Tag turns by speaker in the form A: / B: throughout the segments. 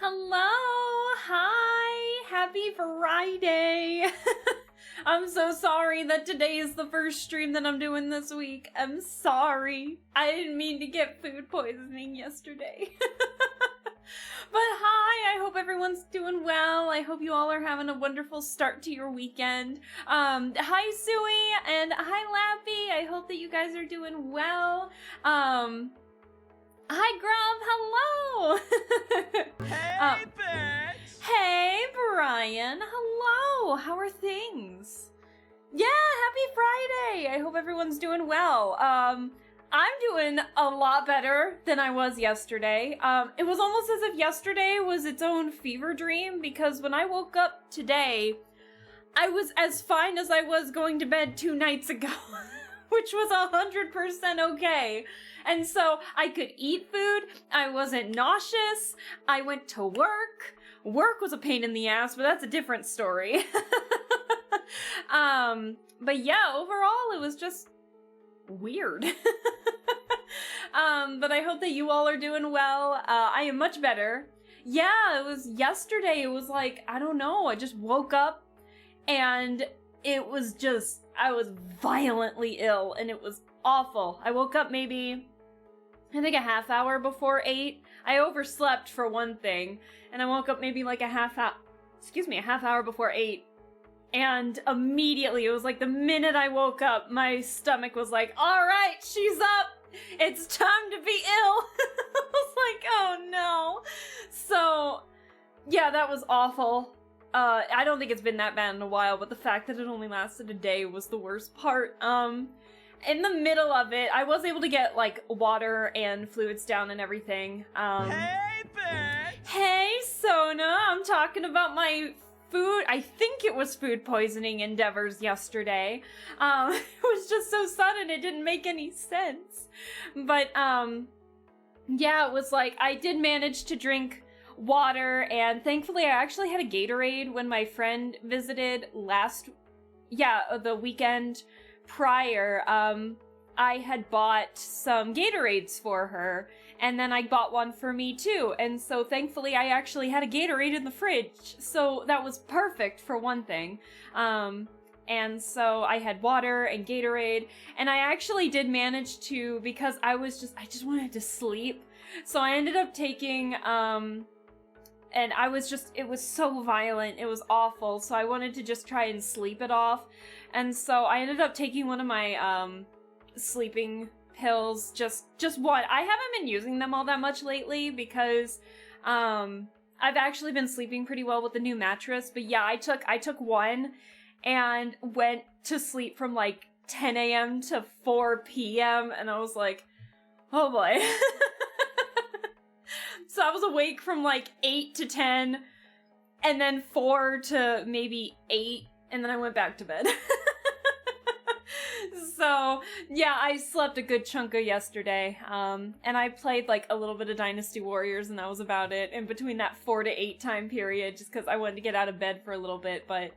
A: Hello, hi, happy Friday. I'm so sorry that today is the first stream that I'm doing this week. I'm sorry. I didn't mean to get food poisoning yesterday. But hi, I hope everyone's doing well. I hope you all are having a wonderful start to your weekend. Hi Suey and hi Lappy. I hope that you guys are doing well. Hi Grub, hello!
B: Hey, bitch!
A: Hey Brian, hello! How are things? Yeah, happy Friday! I hope everyone's doing well. I'm doing a lot better than I was yesterday. It was almost as if yesterday was its own fever dream, because when I woke up today, I was as fine as I was going to bed 2 nights ago, which was 100% okay. And so I could eat food, I wasn't nauseous, I went to work. Work was a pain in the ass, but that's a different story. But yeah, overall it was just weird. But I hope that you all are doing well. I am much better. Yeah, it was yesterday, it was like, I don't know, I just woke up and it was just, I was violently ill and it was awful. I woke up maybe, I think a half hour before 8. I overslept for one thing, and I woke up maybe like a half hour before 8. And immediately, it was like the minute I woke up, my stomach was like, all right, she's up. It's time to be ill. I was like, oh no. So, yeah, that was awful. I don't think it's been that bad in a while, but the fact that it only lasted a day was the worst part. In the middle of it, I was able to get, like, water and fluids down and everything.
B: Hey, bitch!
A: Hey, Sona! I'm talking about my food, I think it was food poisoning endeavors yesterday. It was just so sudden, it didn't make any sense. But, yeah, it was like, I did manage to drink water, and thankfully I actually had a Gatorade when my friend visited the weekend prior. I had bought some Gatorades for her, and then I bought one for me too, and so thankfully I actually had a Gatorade in the fridge, so that was perfect for one thing. And so I had water and Gatorade, and I actually did manage to, because I just wanted to sleep, so I ended up taking, and it was so violent, it was awful, so I wanted to just try and sleep it off. And so I ended up taking one of my, sleeping pills, just one. I haven't been using them all that much lately because, I've actually been sleeping pretty well with the new mattress, but yeah, I took one and went to sleep from like 10 a.m. to 4 p.m. and I was like, oh boy. So I was awake from like 8 to 10 and then 4 to maybe 8 and then I went back to bed. So, yeah, I slept a good chunk of yesterday, and I played, like, a little bit of Dynasty Warriors, and that was about it, in between that 4 to 8 time period, just because I wanted to get out of bed for a little bit, but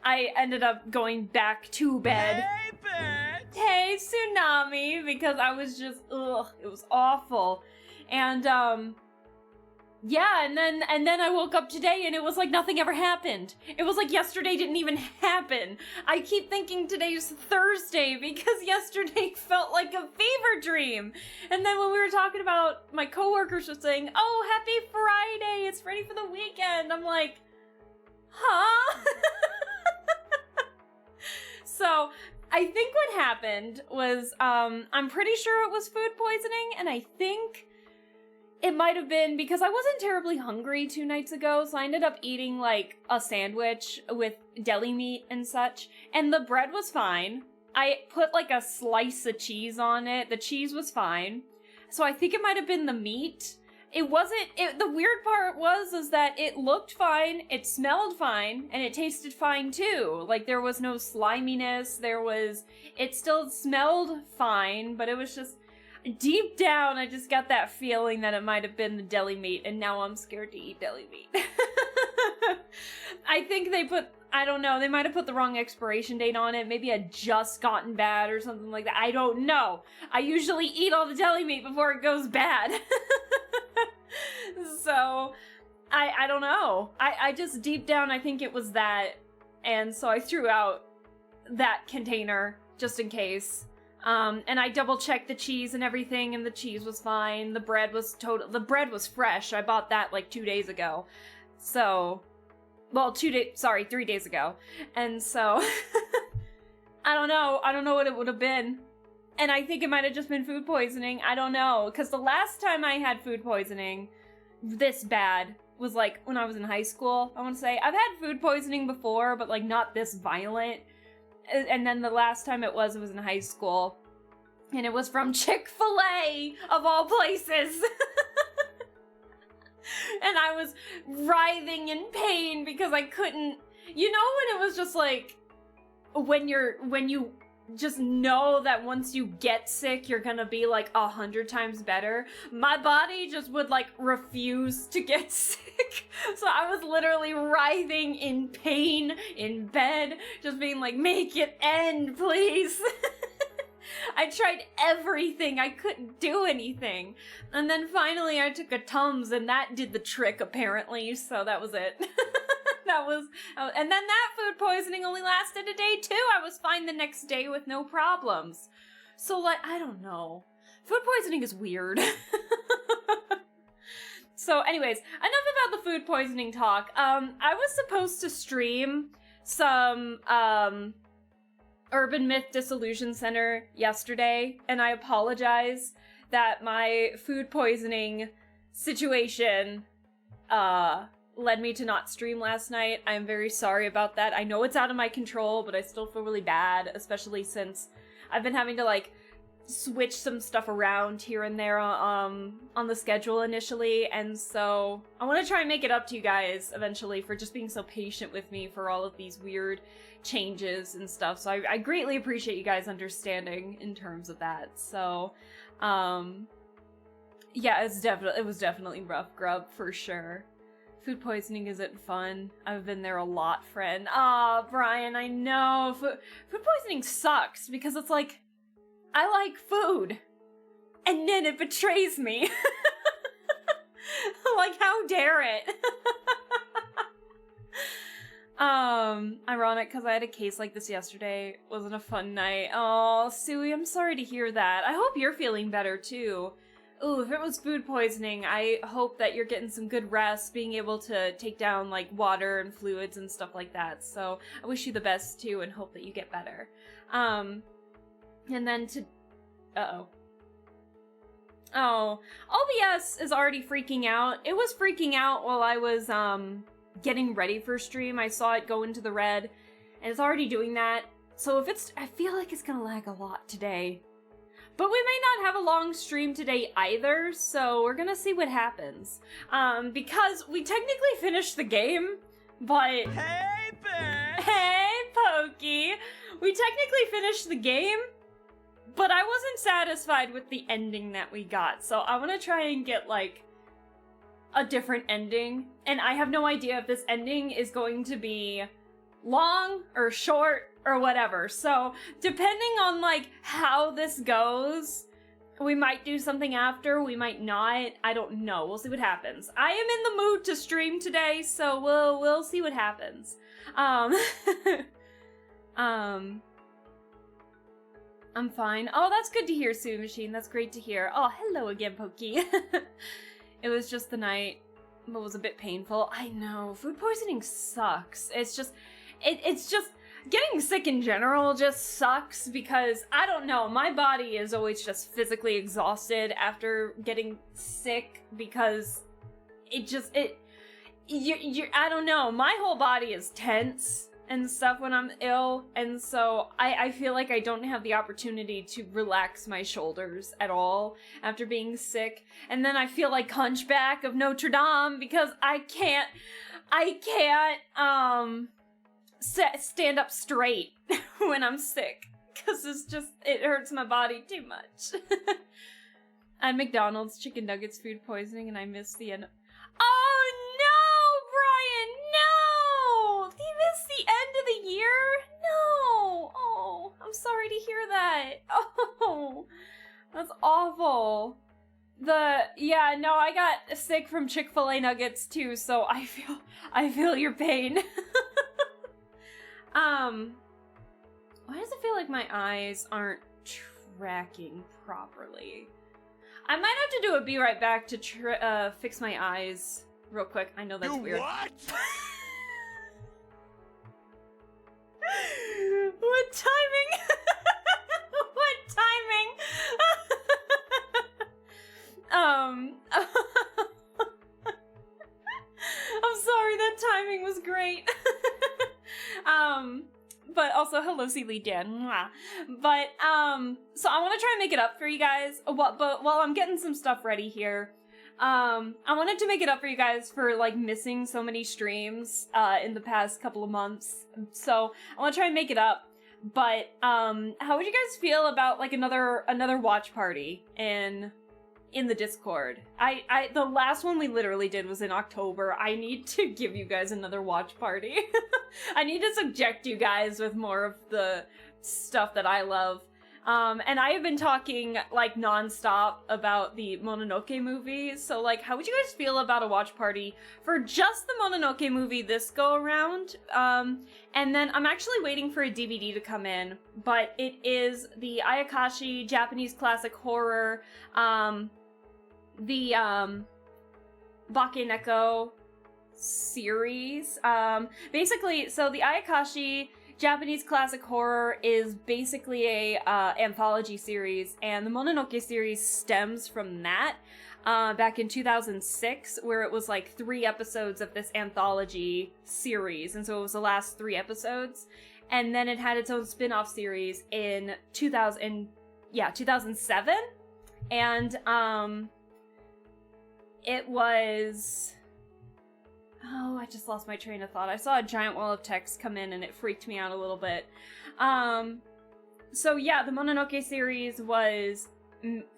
A: I ended up going back to bed.
B: Hey, bitch!
A: Hey, Tsunami, because I was just, it was awful. And, yeah, and then I woke up today and it was like nothing ever happened. It was like yesterday didn't even happen. I keep thinking today's Thursday because yesterday felt like a fever dream. And then when we were talking about, my coworkers were saying, oh, happy Friday, it's ready for the weekend. I'm like, huh? So, I think what happened was, I'm pretty sure it was food poisoning, and I think it might have been because I wasn't terribly hungry 2 nights ago, so I ended up eating, like, a sandwich with deli meat and such, and the bread was fine. I put, like, a slice of cheese on it. The cheese was fine. So I think it might have been the meat. The weird part was that it looked fine, it smelled fine, and it tasted fine, too. Like, there was no sliminess, it still smelled fine, but it was just, deep down, I just got that feeling that it might have been the deli meat, and now I'm scared to eat deli meat. I think I don't know, they might have put the wrong expiration date on it. Maybe it had just gotten bad or something like that. I don't know. I usually eat all the deli meat before it goes bad. So, I don't know. I just deep down, I think it was that. And so I threw out that container just in case. And I double checked the cheese and everything, and the cheese was fine. The bread was the bread was fresh. I bought that like 2 days ago. So, well, 3 days ago. And so, I don't know what it would have been. And I think it might have just been food poisoning. I don't know. Because the last time I had food poisoning this bad was like when I was in high school, I want to say. I've had food poisoning before, but like not this violent. And then the last time it was in high school. And it was from Chick-fil-A, of all places. And I was writhing in pain because I couldn't... You know when it was just like... When you just know that once you get sick, you're gonna be like 100 times better. My body just would like refuse to get sick. So I was literally writhing in pain in bed, just being like, make it end, please. I tried everything. I couldn't do anything. And then finally I took a Tums and that did the trick apparently. So that was it. And then that food poisoning only lasted a day too. I was fine the next day with no problems. So like, I don't know. Food poisoning is weird. So anyways, enough about the food poisoning talk. I was supposed to stream some, Urban Myth Disillusion Center yesterday, and I apologize that my food poisoning situation, led me to not stream last night. I'm very sorry about that. I know it's out of my control, but I still feel really bad, especially since I've been having to, like, switch some stuff around here and there on the schedule initially, and so I want to try and make it up to you guys eventually for just being so patient with me for all of these weird changes and stuff. So I greatly appreciate you guys understanding in terms of that. So, yeah, it was definitely rough grub for sure. Food poisoning isn't fun. I've been there a lot, friend. Aw, Brian, I know. Food poisoning sucks because it's like, I like food, and then it betrays me. Like, how dare it? Ironic because I had a case like this yesterday. Wasn't a fun night. Oh, Suey, I'm sorry to hear that. I hope you're feeling better too. Ooh, if it was food poisoning, I hope that you're getting some good rest, being able to take down, like, water and fluids and stuff like that. So, I wish you the best, too, and hope that you get better. And then Uh-oh. Oh, OBS is already freaking out. It was freaking out while I was, getting ready for stream. I saw it go into the red, and it's already doing that. So I feel like it's gonna lag a lot today. But we may not have a long stream today either, so we're gonna see what happens. Because we technically finished the game, but...
B: Hey, bitch!
A: Hey, Pokey! We technically finished the game, but I wasn't satisfied with the ending that we got, so I want to try and get, like, a different ending. And I have no idea if this ending is going to be long or short or whatever. So, depending on, like, how this goes, we might do something after, we might not. I don't know. We'll see what happens. I am in the mood to stream today, so we'll see what happens. I'm fine. Oh, that's good to hear, Sue Machine. That's great to hear. Oh, hello again, Pokey. It was just the night, but was a bit painful. I know. Food poisoning sucks. It's just getting sick in general just sucks because, I don't know, my body is always just physically exhausted after getting sick because I don't know, my whole body is tense and stuff when I'm ill, and so I feel like I don't have the opportunity to relax my shoulders at all after being sick, and then I feel like Hunchback of Notre Dame because I can't stand up straight when I'm sick because it hurts my body too much. I had McDonald's chicken nuggets food poisoning and I missed the end. Oh no, Brian, no! You missed the end of the year? No! Oh, I'm sorry to hear that. Oh, that's awful. I got sick from Chick-fil-A nuggets too, so I feel your pain. Why does it feel like my eyes aren't tracking properly? I might have to do a be right back to fix my eyes real quick. I know that's weird.
B: What?
A: What timing? What timing? I'm sorry, that timing was great. But also, hello, Celie Dan. Mwah. But, so I want to try and make it up for you guys. But while I'm getting some stuff ready here, I wanted to make it up for you guys for, like, missing so many streams, in the past couple of months. So, I want to try and make it up. But, how would you guys feel about, like, another watch party in the Discord? The last one we literally did was in October. I need to give you guys another watch party. I need to subject you guys with more of the stuff that I love. And I have been talking, like, nonstop about the Mononoke movie, so, like, how would you guys feel about a watch party for just the Mononoke movie this go-around? And then I'm actually waiting for a DVD to come in, but it is the Ayakashi Japanese classic horror, the Bakeneko series. Basically, so the Ayakashi Japanese classic horror is basically a anthology series, and the Mononoke series stems from that back in 2006, where it was like 3 episodes of this anthology series, and so it was the last 3 episodes, and then it had its own spin-off series in 2007, and it was... Oh, I just lost my train of thought. I saw a giant wall of text come in and it freaked me out a little bit. So yeah, the Mononoke series was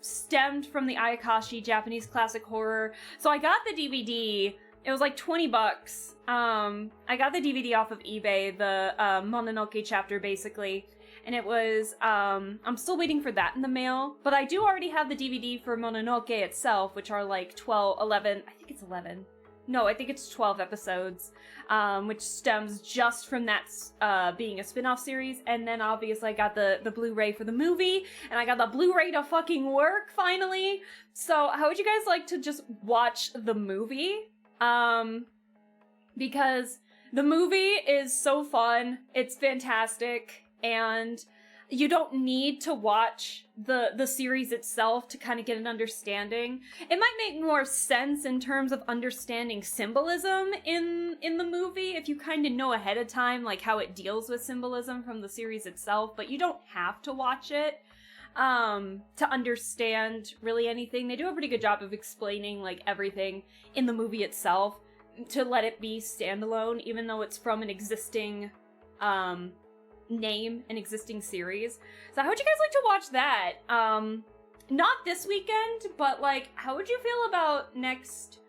A: stemmed from the Ayakashi Japanese classic horror. So I got the DVD. It was like $20. I got the DVD off of eBay, the Mononoke chapter basically. And it was, I'm still waiting for that in the mail. But I do already have the DVD for Mononoke itself, which are like 11, I think it's 11. No, I think it's 12 episodes, which stems just from that being a spin-off series. And then obviously I got the Blu-ray for the movie, and I got the Blu-ray to fucking work, finally. So how would you guys like to just watch the movie? Because the movie is so fun, it's fantastic, and you don't need to watch the series itself to kind of get an understanding. It might make more sense in terms of understanding symbolism in the movie if you kind of know ahead of time, like, how it deals with symbolism from the series itself, but you don't have to watch it to understand really anything. They do a pretty good job of explaining, like, everything in the movie itself to let it be standalone, even though it's from an existing name, an existing series. So how would you guys like to watch that? Not this weekend, but, like, how would you feel about next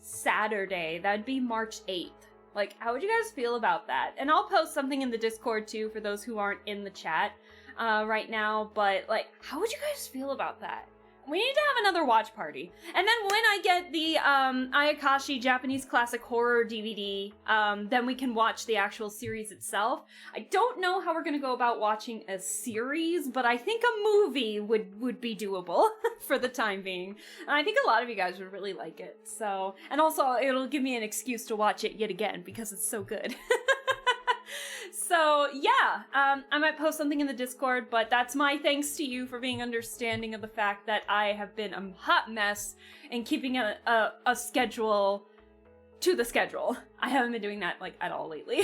A: Saturday? That'd be March 8th. Like, how would you guys feel about that? And I'll post something in the Discord too for those who aren't in the chat right now, but, like, how would you guys feel about that? We need to have another watch party. And then when I get the Ayakashi Japanese classic horror DVD, then we can watch the actual series itself. I don't know how we're gonna go about watching a series, but I think a movie would be doable for the time being. And I think a lot of you guys would really like it. So, and also it'll give me an excuse to watch it yet again because it's so good. So, yeah, I might post something in the Discord, but that's my thanks to you for being understanding of the fact that I have been a hot mess and keeping a schedule to the schedule. I haven't been doing that, like, at all lately.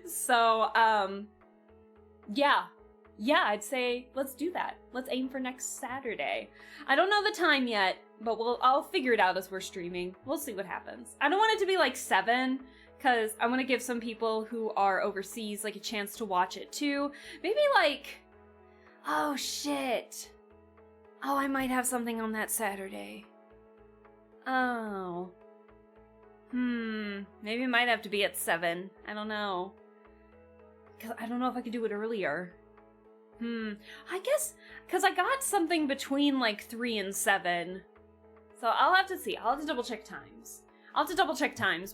A: So, yeah, I'd say let's do that. Let's aim for next Saturday. I don't know the time yet, but I'll figure it out as we're streaming. We'll see what happens. I don't want it to be like 7, because I want to give some people who are overseas, like, a chance to watch it, too. Maybe, like... Oh, shit. Oh, I might have something on that Saturday. Oh. Maybe it might have to be at 7. I don't know. Because I don't know if I could do it earlier. I guess, because I got something between, like, 3 and 7. So I'll have to see. I'll have to double check times. But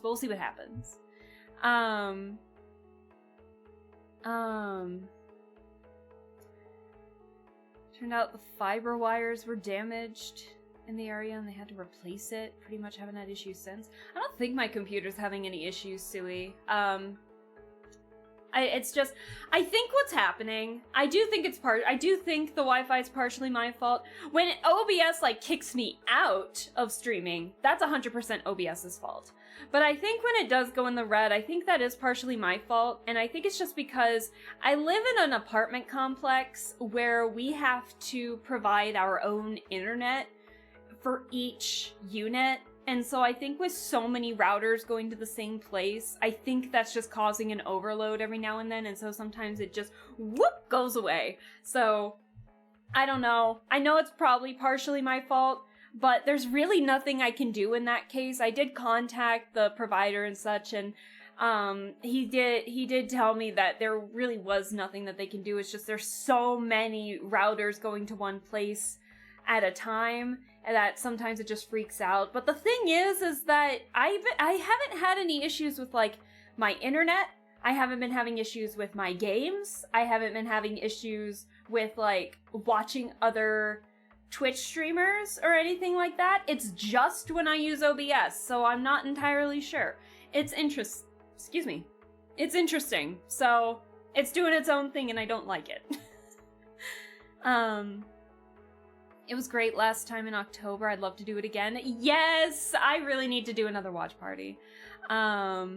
A: we'll see what happens. Turned out the fiber wires were damaged in the area and they had to replace it. Pretty much haven't had issues since. I don't think my computer's having any issues, Sui. It's just, I think what's happening, I do think the Wi-Fi is partially my fault. When OBS, like, kicks me out of streaming, that's 100% OBS's fault. But I think when it does go in the red, I think that is partially my fault, and I think it's just because I live in an apartment complex where we have to provide our own internet for each unit. And so I think with so many routers going to the same place, I think that's just causing an overload every now and then, and so sometimes it just, whoop, goes away. So, I don't know. I know it's probably partially my fault, but there's really nothing I can do in that case. I did contact the provider and such, and he did tell me that there really was nothing that they can do. It's just there's so many routers going to one place at a time that sometimes it just freaks out. But the thing is that I haven't had any issues with, like, my internet. I haven't been having issues with my games. I haven't been having issues with, like, watching other Twitch streamers or anything like that. It's just when I use OBS, so I'm not entirely sure. It's interesting. So it's doing its own thing and I don't like it. It was great last time in October. I'd love to do it again. Yes, I really need to do another watch party. I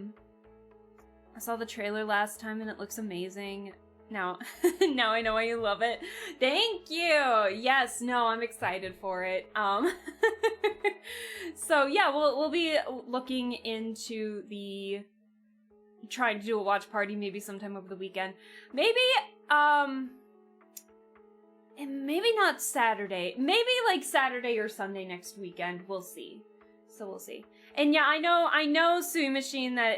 A: saw the trailer last time and it looks amazing. Now I know why you love it. Thank you. Yes, no, I'm excited for it. So yeah, we'll be looking into trying to do a watch party maybe sometime over the weekend. Maybe not Saturday. Maybe like Saturday or Sunday next weekend. We'll see. So we'll see. And yeah, I know Sui Machine that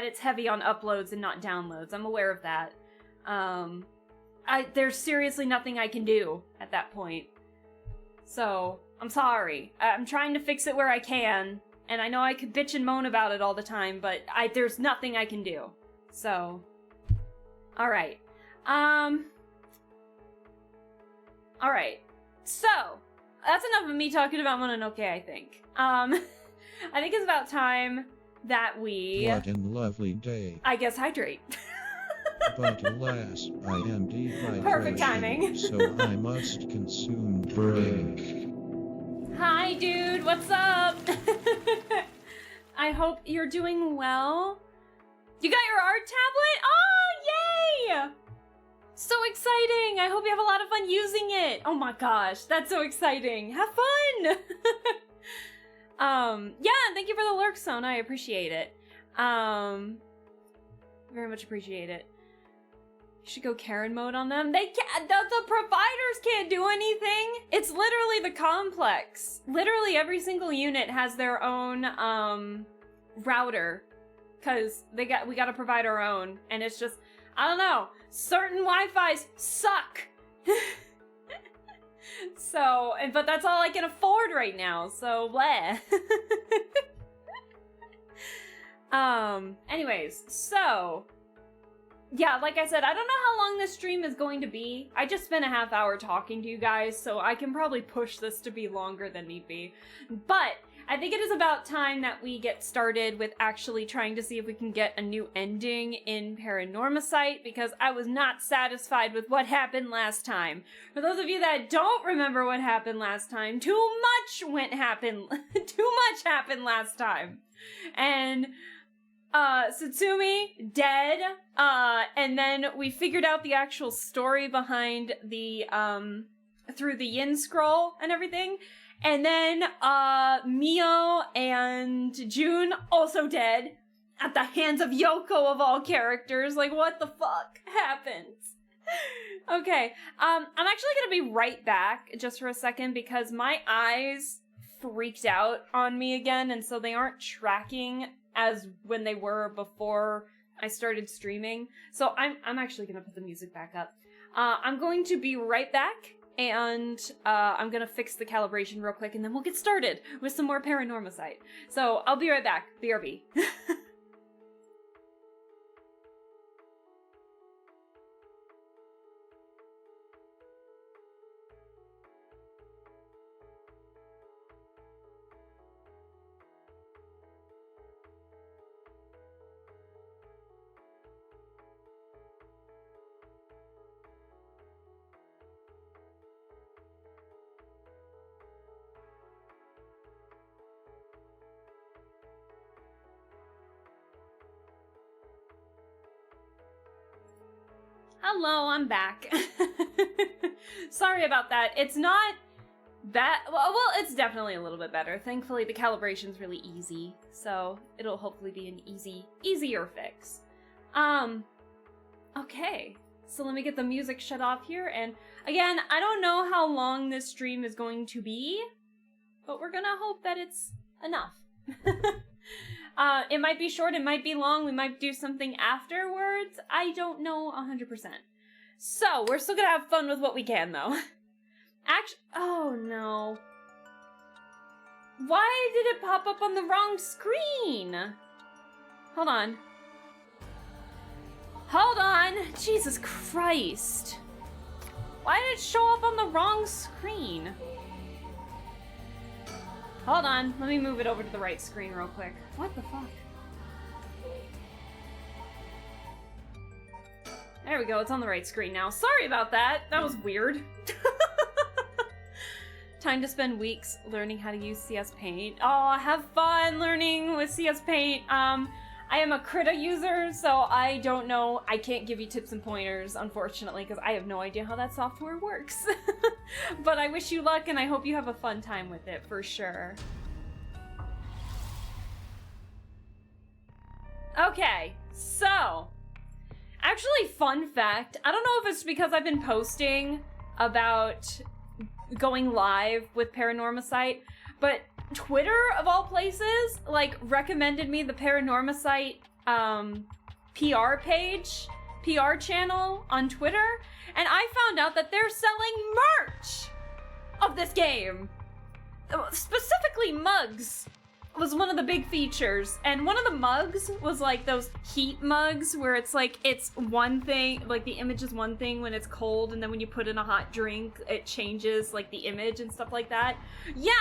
A: it's heavy on uploads and not downloads. I'm aware of that. There's seriously nothing I can do at that point. So, I'm sorry. I'm trying to fix it where I can, and I know I could bitch and moan about it all the time, but there's nothing I can do. So, alright. Alright. So, that's enough of me talking about Mononoke, I think. I think it's about time that we...
C: What a lovely day.
A: I guess hydrate.
C: But alas, I am dehydrated.
A: Perfect timing.
C: So I must consume drink.
A: Hi, dude. What's up? I hope you're doing well. You got your art tablet? Oh, yay! So exciting! I hope you have a lot of fun using it. Oh my gosh, that's so exciting. Have fun! Yeah, thank you for the lurk, Sona. I appreciate it. Very much appreciate it. You should go Karen mode on them. They can't, the providers can't do anything. It's literally the complex. Literally every single unit has their own, router. Cause we gotta provide our own. And it's just, I don't know. Certain Wi-Fis suck. So, but that's all I can afford right now, so bleh. Anyways, so, yeah, like I said, I don't know how long this stream is going to be. I just spent a half hour talking to you guys, so I can probably push this to be longer than need be. But I think it is about time that we get started with actually trying to see if we can get a new ending in PARANORMASIGHT, because I was not satisfied with what happened last time. For those of you that don't remember what happened last time, too much happened last time. And Satsumi dead, and then we figured out the actual story behind the through the Yin scroll and everything. And then, Mio and June also dead at the hands of Yoko of all characters. Like, what the fuck happens? Okay, I'm actually gonna be right back just for a second because my eyes freaked out on me again, and so they aren't tracking as when they were before I started streaming. So I'm actually gonna put the music back up. I'm going to be right back, and I'm gonna fix the calibration real quick, and then we'll get started with some more Paranormasight. So I'll be right back. BRB. Hello, I'm back. Sorry about that. It's not bad. Well, it's definitely a little bit better. Thankfully, the calibration's really easy, so it'll hopefully be an easier fix. Okay. So let me get the music shut off here, and again, I don't know how long this stream is going to be, but we're gonna hope that it's enough. It might be short, it might be long, we might do something afterwards. I don't know 100%. So, we're still gonna have fun with what we can, though. Oh no. Why did it pop up on the wrong screen? Hold on. Hold on! Jesus Christ. Why did it show up on the wrong screen? Hold on, let me move it over to the right screen real quick. What the fuck? There we go, it's on the right screen now. Sorry about that, that was weird. Time to spend weeks learning how to use CS Paint. Oh, have fun learning with CS Paint. I am a Krita user, so I don't know. I can't give you tips and pointers, unfortunately, because I have no idea how that software works. But I wish you luck, and I hope you have a fun time with it, for sure. Okay, so, actually, fun fact, I don't know if it's because I've been posting about going live with Paranormasight, but Twitter, of all places, like, recommended me the Paranormasight, PR page, PR channel on Twitter, and I found out that they're selling merch of this game. Specifically mugs was one of the big features, and one of the mugs was like those heat mugs where it's like, it's one thing, like the image is one thing when it's cold, and then when you put in a hot drink, it changes like the image and stuff like that. Yeah!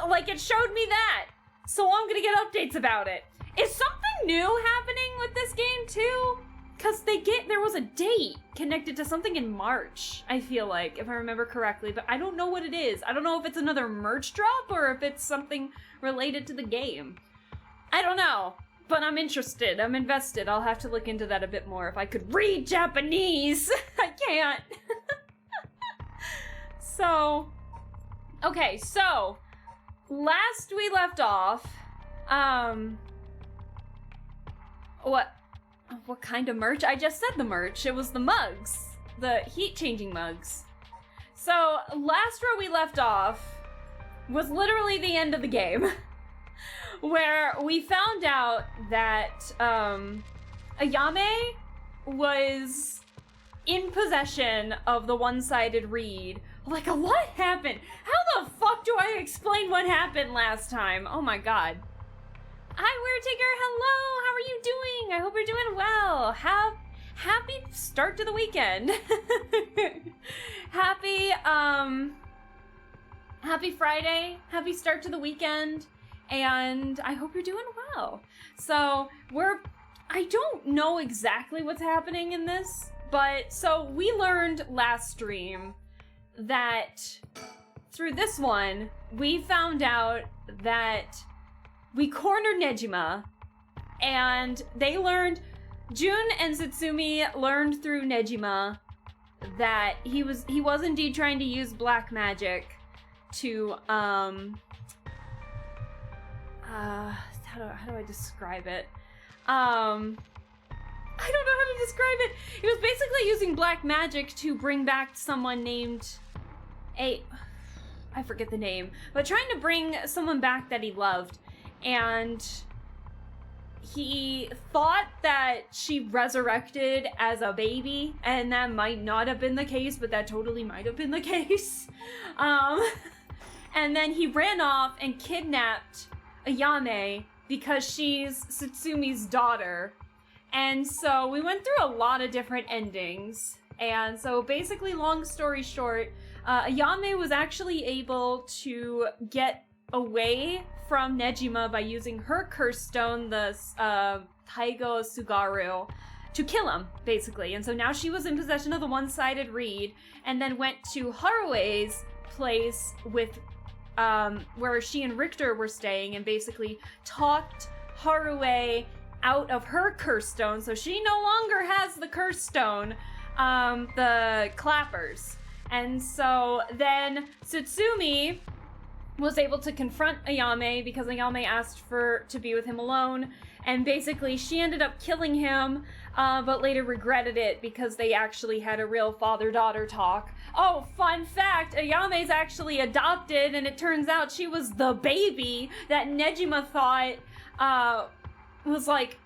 A: Like, it showed me that, so I'm gonna get updates about it. Is something new happening with this game, too? Because there was a date connected to something in March, I feel like, if I remember correctly, but I don't know what it is. I don't know if it's another merch drop, or if it's something related to the game. I don't know, but I'm interested, I'm invested. I'll have to look into that a bit more. If I could read Japanese! I can't! So, okay, so last we left off, what kind of merch? I just said the merch. It was the mugs. The heat-changing mugs. So, last where we left off was literally the end of the game. Where we found out that, Ayame was in possession of the one-sided reed. Like, what happened? How the fuck do I explain what happened last time? Oh my god. Hi, Weretaker, hello! How are you doing? I hope you're doing well. Happy start to the weekend. Happy Friday. Happy start to the weekend. And I hope you're doing well. So, I don't know exactly what's happening in this, but so we learned last stream that through this one, we found out that we cornered Nejima, and they learned, Jun and Satsumi learned through Nejima that he was indeed trying to use black magic to, how do I describe it? I don't know how to describe it. He was basically using black magic to bring back someone named I forget the name, but trying to bring someone back that he loved. And he thought that she resurrected as a baby, and that might not have been the case, but that totally might have been the case. And then he ran off and kidnapped Ayame because she's Satsumi's daughter. And so we went through a lot of different endings. And so basically, long story short, Ayame was actually able to get away from Nejima by using her curse stone, the Taigo Sugaru, to kill him, basically. And so now she was in possession of the one-sided reed, and then went to Harue's place with, where she and Richter were staying, and basically talked Harue out of her curse stone, so she no longer has the curse stone, the clappers. And so then Tsutsumi was able to confront Ayame because Ayame asked to be with him alone, and basically she ended up killing him, but later regretted it because they actually had a real father-daughter talk. Oh, fun fact, Ayame's actually adopted, and it turns out she was the baby that Nejima thought was like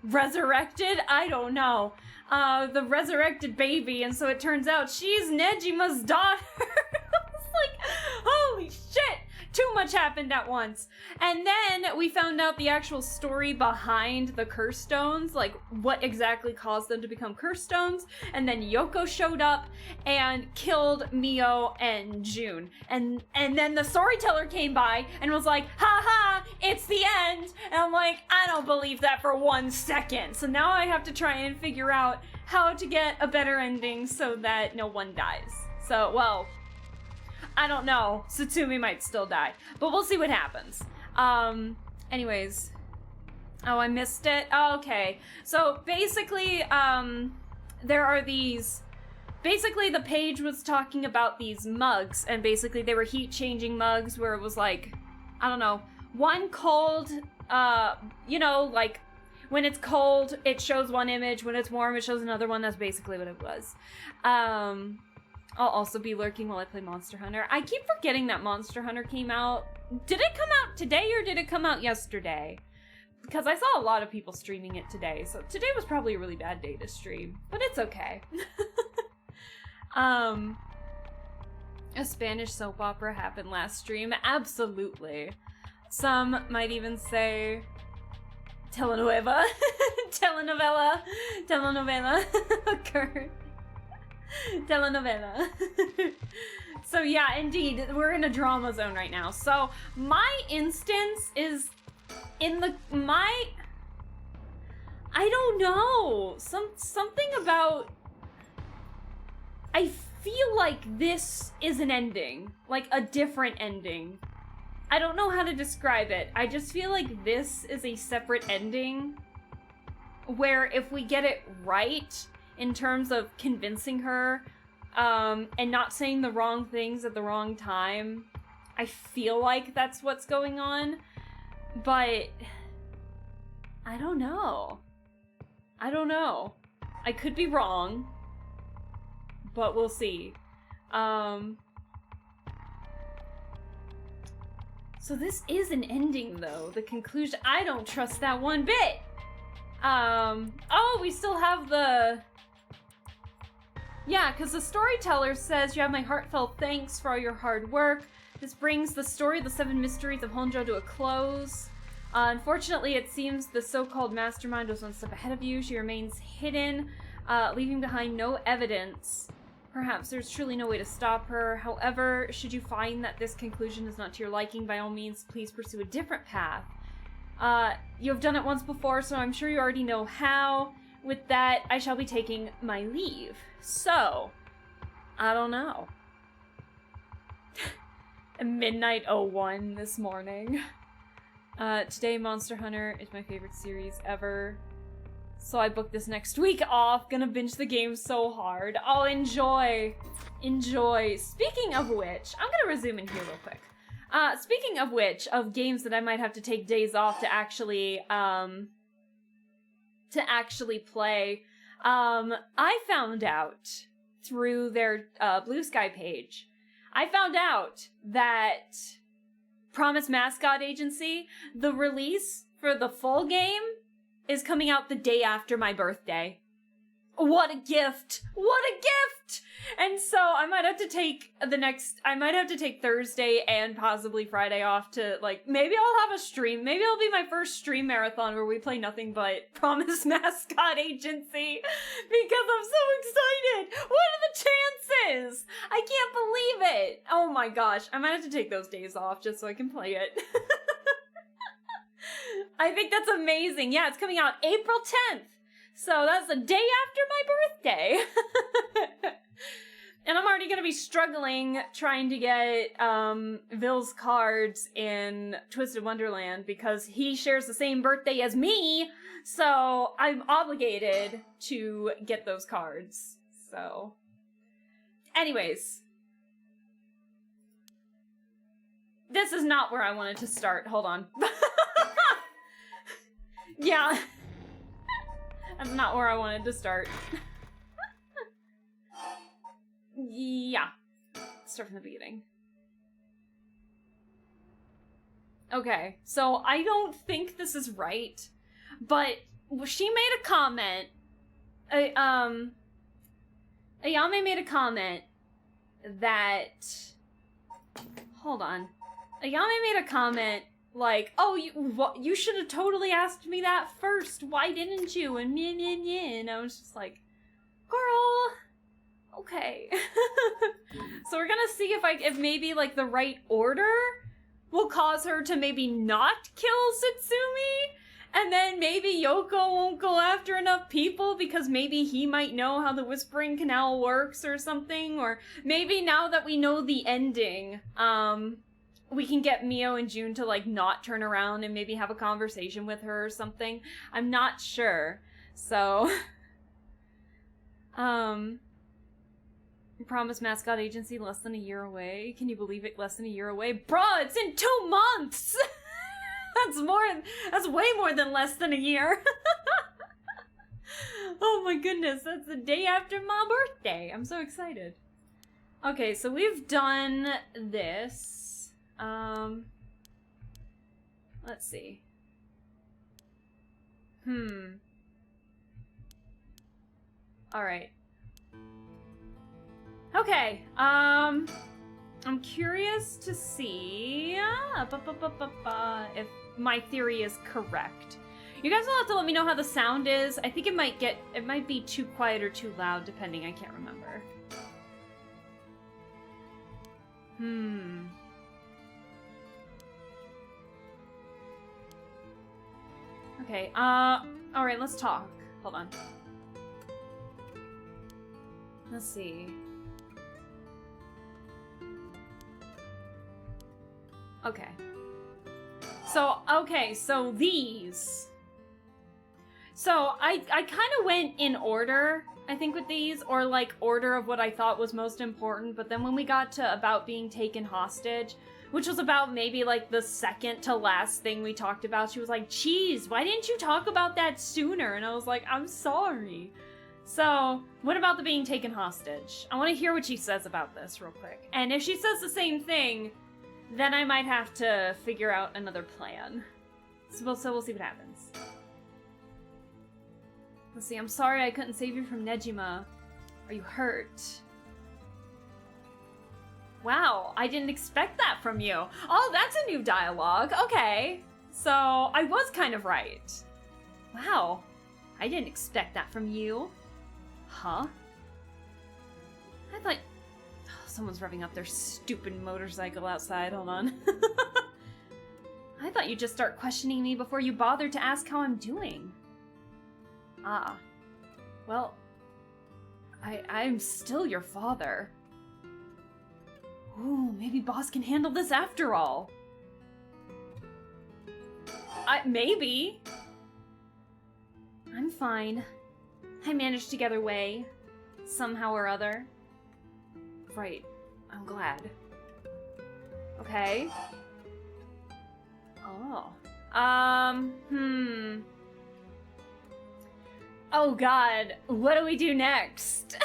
A: resurrected. I don't know. The resurrected baby, and so it turns out she's Nejima's daughter. It's like, holy shit! Too much happened at once. And then we found out the actual story behind the curse stones, like what exactly caused them to become curse stones. And then Yoko showed up and killed Mio and June. And then the storyteller came by and was like, ha ha, it's the end. And I'm like, I don't believe that for 1 second. So now I have to try and figure out how to get a better ending so that no one dies. So, well, I don't know. Tsutsumi might still die, but we'll see what happens. Anyways. Oh, I missed it? Oh, okay. So basically, there are these... Basically, the page was talking about these mugs, and basically they were heat-changing mugs where it was like, I don't know, one cold, you know, like, when it's cold, it shows one image. When it's warm, it shows another one. That's basically what it was. I'll also be lurking while I play Monster Hunter. I keep forgetting that Monster Hunter came out. Did it come out today or did it come out yesterday? Because I saw a lot of people streaming it today, so today was probably a really bad day to stream. But it's okay. A Spanish soap opera happened last stream. Absolutely. Some might even say telenovela. Telenovela occurred. Telenovela. So yeah, indeed, we're in a drama zone right now. So my instance is in I don't know. Something about, I feel like this is an ending, like a different ending. I don't know how to describe it. I just feel like this is a separate ending where if we get it right in terms of convincing her, and not saying the wrong things at the wrong time, I feel like that's what's going on. But I don't know. I could be wrong, but we'll see. So this is an ending, though. The conclusion, I don't trust that one bit. Oh, we still have the... Yeah, because the storyteller says, you have my heartfelt thanks for all your hard work. This brings the story of the 7 mysteries of Honjo to a close. Unfortunately, it seems the so-called mastermind was one step ahead of you. She remains hidden, leaving behind no evidence. Perhaps there's truly no way to stop her. However, should you find that this conclusion is not to your liking, by all means, please pursue a different path. You have done it once before, so I'm sure you already know how. With that, I shall be taking my leave. So, I don't know. Midnight 01 this morning. Today, Monster Hunter is my favorite series ever. So I booked this next week off. Gonna binge the game so hard. Oh, enjoy. Enjoy. Speaking of which, I'm gonna resume in here real quick. Speaking of which, of games that I might have to take days off to actually play, I found out through their Blue Sky page, I found out that Promise Mascot Agency, the release for the full game is coming out the day after my birthday. What a gift! What a gift! And so I might have to take Thursday and possibly Friday off to, like, maybe I'll have a stream. Maybe it'll be my first stream marathon where we play nothing but Promise Mascot Agency. Because I'm so excited! What are the chances? I can't believe it! Oh my gosh, I might have to take those days off just so I can play it. I think that's amazing. Yeah, it's coming out April 10th. So that's the day after my birthday. And I'm already going to be struggling trying to get Ville's cards in Twisted Wonderland because he shares the same birthday as me. So I'm obligated to get those cards. So anyways. This is not where I wanted to start. Hold on. Yeah. That's not where I wanted to start. Yeah. Start from the beginning. Okay, so I don't think this is right, but she made a comment. Ayame made a comment that... Hold on. Ayame made a comment like, oh, you should have totally asked me that first. Why didn't you? And and I was just like, girl, okay. So we're gonna see if maybe like the right order will cause her to maybe not kill Satsumi, and then maybe Yoko won't go after enough people because maybe he might know how the Whispering Canal works or something, or maybe now that we know the ending, we can get Mio and June to, like, not turn around and maybe have a conversation with her or something. I'm not sure. So, Promise Mascot Agency less than a year away. Can you believe it? Less than a year away? Bruh, it's in 2 months! That's way more than less than a year. Oh my goodness, that's the day after my birthday. I'm so excited. Okay, so we've done this. Let's see. Alright. Okay, I'm curious to see if my theory is correct. You guys will have to let me know how the sound is. I think it might be too quiet or too loud, depending. I can't remember. Okay, alright, let's talk. Hold on. Let's see. Okay. So these. So I kind of went in order, I think, with these, or like order of what I thought was most important, but then when we got to about being taken hostage, which was about maybe like the second to last thing we talked about, she was like, "Geez, why didn't you talk about that sooner?" And I was like, "I'm sorry." So, what about the being taken hostage? I want to hear what she says about this real quick. And if she says the same thing, then I might have to figure out another plan. So we'll see what happens. Let's see, I'm sorry I couldn't save you from Nejima. Are you hurt? Wow, I didn't expect that from you. Oh, that's a new dialogue. Okay. So, I was kind of right. Wow, I didn't expect that from you. Huh? I thought... Oh, someone's revving up their stupid motorcycle outside. Hold on. I thought you'd just start questioning me before you bothered to ask how I'm doing. Ah. Well, I'm still your father. Ooh, maybe boss can handle this after all. Maybe. I'm fine. I managed to get away. Somehow or other. Right. I'm glad. Okay. Oh. Oh god. What do we do next?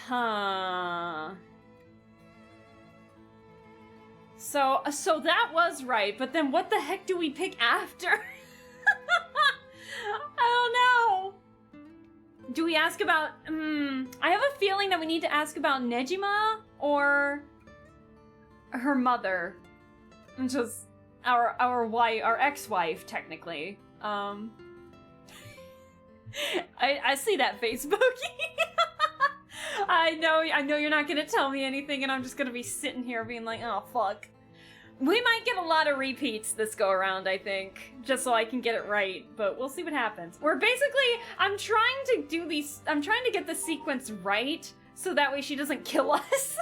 A: Huh. So that was right, but then what the heck do we pick after? I don't know. Do we ask about, I have a feeling that we need to ask about Nejima or her mother, which is our wife, our ex-wife, technically. I see that face, Boogie. I know you're not gonna tell me anything, and I'm just gonna be sitting here being like, oh fuck. We might get a lot of repeats this go around, I think, just so I can get it right, but we'll see what happens. I'm trying to get the sequence right, so that way she doesn't kill us.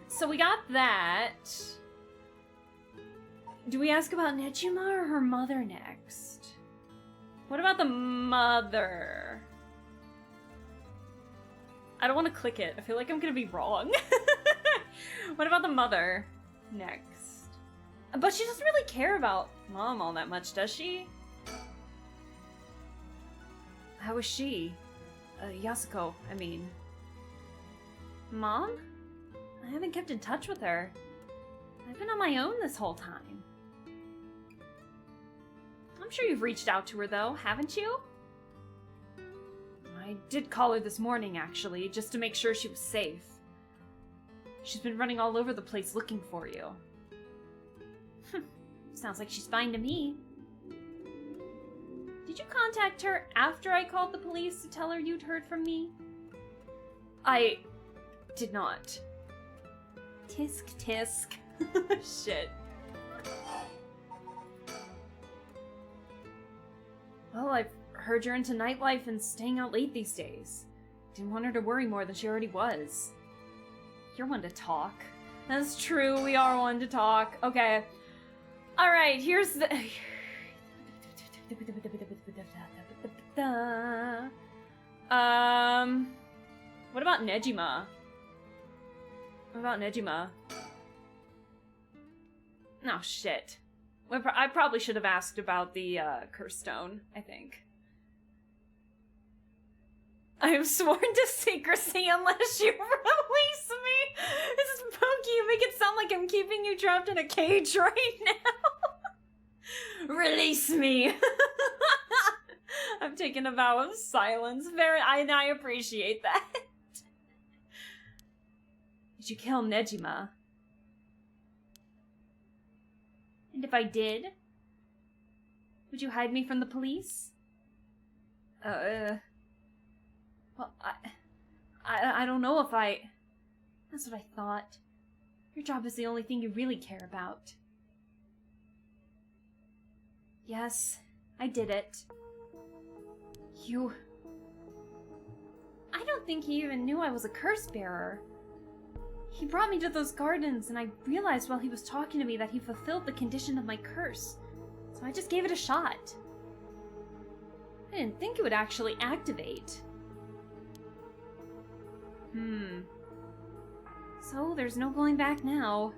A: So we got that. Do we ask about Nejima or her mother next? What about the mother? I don't want to click it. I feel like I'm gonna be wrong. What about the mother next? But she doesn't really care about Mom all that much, does she? How is she? Yasuko, I mean. Mom? I haven't kept in touch with her. I've been on my own this whole time. I'm sure you've reached out to her, though, haven't you? I did call her this morning, actually, just to make sure she was safe. She's been running all over the place looking for you. Sounds like she's fine to me. Did you contact her after I called the police to tell her you'd heard from me? I did not. Tisk tisk. Shit. Well, I've heard you're into nightlife and staying out late these days. Didn't want her to worry more than she already was. You're one to talk. That's true, we are one to talk. Okay. Alright, here's the... What about Nejima? What about Nejima? Oh, shit. I probably should have asked about the, curse stone, I think. I am sworn to secrecy unless you release me! This is Pokey, you make it sound like I'm keeping you trapped in a cage right now! Release me! I'm taking a vow of silence. I appreciate that. Did you kill Nejima? And if I did, would you hide me from the police? Well, I don't know if I... That's what I thought. Your job is the only thing you really care about. Yes, I did it. You... I don't think he even knew I was a curse bearer. He brought me to those gardens, and I realized while he was talking to me that he fulfilled the condition of my curse. So I just gave it a shot. I didn't think it would actually activate. So there's no going back now.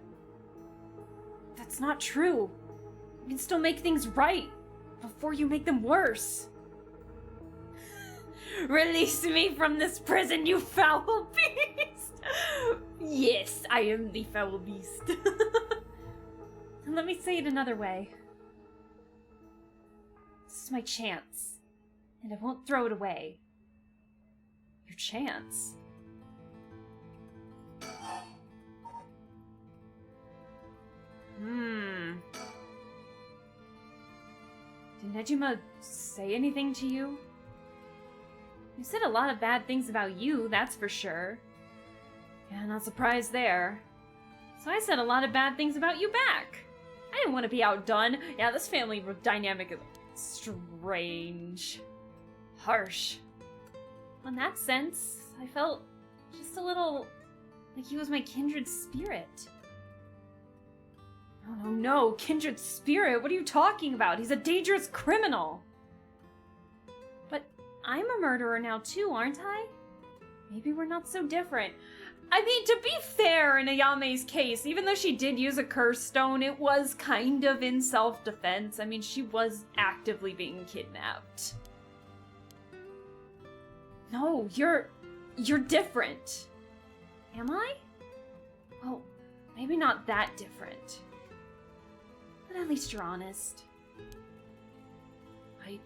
A: That's not true. You can still make things right before you make them worse. Release me from this prison, you foul beast! Yes, I am the foul beast. And let me say it another way. This is my chance, and I won't throw it away. Your chance? Did Nejima say anything to you? You said a lot of bad things about you, that's for sure. Yeah, not surprised there. So I said a lot of bad things about you back. I didn't want to be outdone. Yeah, this family dynamic is strange. Harsh. In that sense, I felt just a little like he was my kindred spirit. No, kindred spirit? What are you talking about? He's a dangerous criminal. But I'm a murderer now too, aren't I? Maybe we're not so different. I mean, to be fair in Ayame's case, even though she did use a curse stone, it was kind of in self-defense. I mean, she was actively being kidnapped. No, you're different. Am I? Well, maybe not that different. But at least you're honest. I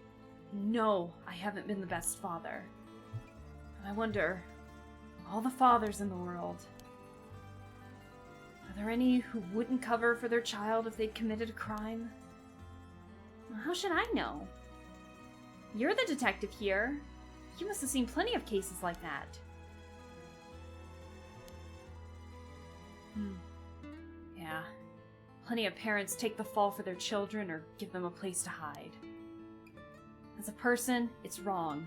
A: know I haven't been the best father. And I wonder, all the fathers in the world, are there any who wouldn't cover for their child if they'd committed a crime? Well, how should I know? You're the detective here. You must have seen plenty of cases like that. Yeah. Plenty of parents take the fall for their children or give them a place to hide. As a person, it's wrong.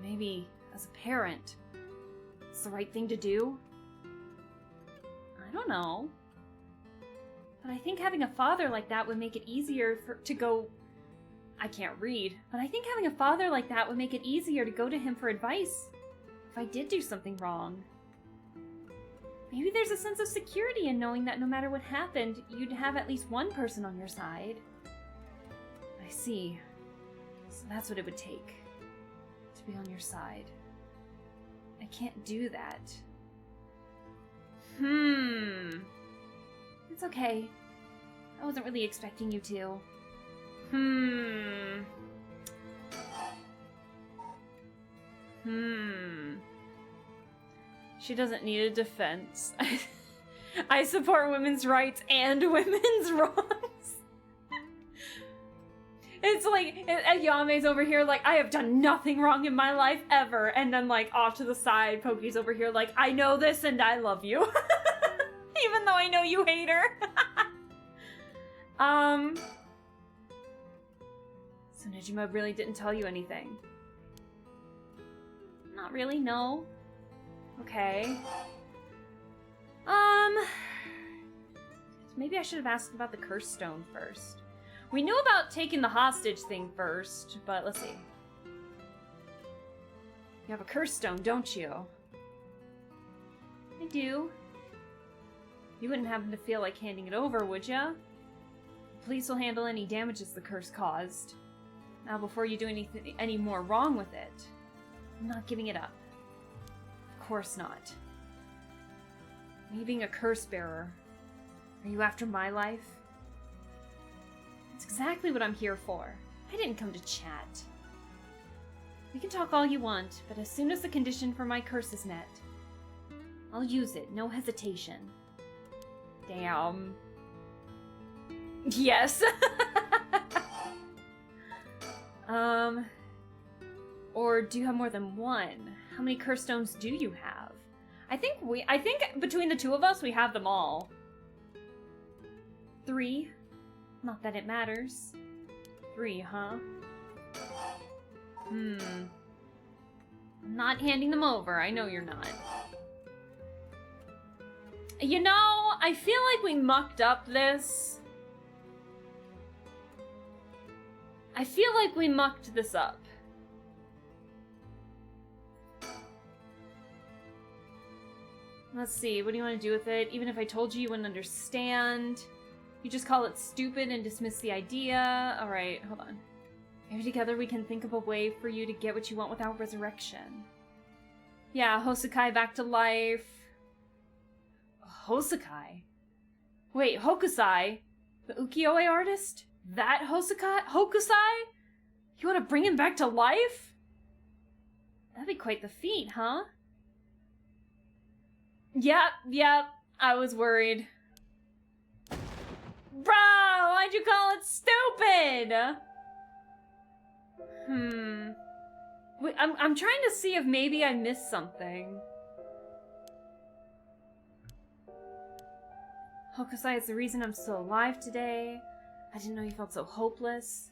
A: Maybe, as a parent, it's the right thing to do? I don't know. But I think having a father like that would make it easier to go... I can't read, but I think having a father like that would make it easier to go to him for advice if I did do something wrong. Maybe there's a sense of security in knowing that no matter what happened, you'd have at least one person on your side. I see. So that's what it would take, to be on your side. I can't do that. It's okay. I wasn't really expecting you to. She doesn't need a defense. I support women's rights and women's wrongs. It's like, Yame's over here like, I have done nothing wrong in my life ever. And then like, off to the side, Poki's over here like, I know this and I love you. Even though I know you hate her. So Nejima really didn't tell you anything? Not really, no. Okay. Maybe I should have asked about the curse stone first. We knew about taking the hostage thing first, but let's see. You have a curse stone, don't you? I do. You wouldn't happen to feel like handing it over, would ya? The police will handle any damages the curse caused. Now, before you do any more wrong with it, I'm not giving it up. Of course not. Me being a curse bearer, are you after my life? That's exactly what I'm here for. I didn't come to chat. We can talk all you want, but as soon as the condition for my curse is met, I'll use it, no hesitation. Damn. Yes. Or do you have more than one? How many curse stones do you have? I think between the two of us, we have them all. 3. Not that it matters. 3, huh? I'm not handing them over. I know you're not. You know, I feel like we mucked up this. I feel like we mucked this up. Let's see, what do you want to do with it? Even if I told you, you wouldn't understand. You just call it stupid and dismiss the idea. Alright, hold on. Maybe together we can think of a way for you to get what you want without resurrection. Yeah, Hosakai back to life. Hosakai? Wait, Hokusai? The ukiyo-e artist? That Hokusai? You want to bring him back to life? That'd be quite the feat, huh? Yep, I was worried. Bro, why'd you call it stupid? Wait, I'm trying to see if maybe I missed something. Hokusai is the reason I'm still alive today. I didn't know you felt so hopeless.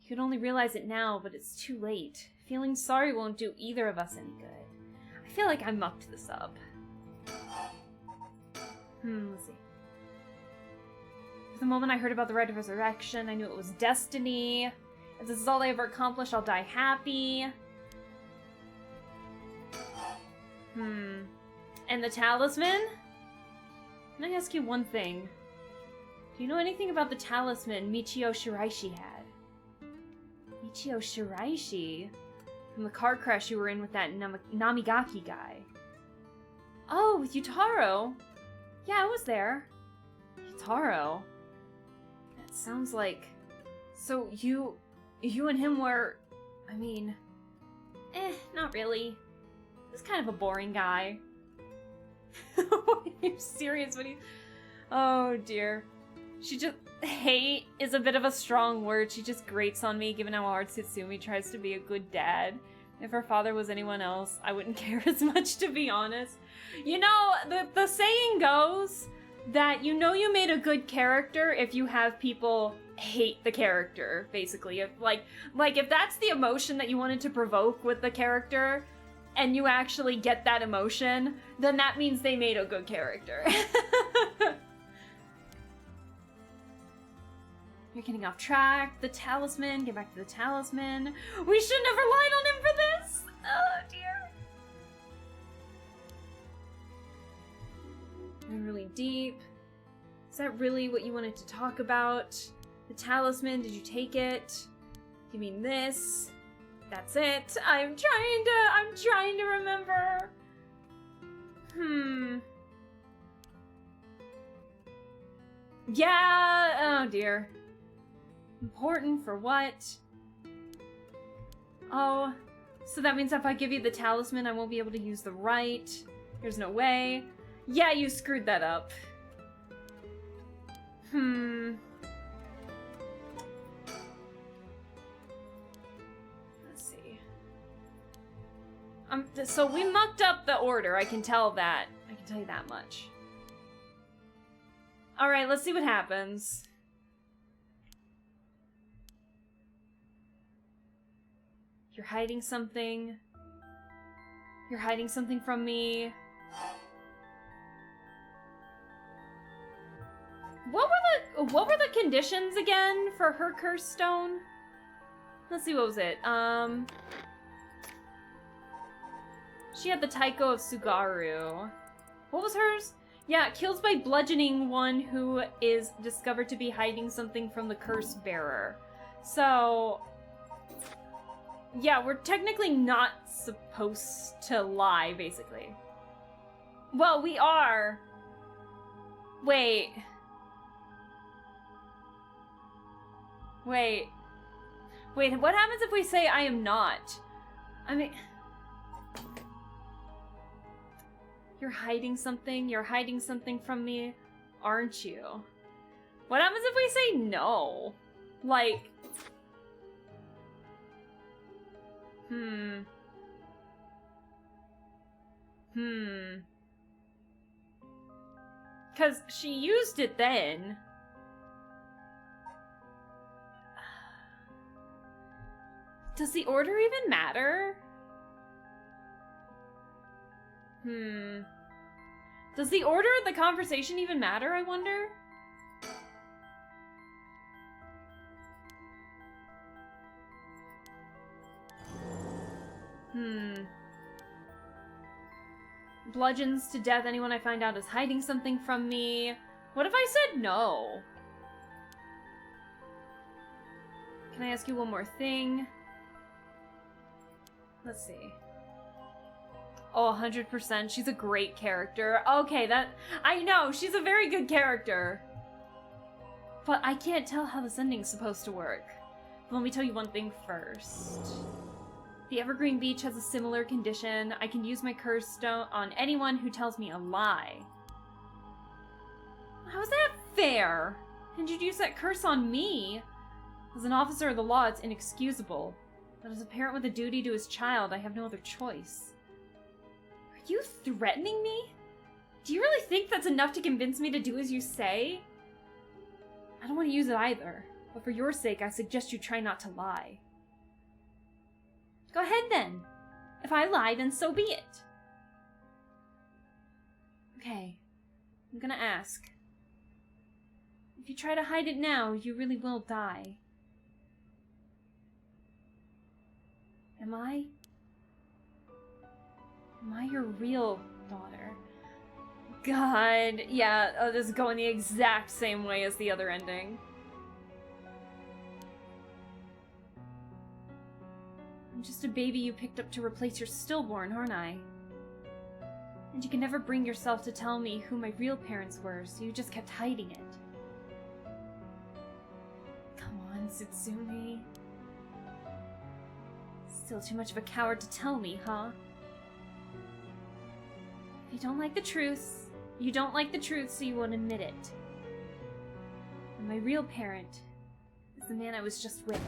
A: You could only realize it now, but it's too late. Feeling sorry won't do either of us any good. I feel like I mucked this up. Let's see. For the moment I heard about the rite of resurrection, I knew it was destiny. If this is all I ever accomplish, I'll die happy. And the talisman? Can I ask you one thing? Do you know anything about the talisman Michio Shiraishi had? Michio Shiraishi? From the car crash you were in with that Namigaki guy. Oh, with Yutaro? Yeah, I was there. Yutaro? That sounds like... So, you and him were... I mean... not really. He's kind of a boring guy. Are you serious? What do you... Oh, dear. She just... Hate is a bit of a strong word. She just grates on me, given how hard Tsutsumi tries to be a good dad. If her father was anyone else, I wouldn't care as much, to be honest. You know, the saying goes that you know you made a good character if you have people hate the character, basically. If like if that's the emotion that you wanted to provoke with the character, and you actually get that emotion, then that means they made a good character. You're getting off track. The talisman. Get back to the talisman. We shouldn't have relied on him for this. Oh, dear. And really deep. Is that really what you wanted to talk about? The talisman, did you take it? You mean this? That's it. I'm trying to remember. Yeah, oh dear. Important for what? Oh, so that means if I give you the talisman, I won't be able to use the right. There's no way. Yeah, you screwed that up. Let's see. So we mucked up the order, I can tell that. I can tell you that much. Alright, let's see what happens. You're hiding something. You're hiding something from me. What were the conditions again for her curse stone? Let's see, what was it? She had the Taiko of Sugaru. What was hers? Yeah, kills by bludgeoning one who is discovered to be hiding something from the curse bearer. So, yeah, we're technically not supposed to lie, basically. Well, we are. Wait. Wait, what happens if we say I am not? I mean... You're hiding something from me, aren't you? What happens if we say no? Like... Because she used it then. Does the order even matter? Does the order of the conversation even matter, I wonder? Bludgeons to death anyone I find out is hiding something from me. What if I said no? Can I ask you one more thing? Let's see. Oh, 100%. She's a great character. Okay, I know, she's a very good character. But I can't tell how this ending's supposed to work. Let me tell you one thing first. The Evergreen Beach has a similar condition. I can use my curse stone on anyone who tells me a lie. How's that fair? And you'd use that curse on me? As an officer of the law, it's inexcusable. But as a parent with a duty to his child, I have no other choice. Are you threatening me? Do you really think that's enough to convince me to do as you say? I don't want to use it either, but for your sake, I suggest you try not to lie. Go ahead then. If I lie, then so be it. Okay, I'm gonna ask. If you try to hide it now, you really will die. Am I your real daughter? God, yeah, this is going the exact same way as the other ending. I'm just a baby you picked up to replace your stillborn, aren't I? And you can never bring yourself to tell me who my real parents were, so you just kept hiding it. Come on, Satsumi. Still too much of a coward to tell me, huh? If you don't like the truth, you don't like the truth, so you won't admit it. And my real parent is the man I was just with.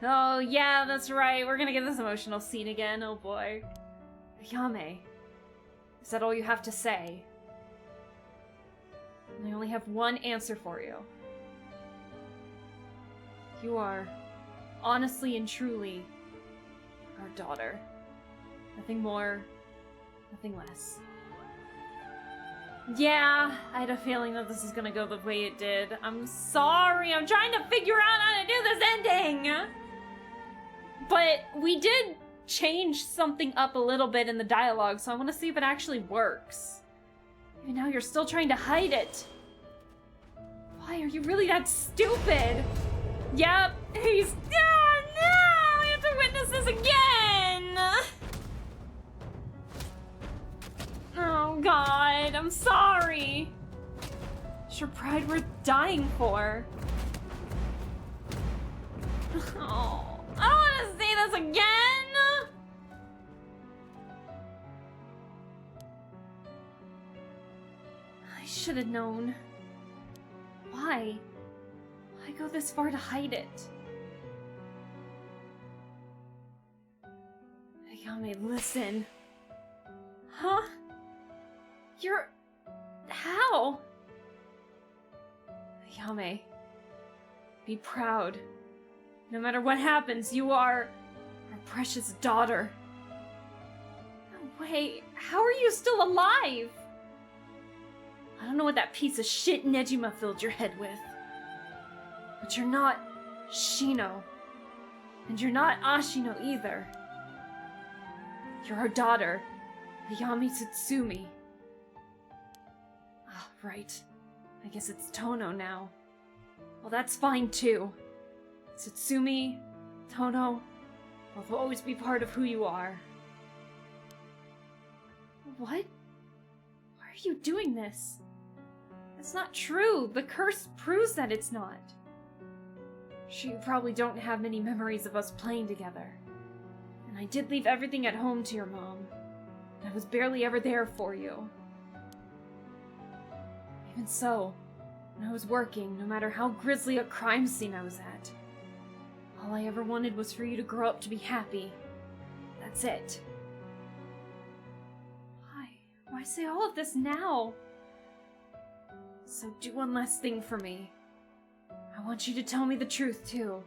A: Oh, yeah, that's right. We're gonna get this emotional scene again. Oh, boy. Ayame, is that all you have to say? I only have one answer for you. You are, honestly and truly, our daughter. Nothing more, nothing less. Yeah, I had a feeling that this was gonna go the way it did. I'm sorry, I'm trying to figure out how to do this ending! But we did change something up a little bit in the dialogue, so I want to see if it actually works. Even now you're still trying to hide it. Why are you really that stupid? Yep, he's... Oh, no! We have to witness this again! Oh, God, I'm sorry. It's your pride worth dying for. Oh, I don't want to see this again! I should have known. Why? Why go this far to hide it? Ayame, listen. Huh? You're... How? Ayame, be proud. No matter what happens, you are our precious daughter. No way. How are you still alive? I don't know what that piece of shit Nejima filled your head with. But you're not Shino. And you're not Ashino either. You're our daughter, Ayame Satsumi. Ah, right. I guess it's Tono now. Well, that's fine too. Satsumi, Tono, both will always be part of who you are. What? Why are you doing this? That's not true. The curse proves that it's not. Sure, you probably don't have many memories of us playing together. And I did leave everything at home to your mom. I was barely ever there for you. Even so, when I was working, no matter how grisly a crime scene I was at, all I ever wanted was for you to grow up to be happy. That's it. Why? Why say all of this now? So do one last thing for me. I want you to tell me the truth, too.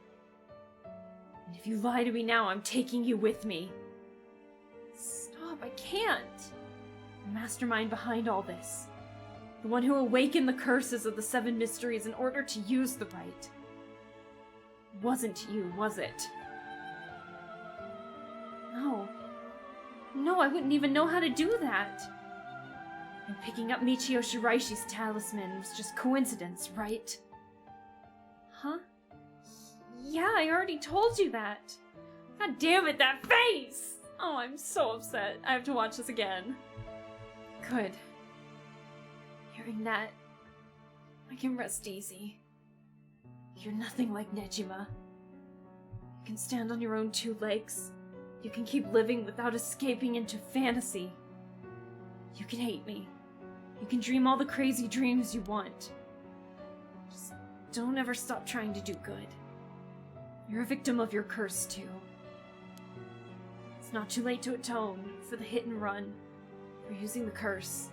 A: And if you lie to me now, I'm taking you with me. Stop, I can't. The mastermind behind all this. The one who awakened the curses of the 7 mysteries in order to use the right. It wasn't you, was it? No. No, I wouldn't even know how to do that. And picking up Michio Shiraishi's talisman was just coincidence, right? Huh? Yeah, I already told you that. God damn it, that face! Oh, I'm so upset. I have to watch this again. Good. Hearing that, I can rest easy. You're nothing like Nejima. You can stand on your own 2 legs. You can keep living without escaping into fantasy. You can hate me. You can dream all the crazy dreams you want. Just don't ever stop trying to do good. You're a victim of your curse, too. It's not too late to atone for the hit and run, for using the curse.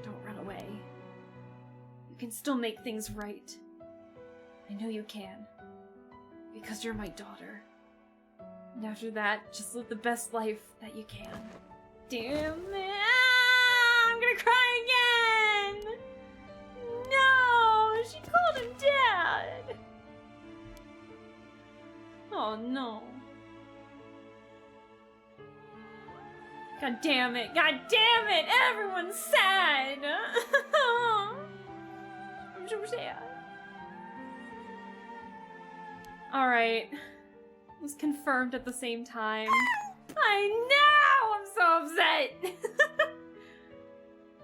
A: Don't run away. You can still make things right. I know you can. Because you're my daughter. And after that, just live the best life that you can. Damn it! I'm gonna cry again! No! She called him Dad! Oh no. God damn it! God damn it! Everyone's sad! I'm so sad. Alright. was confirmed at the same time. I know! I'm so upset!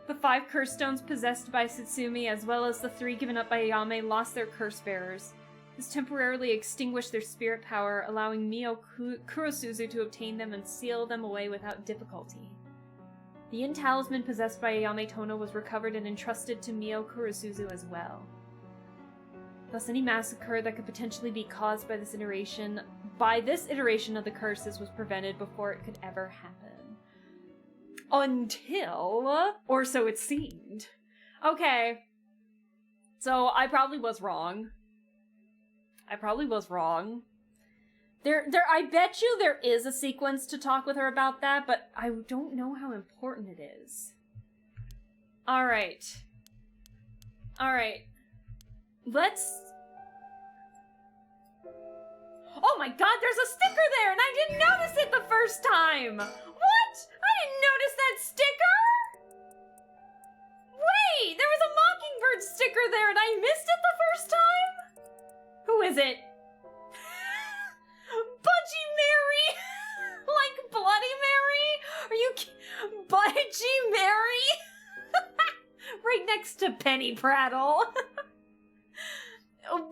A: The 5 curse stones possessed by Satsumi, as well as the 3 given up by Ayame, lost their curse bearers. This temporarily extinguished their spirit power, allowing Mio Kurosuzu to obtain them and seal them away without difficulty. The yin talisman possessed by Ayame Tono was recovered and entrusted to Mio Kurosuzu as well. Thus, any massacre that could potentially be caused by this iteration of the curses was prevented before it could ever happen. Until, or so it seemed. Okay. So, I probably was wrong. I bet you there is a sequence to talk with her about that, but I don't know how important it is. Alright. Let's... Oh my god, there's a sticker there, and I didn't notice it the first time! What? I didn't notice that sticker! Wait, there was a Mockingbird sticker there, and I missed it the first time? Who is it? Budgie Mary! Like Bloody Mary? Are you Budgie Mary? Right next to Penny Prattle.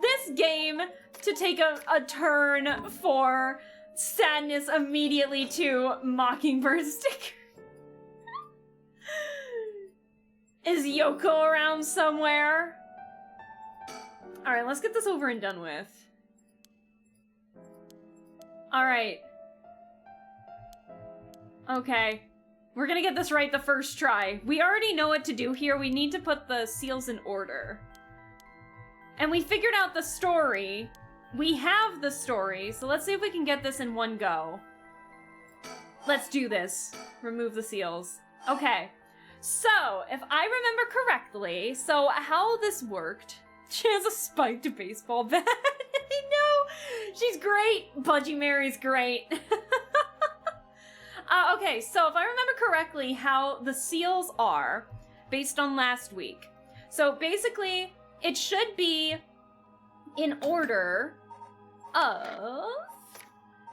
A: This game, to take a turn for sadness immediately to Mockingbird sticker. Is Yoko around somewhere? Alright, let's get this over and done with. Alright. Okay. We're gonna get this right the first try. We already know what to do here. We need to put the seals in order. And we figured out the story. We have the story, so let's see if we can get this in one go. Let's do this. Remove the seals. Okay. So, if I remember correctly, so how this worked... She has a spiked baseball bat. I know! She's great! Budgie Mary's great. Okay, so if I remember correctly how the seals are, based on last week. So basically, it should be in order of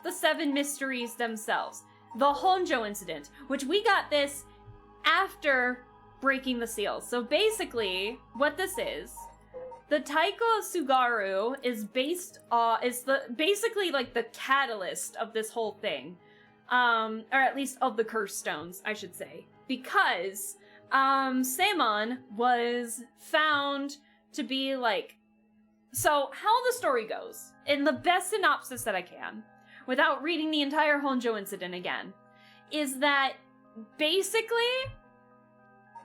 A: the 7 mysteries themselves. The Honjo incident, which we got this after breaking the seals. So basically, what this is... The Taiko of Sugaru is basically like the catalyst of this whole thing. Or at least of the curse stones, I should say. Because, Seimon was found to be like... So, how the story goes, in the best synopsis that I can, without reading the entire Honjo incident again, is that basically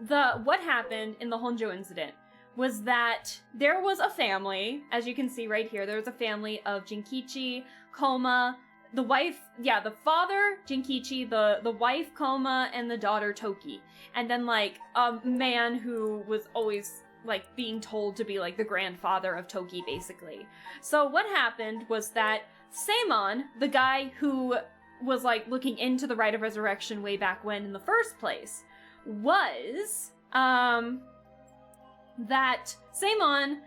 A: what happened in the Honjo incident was that there was a family, as you can see right here, there was a family of Jinkichi, Koma, the wife, the father, Jinkichi, the wife, Koma, and the daughter, Toki. And then, like, a man who was always, like, being told to be, like, the grandfather of Toki, basically. So what happened was that Seimon, the guy who was, like, looking into the Rite of Resurrection way back when in the first place, was, that Seimon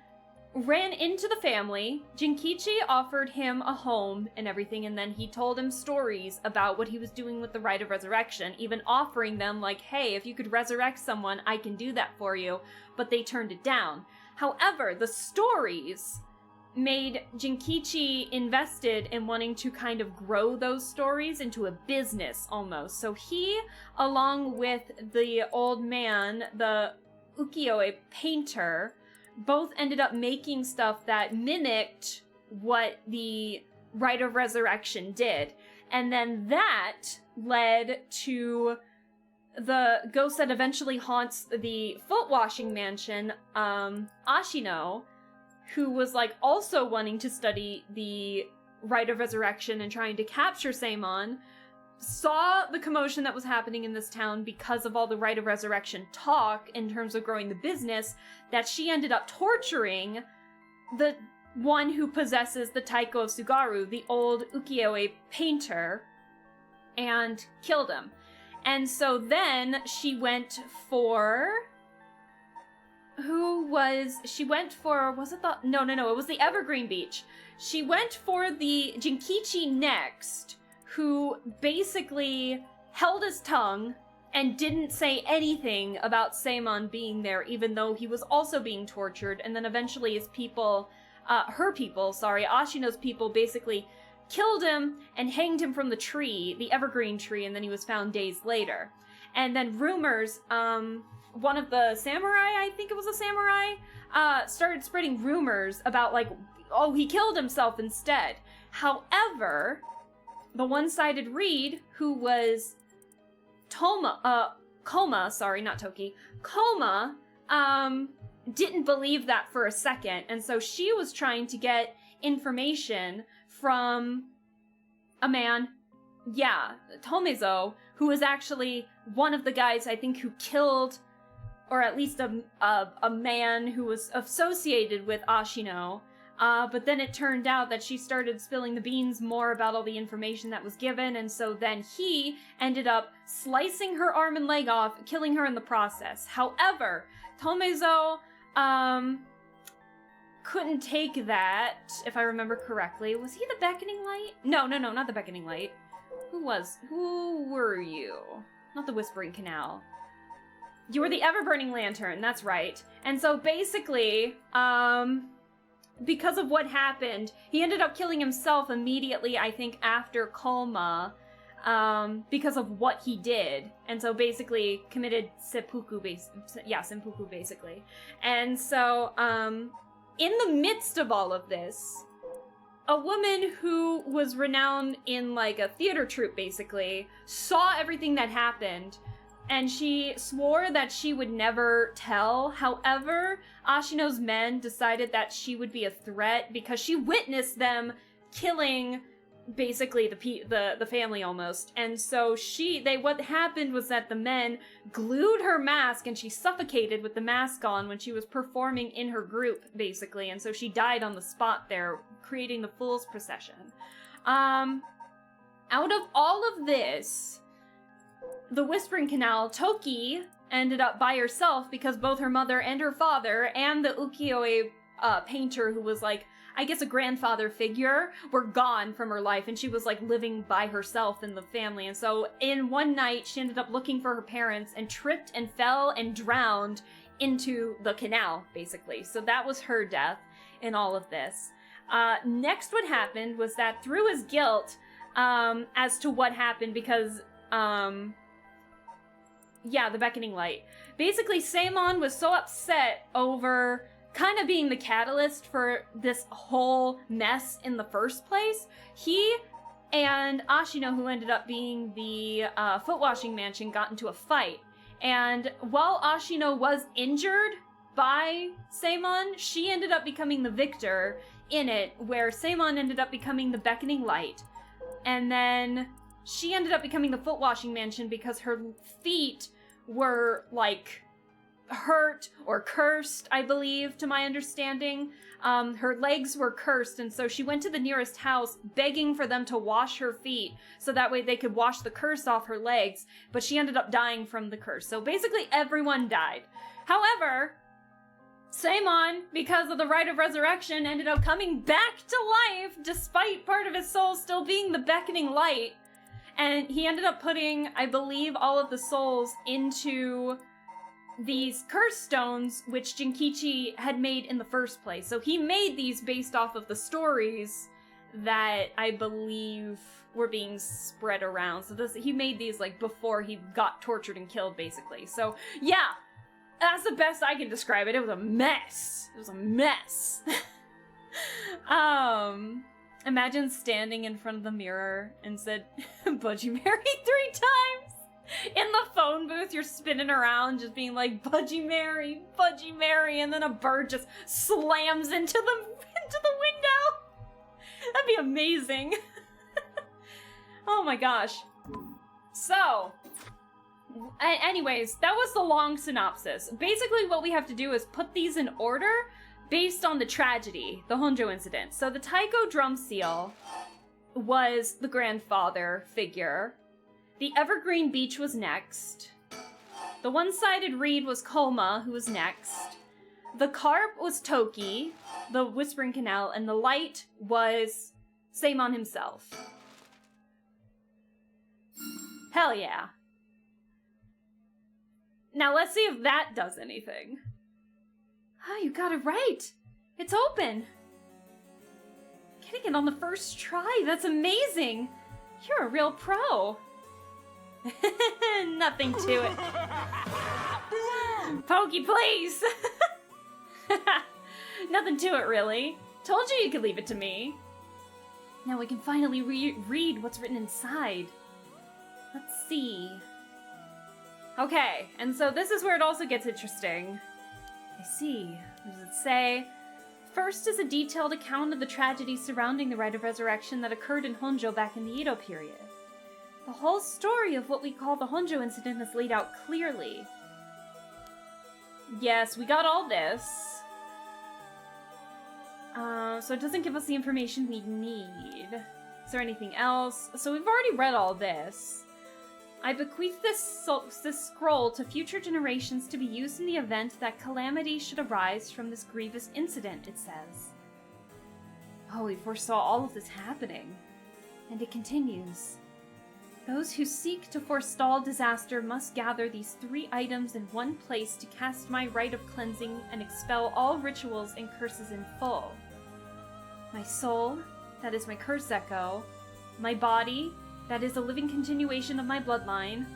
A: ran into the family. Jinkichi offered him a home and everything, and then he told him stories about what he was doing with the Rite of Resurrection, even offering them, like, hey, if you could resurrect someone, I can do that for you, but they turned it down. However, the stories made Jinkichi invested in wanting to kind of grow those stories into a business, almost. So he, along with the old man, the ukiyo-e painter, both ended up making stuff that mimicked what the Rite of Resurrection did. And then that led to the ghost that eventually haunts the foot-washing mansion, Ashino, who was, like, also wanting to study the Rite of Resurrection and trying to capture Seimon, saw the commotion that was happening in this town because of all the Rite of Resurrection talk in terms of growing the business, that she ended up torturing the one who possesses the Taiko of Sugaru, the old ukiyo-e painter, and killed him. And so then she went for... she went for, was it the, no, it was the Evergreen Beach. She went for the Jinkichi next, who basically held his tongue and didn't say anything about Seimon being there, even though he was also being tortured, and then eventually Ashino's people basically killed him and hanged him from the tree, the evergreen tree, and then he was found days later. And then rumors, one of the samurai, I think it was a samurai, started spreading rumors about, like, oh, he killed himself instead. However, the one-sided reed, who was Koma, didn't believe that for a second, and so she was trying to get information from a man, Tomezo, who was actually one of the guys, I think, who killed, or at least a man who was associated with Ashino. But then it turned out that she started spilling the beans more about all the information that was given, and so then he ended up slicing her arm and leg off, killing her in the process. However, Tomezo, couldn't take that, if I remember correctly. Was he the Beckoning Light? No, not the Beckoning Light. Who were you? Not the Whispering Canal. You were the Ever-Burning Lantern, that's right. And so basically, because of what happened, he ended up killing himself immediately, I think, after Koma, because of what he did. And so basically committed seppuku, basically. And so, in the midst of all of this, a woman who was renowned in, like, a theater troupe, basically, saw everything that happened, and she swore that she would never tell. However, Ashino's men decided that she would be a threat because she witnessed them killing basically the family almost. And so what happened was that the men glued her mask and she suffocated with the mask on when she was performing in her group, basically. And so she died on the spot there, creating the Fool's Procession. Out of all of this, the Whispering Canal, Toki ended up by herself because both her mother and her father and the ukiyo-e painter, who was, like, I guess a grandfather figure, were gone from her life, and she was, like, living by herself in the family. And so in one night, she ended up looking for her parents and tripped and fell and drowned into the canal, basically. So that was her death in all of this. Next, what happened was that through his guilt, as to what happened, because, the Beckoning Light. Basically, Seimon was so upset over kind of being the catalyst for this whole mess in the first place. He and Ashino, who ended up being the foot washing mansion, got into a fight. And while Ashino was injured by Seimon, she ended up becoming the victor in it, where Seimon ended up becoming the Beckoning Light. And then she ended up becoming the foot washing mansion because her feet were, like, hurt or cursed, I believe, to my understanding. Her legs were cursed, and so she went to the nearest house begging for them to wash her feet so that way they could wash the curse off her legs, but she ended up dying from the curse. So basically everyone died. However, Seimon, because of the rite of resurrection, ended up coming back to life despite part of his soul still being the Beckoning Light. And he ended up putting, I believe, all of the souls into these curse stones, which Jinkichi had made in the first place. So he made these based off of the stories that I believe were being spread around. So he made these, like, before he got tortured and killed, basically. So, yeah, that's the best I can describe it. It was a mess. It was a mess. Imagine standing in front of the mirror and said, Budgie Mary 3 times. In the phone booth, you're spinning around, just being like, Budgie Mary, and then a bird just slams into the window. That'd be amazing. Oh my gosh. So, anyways, that was the long synopsis. Basically, what we have to do is put these in order based on the tragedy, the Honjo incident. So the Taiko drum seal was the grandfather figure. The Evergreen Beach was next. The one-sided reed was Koma, who was next. the carp was Toki, the Whispering Canal, and the light was Seimon himself. Hell yeah. Now let's see if that does anything. Oh, you got it right. It's open. Getting it on the first try. That's amazing. You're a real pro. Nothing to it. Pokey, please. Nothing to it, really. Told you could leave it to me. Now we can finally read what's written inside. Let's see. Okay, and so this is where it also gets interesting. I see. What does it say? First is a detailed account of the tragedy surrounding the Rite of Resurrection that occurred in Honjo back in the Edo period. The whole story of what we call the Honjo incident is laid out clearly. Yes, we got all this. So it doesn't give us the information we need. Is there anything else? So we've already read all this. I bequeath this scroll to future generations to be used in the event that calamity should arise from this grievous incident, it says. Oh, we foresaw all of this happening. And it continues. Those who seek to forestall disaster must gather these 3 items in one place to cast my rite of cleansing and expel all rituals and curses in full. My soul, that is my curse echo. My body, that is a living continuation of my bloodline.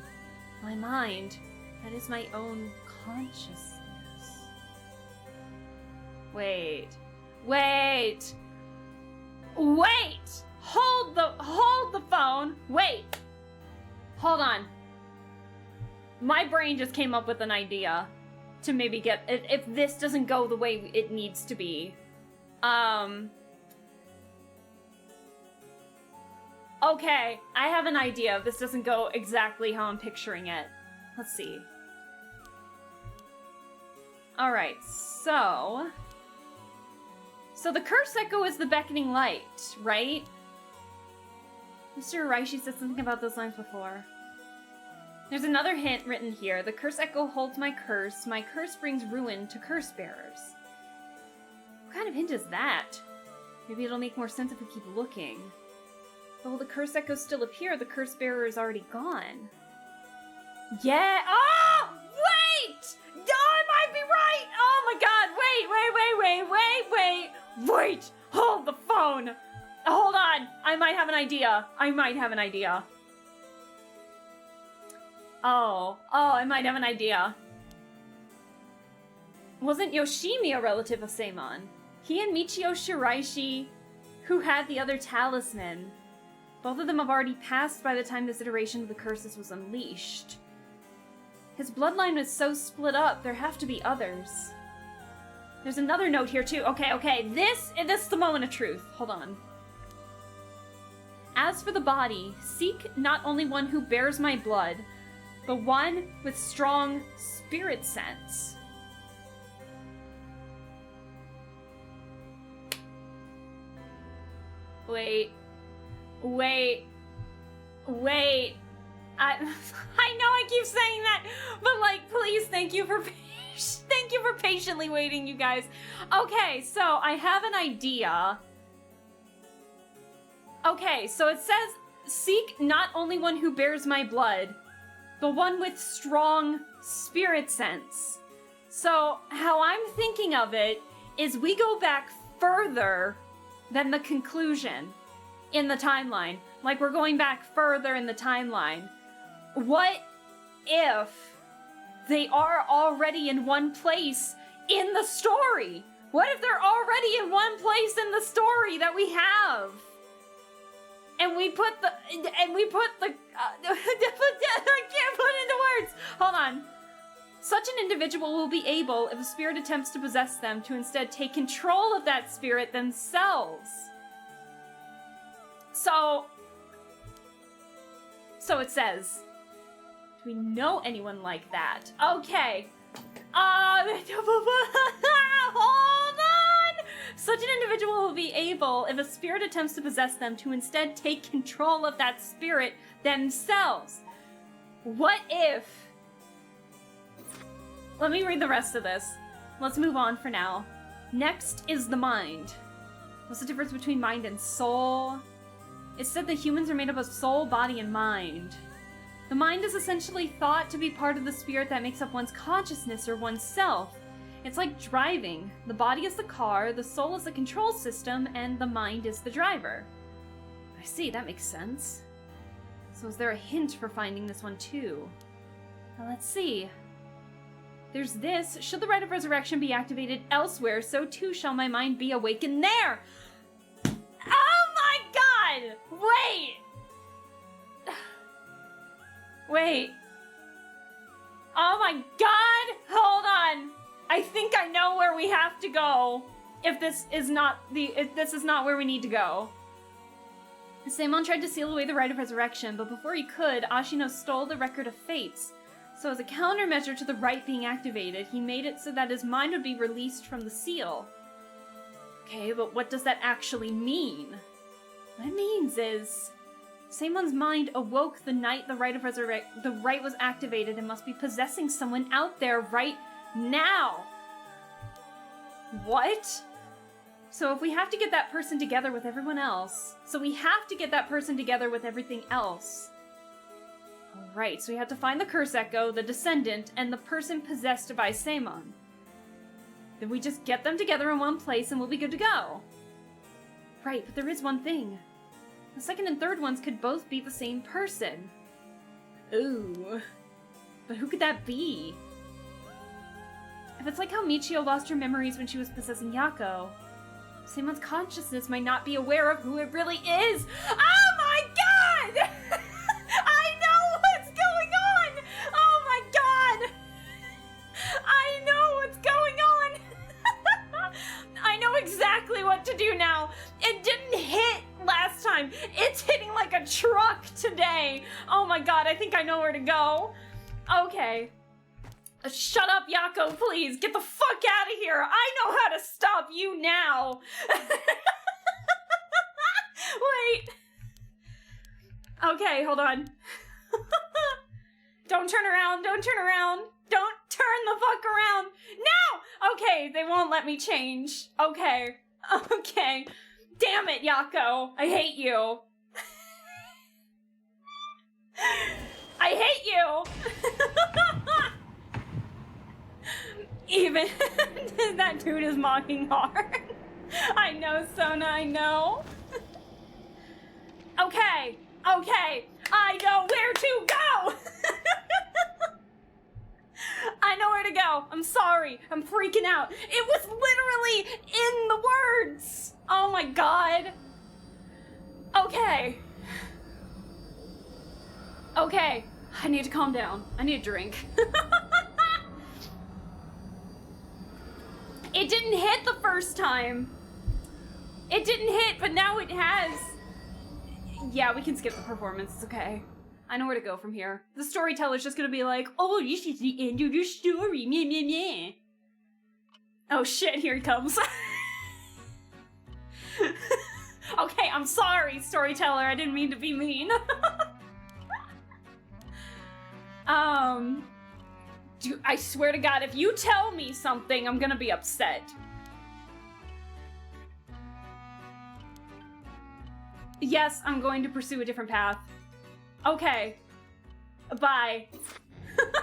A: My mind, that is my own consciousness. Wait. Hold the phone. Wait. Hold on. My brain just came up with an idea to maybe get, if this doesn't go the way it needs to be. Okay, I have an idea if this doesn't go exactly how I'm picturing it. Let's see. Alright, so the curse echo is the beckoning light, right? Mr. Araishi said something about those lines before. There's another hint written here. The curse echo holds my curse. My curse brings ruin to curse bearers. What kind of hint is that? Maybe it'll make more sense if we keep looking. But will the curse echo still appear? The curse bearer is already gone. Yeah. Oh! Wait! Oh, I might be right! Oh my god! Wait! Hold the phone! Hold on! I might have an idea. Oh, I might have an idea. Wasn't Yoshimi a relative of Seimon? He and Michio Shiraishi, who had the other talisman. Both of them have already passed by the time this iteration of the curses was unleashed. His bloodline was so split up, there have to be others. There's another note here too. Okay. This is the moment of truth. Hold on. As for the body, seek not only one who bears my blood, but one with strong spirit sense. Wait. I know I keep saying that, but like, please, thank you for patiently waiting, you guys. Okay, so I have an idea. Okay, so it says, seek not only one who bears my blood, but one with strong spirit sense. So how I'm thinking of it is we go back further than the conclusion in the timeline. Like, we're going back further in the timeline. What if they are already in one place in the story? What if they're already in one place in the story that we have? And we put the, I can't put it into words. Hold on. Such an individual will be able, if a spirit attempts to possess them, to instead take control of that spirit themselves. So it says, do we know anyone like that? Okay. Hold on! Such an individual will be able, if a spirit attempts to possess them, to instead take control of that spirit themselves. What if... Let me read the rest of this. let's move on for now. Next is the mind. What's the difference between mind and soul? It's said that humans are made up of soul, body, and mind. The mind is essentially thought to be part of the spirit that makes up one's consciousness or one's self. It's like driving. The body is the car, the soul is the control system, and the mind is the driver. I see, that makes sense. So is there a hint for finding this one too? Now let's see. There's this. Should the rite of resurrection be activated elsewhere, so too shall my mind be awakened there. Oh my god! Wait! Wait. Oh my god! Hold on. I think I know where we have to go. If this is not where we need to go. Seimon tried to seal away the rite of resurrection, but before he could, Ashino stole the record of fates. So as a countermeasure to the rite being activated, he made it so that his mind would be released from the seal. Okay, but what does that actually mean? What it means is Seimon's mind awoke the night the rite was activated and must be possessing someone out there right now. What? So if we have to get that person together with everyone else, everything else. Alright, so we have to find the curse echo, the descendant, and the person possessed by Seimon. Then we just get them together in one place and we'll be good to go. Right, but there is one thing. The second and third ones could both be the same person. Ooh. But who could that be? If it's like how Michio lost her memories when she was possessing Yako, Seimon's consciousness might not be aware of who it really is. Oh my god! I know what's going on! Oh my god! I know what's going on! I know exactly what to do now. It didn't hit last time. It's hitting like a truck today. Oh my god, I think I know where to go. Okay. Shut up, Yako, please. Get the fuck out of here. I know how to stop you now. Wait. Okay, hold on. Don't turn around. Don't turn around. Don't turn the fuck around. No! Okay, they won't let me change. Okay. Okay. Damn it, Yako. I hate you. I hate you. Even that dude is mocking hard. I know, Sona, I know. Okay, okay, I know where to go. I know where to go. I'm sorry, I'm freaking out. It was literally in the words. Oh my god. Okay. Okay, I need to calm down. I need a drink. It didn't hit the first time. It didn't hit, but now it has. Yeah, we can skip the performance. It's okay. I know where to go from here. The storyteller's just gonna be like, oh, this is the end of your story. Meh, meh, meh. Oh shit, here he comes. Okay, I'm sorry, storyteller. I didn't mean to be mean. I swear to God, if you tell me something, I'm gonna be upset. Yes, I'm going to pursue a different path. Okay. Bye.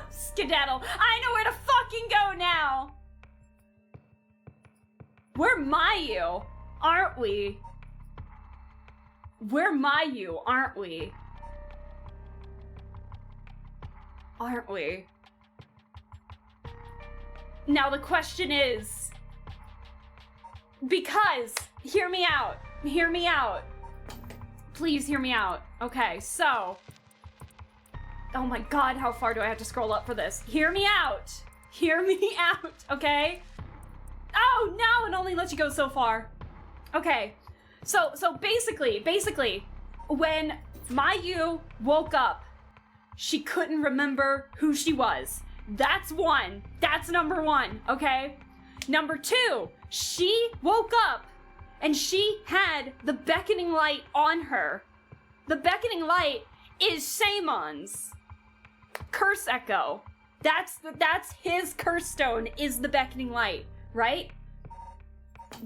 A: Skedaddle. I know where to fucking go now! We're Mayu, aren't we? We're Mayu, aren't we? Aren't we? Now the question is, because, hear me out, please hear me out. Okay, so, oh my god, how far do I have to scroll up for this? Hear me out, okay? Oh no, it only lets you go so far. Okay, so basically, when Mayu woke up, she couldn't remember who she was. That's one. That's number one, okay? Number two, she woke up and she had the beckoning light on her. The beckoning light is Seimon's curse echo. That's his curse stone, is the beckoning light, right?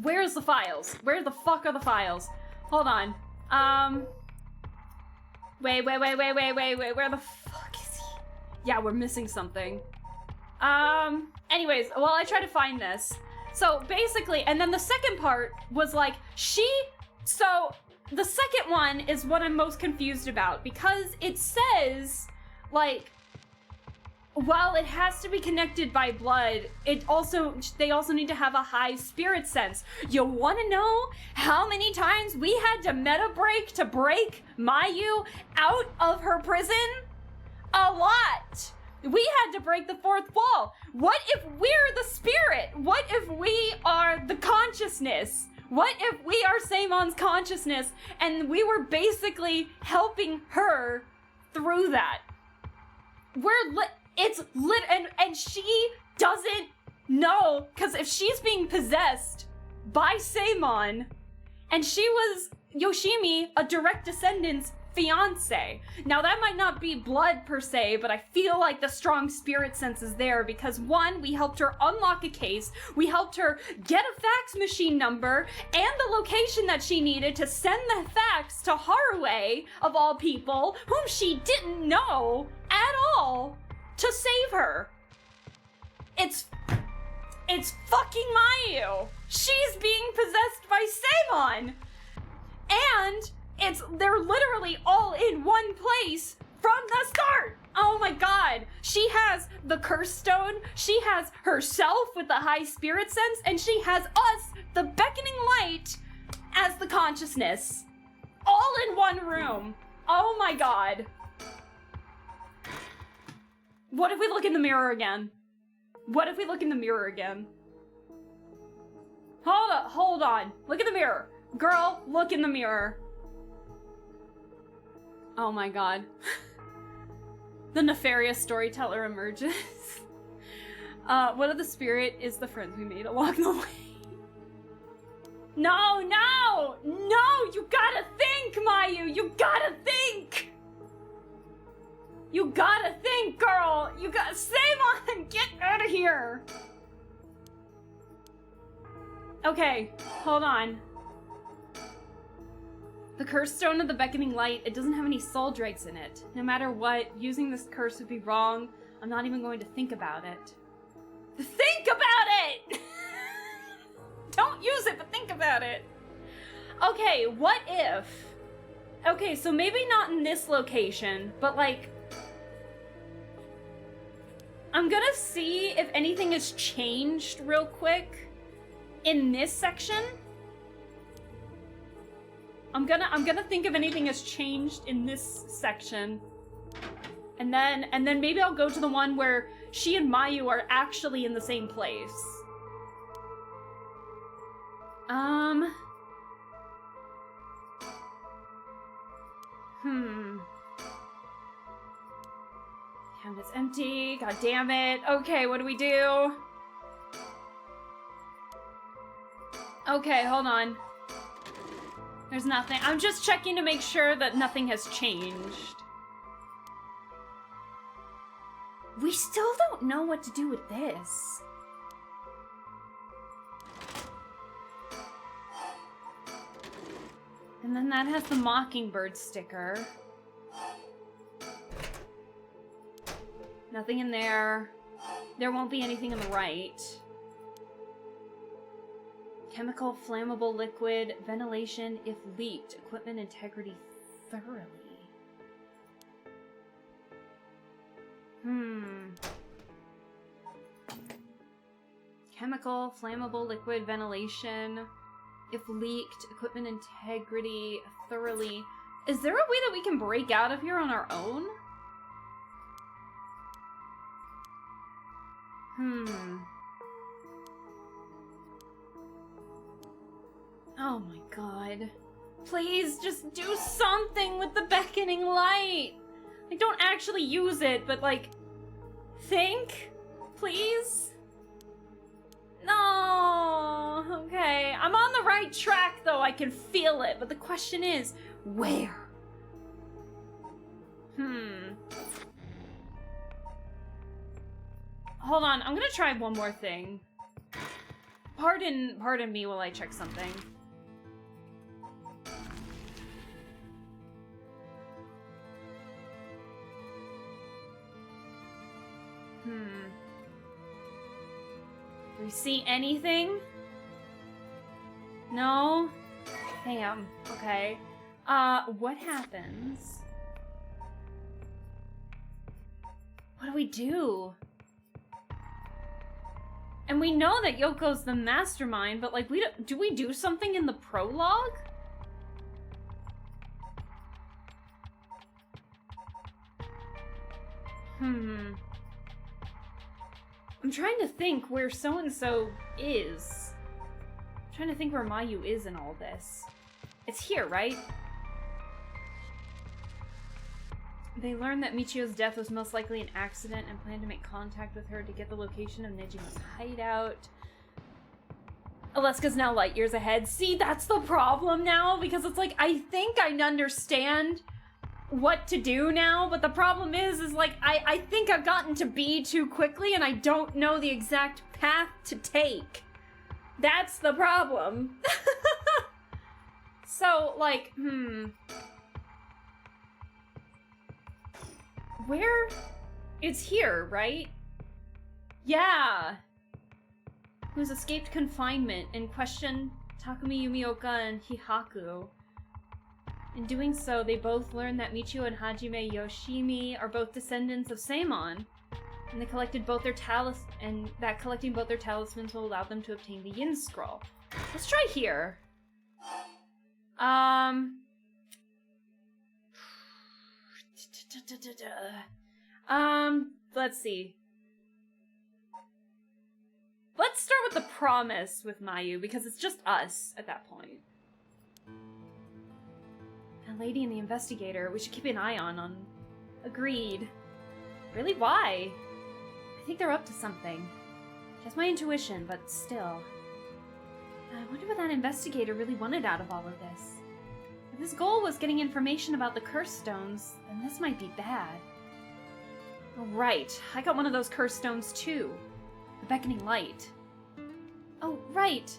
A: Where's the files? Where the fuck are the files? Hold on. Wait. Where the fuck is he? Yeah, we're missing something. Anyways, well, I tried to find this. So basically, and then the second part was like, so the second one is what I'm most confused about, because it says, like, while it has to be connected by blood, they also need to have a high spirit sense. You want to know how many times we had to meta break to break Mayu out of her prison? A lot. We had to break the fourth wall. What if we're the spirit? What if we are the consciousness? What if we are Seimon's consciousness and we were basically helping her through that? And she doesn't know, because if she's being possessed by Seimon, and she was Yoshimi, a direct descendant's fiance. Now that might not be blood per se, but I feel like the strong spirit sense is there because one, we helped her unlock a case, we helped her get a fax machine number and the location that she needed to send the fax to Haruwe, of all people, whom she didn't know at all, to save her. It's fucking Mayu. She's being possessed by Seimon. And they're literally all in one place from the start. Oh my god. She has the curse stone, she has herself with the high spirit sense, and she has us, the beckoning light, as the consciousness. All in one room. Oh my god. What if we look in the mirror again? What if we look in the mirror again? Hold on. Look in the mirror. Girl, look in the mirror. Oh my god. The nefarious storyteller emerges. What of the spirit is the friends we made along the way? No! You gotta think, Mayu! You gotta think! You gotta think, girl! You gotta... Seimon! Get out of here! Okay, hold on. The curse stone of the beckoning light, it doesn't have any soul dregs in it. No matter what, using this curse would be wrong. I'm not even going to think about it. Think about it! Don't use it, but think about it. Okay, what if... Okay, so maybe not in this location, but like... I'm gonna see if anything has changed real quick in this section. I'm gonna think if anything has changed in this section. And then maybe I'll go to the one where she and Mayu are actually in the same place. Cabinet's empty. God damn it. Okay, what do we do? Okay, hold on. There's nothing. I'm just checking to make sure that nothing has changed. We still don't know what to do with this. And then that has the Mockingbird sticker. Nothing in there. There won't be anything on the right. Chemical, flammable liquid, ventilation if leaked, equipment integrity thoroughly. Chemical, flammable liquid, ventilation if leaked, equipment integrity thoroughly. Is there a way that we can break out of here on our own? Oh my god. Please just do something with the beckoning light. Like, don't actually use it, but like, think? Please? No. Okay. I'm on the right track though. I can feel it. But the question is, where? Hold on, I'm gonna try one more thing. Pardon me while I check something. Do we see anything? No? Damn. Okay. What happens? What do we do? And we know that Yoko's the mastermind, but like, do we do something in the prologue? I'm trying to think where so-and-so is. I'm trying to think where Mayu is in all this. It's here, right? They learned that Michio's death was most likely an accident and plan to make contact with her to get the location of Nejima's hideout. Alaska's now light years ahead. See, that's the problem now, because it's like, I think I understand what to do now, but the problem is like, I think I've gotten to B too quickly and I don't know the exact path to take. That's the problem. So, like, where? It's here, right? Yeah. Who's escaped confinement and questioned Takumi Yumioka and Hihaku. In doing so, they both learned that Michio and Hajime Yoshimi are both descendants of Seimon, and they collected both their collecting both their talismans will allow them to obtain the Yin Scroll. Let's try here. Let's see. Let's start with the promise with Mayu, because it's just us at that point. A lady and the investigator, we should keep an eye on. Agreed. Really, why? I think they're up to something. Just my intuition, but still. I wonder what that investigator really wanted out of all of this. If his goal was getting information about the curse stones, then this might be bad. Oh, right. I got one of those curse stones, too. The beckoning light. Oh, right.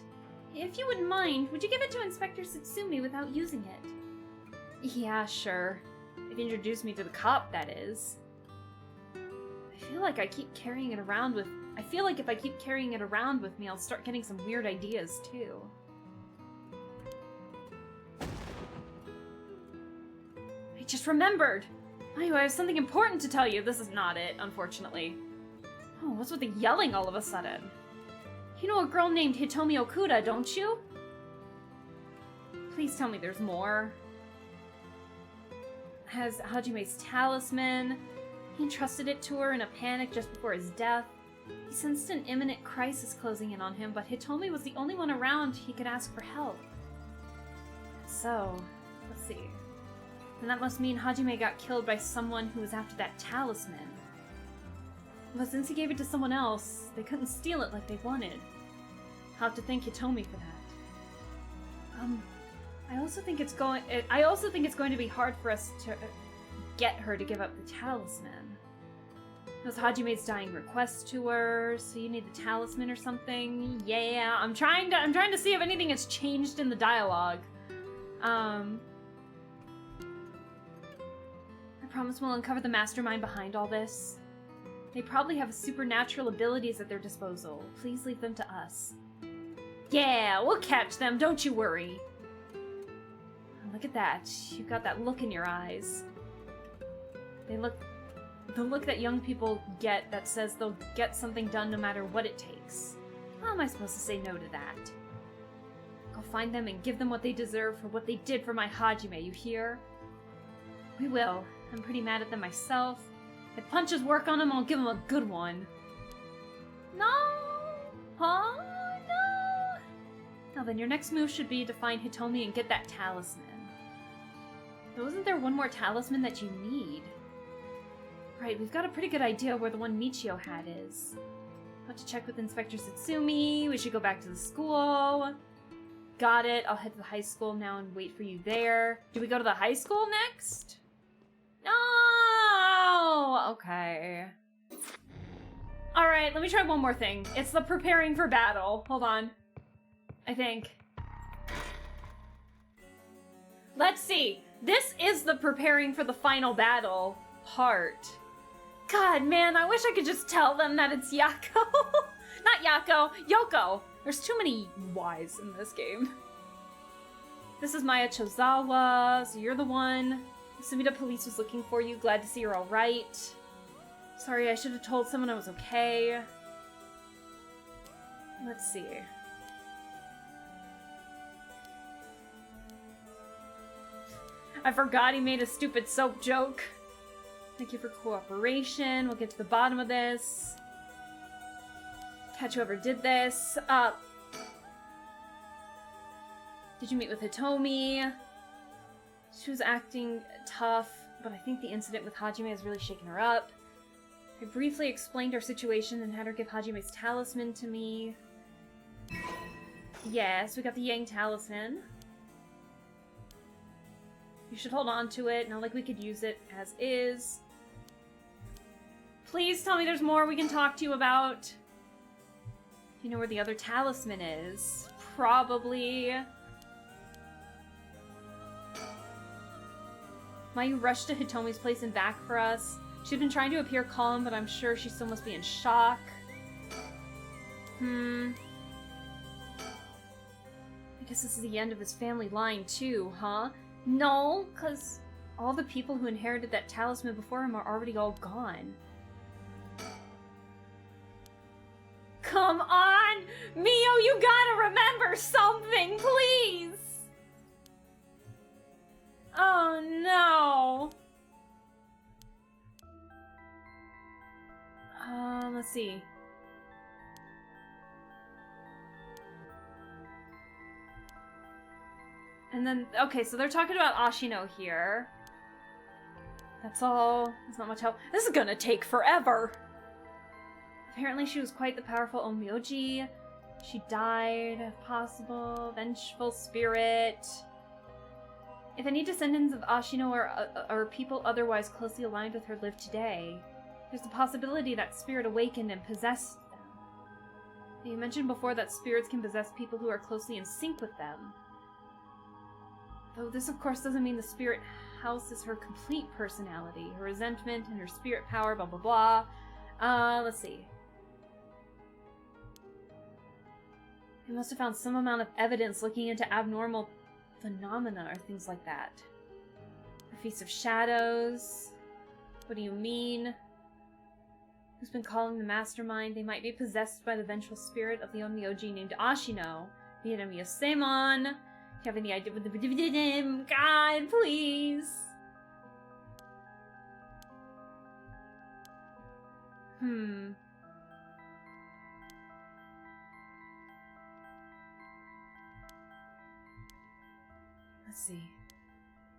A: If you wouldn't mind, would you give it to Inspector Satsumi without using it? Yeah, sure. If you introduce me to the cop, that is. I feel like if I keep carrying it around with me, I'll start getting some weird ideas, too. I just remembered! Mayu, I have something important to tell you. This is not it, unfortunately. Oh, what's with the yelling all of a sudden? You know a girl named Hitomi Okuda, don't you? Please tell me there's more. Has Hajime's talisman. He entrusted it to her in a panic just before his death. He sensed an imminent crisis closing in on him, but Hitomi was the only one around he could ask for help. So, let's see. And that must mean Hajime got killed by someone who was after that talisman. But since he gave it to someone else, they couldn't steal it like they wanted. I'll have to thank Hitomi for that. I also think it's going to be hard for us to get her to give up the talisman. It was Hajime's dying request to her, so you need the talisman or something. Yeah, I'm trying to see if anything has changed in the dialogue. I promise we'll uncover the mastermind behind all this. They probably have supernatural abilities at their disposal. Please leave them to us. Yeah, we'll catch them, don't you worry. Look at that. You've got that look in your eyes. The look that young people get that says they'll get something done no matter what it takes. How am I supposed to say no to that? Go find them and give them what they deserve for what they did for my Hajime, you hear? We will. I'm pretty mad at them myself. If punches work on them, I'll give them a good one. No! Huh? No! Now then, your next move should be to find Hitomi and get that talisman. But wasn't there one more talisman that you need? Right, we've got a pretty good idea where the one Michio had is. I'll have to check with Inspector Satsumi. We should go back to the school. Got it. I'll head to the high school now and wait for you there. Do we go to the high school next? No! Okay. Alright, let me try one more thing. It's the preparing for battle. Hold on. I think. Let's see. This is the preparing for the final battle part. God, man, I wish I could just tell them that it's Yako. Not Yako, Yoko. There's too many Y's in this game. This is Maya Chozawa, so you're the one. Sumida police was looking for you. Glad to see you're alright. Sorry, I should have told someone I was okay. Let's see. I forgot he made a stupid soap joke. Thank you for cooperation. We'll get to the bottom of this. Catch whoever did this. Did you meet with Hitomi? She was acting tough, but I think the incident with Hajime has really shaken her up. I briefly explained our situation and had her give Hajime's talisman to me. Yes, we got the Yang talisman. You should hold on to it, not like we could use it as is. Please tell me there's more we can talk to you about. You know where the other talisman is. Probably. Mayu rushed to Hitomi's place and back for us. She'd been trying to appear calm, but I'm sure she still must be in shock. I guess this is the end of his family line too, huh? No, because all the people who inherited that talisman before him are already all gone. Come on! Mio, you gotta remember something, please! Oh no! Let's see. And then, okay, so they're talking about Ashino here. That's all. There's not much help. This is gonna take forever! Apparently she was quite the powerful Onmyoji. She died, if possible. Vengeful spirit. If any descendants of Ashino or people otherwise closely aligned with her live today, there's the possibility that spirit awakened and possessed them. You mentioned before that spirits can possess people who are closely in sync with them. Though this, of course, doesn't mean the spirit houses her complete personality, her resentment, and her spirit power, blah blah blah. Let's see. They must have found some amount of evidence looking into abnormal phenomena or things like that. The Feast of Shadows. What do you mean? Who's been calling the mastermind? They might be possessed by the vengeful spirit of the Onmyoji named Ashino. The enemy of Seimon. Do you have any idea what the God, please. Let's see.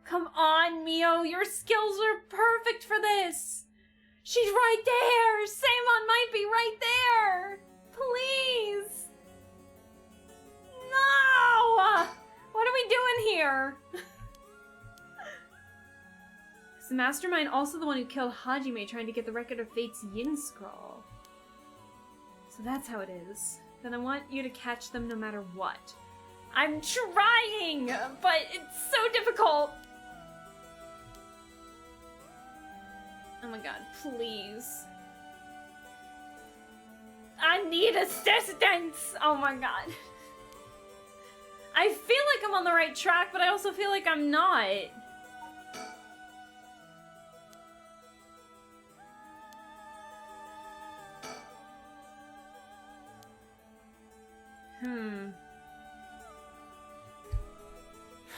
A: Come on, Mio, your skills are perfect for this. She's right there. Seimon might be right there. Please. No! What are we doing here? Is the mastermind also the one who killed Hajime trying to get the record of Fate's Yin Scroll? So that's how it is. Then I want you to catch them no matter what. I'm trying, but it's so difficult. Oh my god, please. I need assistance! Oh my god. I feel like I'm on the right track, but I also feel like I'm not.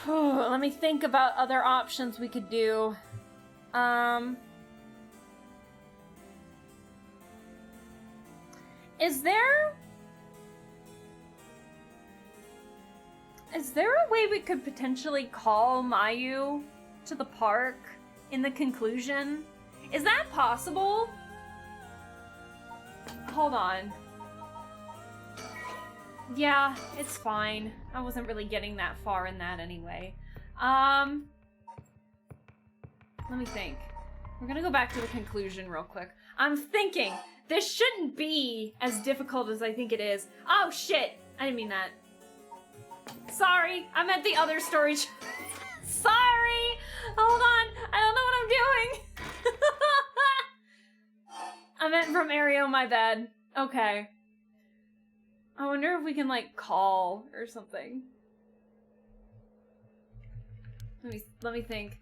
A: Let me think about other options we could do. Is there a way we could potentially call Mayu to the park in the conclusion? Is that possible? Hold on. Yeah, it's fine. I wasn't really getting that far in that anyway. Let me think. We're gonna go back to the conclusion real quick. I'm thinking This shouldn't be as difficult as I think it is. Oh, shit! I didn't mean that. Sorry, I meant the other story. Sorry! Hold on, I don't know what I'm doing. I meant from Aereo, my bad. Okay. I wonder if we can, like, call or something. Let me think.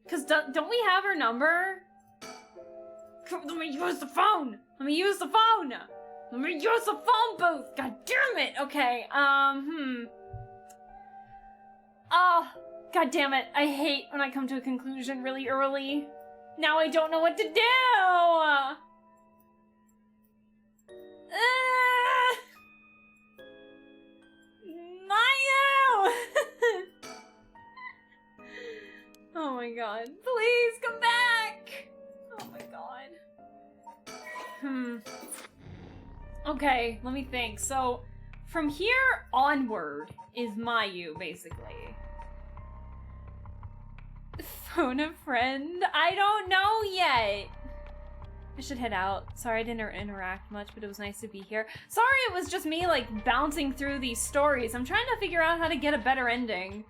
A: Cause don't we have her number? Let me use the phone! Let me use the phone! Let me use the phone booth! God damn it! Okay, Oh, god damn it. I hate when I come to a conclusion really early. Now I don't know what to do! Mayu! Oh my god. Please come back! Oh my god. Okay, let me think. So, from here onward is Mayu, basically. Phone a friend? I don't know yet! I should head out. Sorry I didn't interact much, but it was nice to be here. Sorry it was just me, like, bouncing through these stories. I'm trying to figure out how to get a better ending.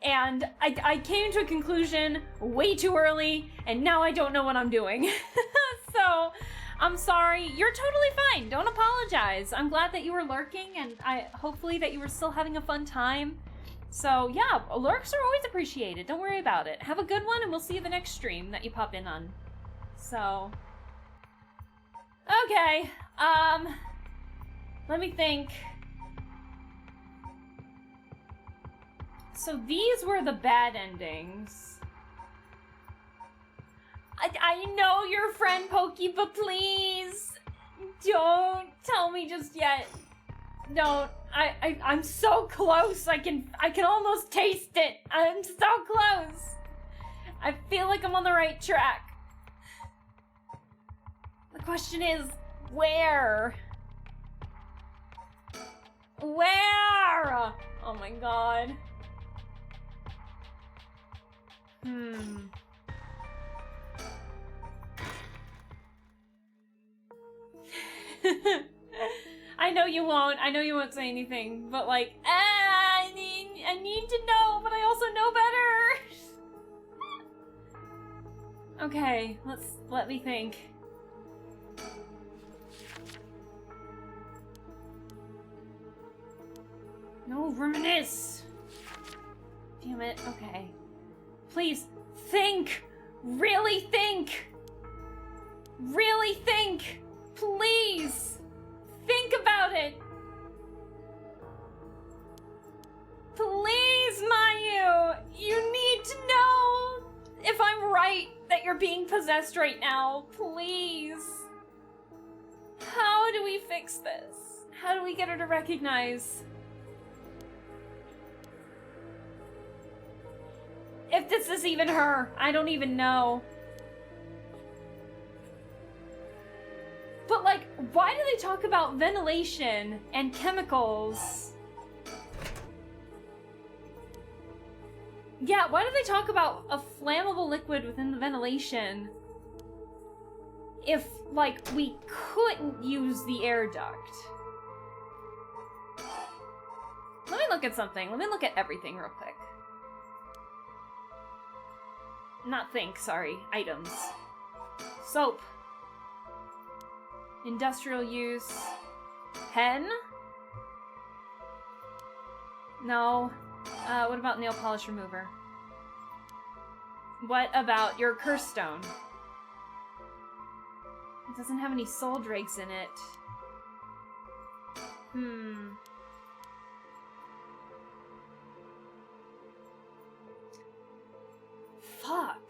A: And I came to a conclusion way too early, and now I don't know what I'm doing. So, I'm sorry. You're totally fine. Don't apologize. I'm glad that you were lurking, and hopefully that you were still having a fun time. So, yeah, lurks are always appreciated. Don't worry about it. Have a good one, and we'll see you the next stream that you pop in on. So... Okay, let me think. So these were the bad endings. I know you're friend Pokey, but please don't tell me just yet. Don't. I'm so close. I can almost taste it. I'm so close. I feel like I'm on the right track. The question is, where? Where? Oh my god. I know you won't. I know you won't say anything, but like, I need to know, but I also know better. Okay, let me think. No, reminisce. Damn it. Okay. Please think. Really think. Really think. Please. Think about it. Please, Mayu. You need to know if I'm right that you're being possessed right now. Please. How do we fix this? How do we get her to recognize? If this is even her, I don't even know. But like, why do they talk about ventilation and chemicals? Yeah, why do they talk about a flammable liquid within the ventilation if, like, we couldn't use the air duct? Let me look at something. Let me look at everything real quick. Not think, sorry. Items. Soap. Industrial use. Pen? No. What about nail polish remover? What about your curse stone? It doesn't have any soul drakes in it. Fuck.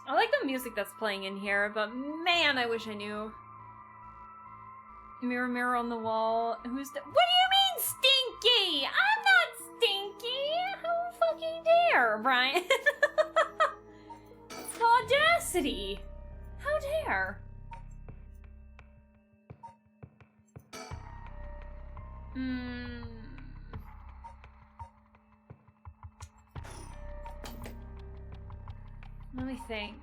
A: I like the music that's playing in here, but man, I wish I knew Mirror, mirror on the wall. Who's the— What do you mean stinky? I'm not stinky. How fucking dare, Brian? It's audacity. How dare? Let me think.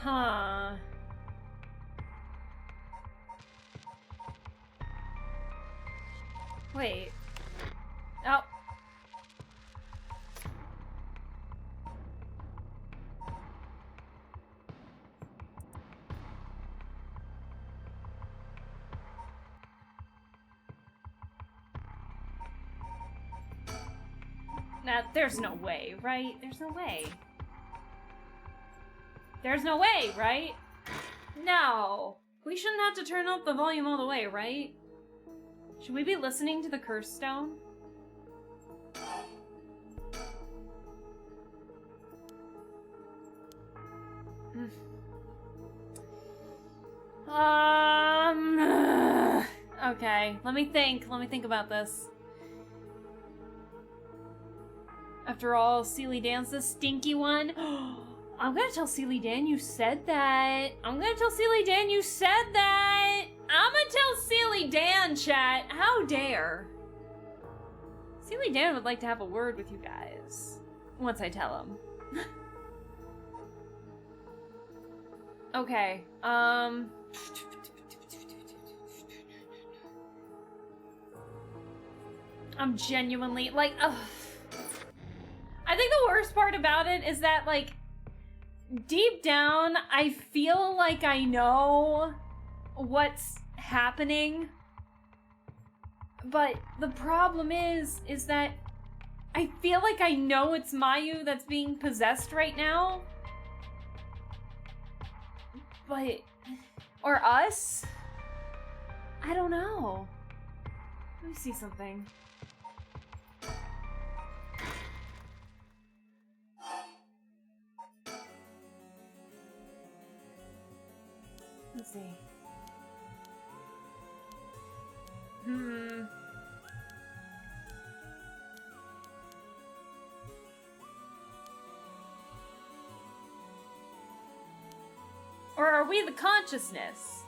A: Huh. Wait. Oh. Now, there's no way, right? There's no way. There's no way, right? No. We shouldn't have to turn up the volume all the way, right? Should we be listening to the curse stone? Okay, let me think about this. After all, Sealy Dan's the stinky one. I'm gonna tell Sealy Dan you said that. I'm gonna tell Sealy Dan you said that. I'm gonna tell Sealy Dan, chat. How dare. Sealy Dan would like to have a word with you guys. Once I tell him. Okay, I'm genuinely, like, ugh. I think the worst part about it is that, like, deep down, I feel like I know what's happening. But the problem is that I feel like I know it's Mayu that's being possessed right now. But, or us? I don't know. Let me see something. Let's see. Or are we the consciousness?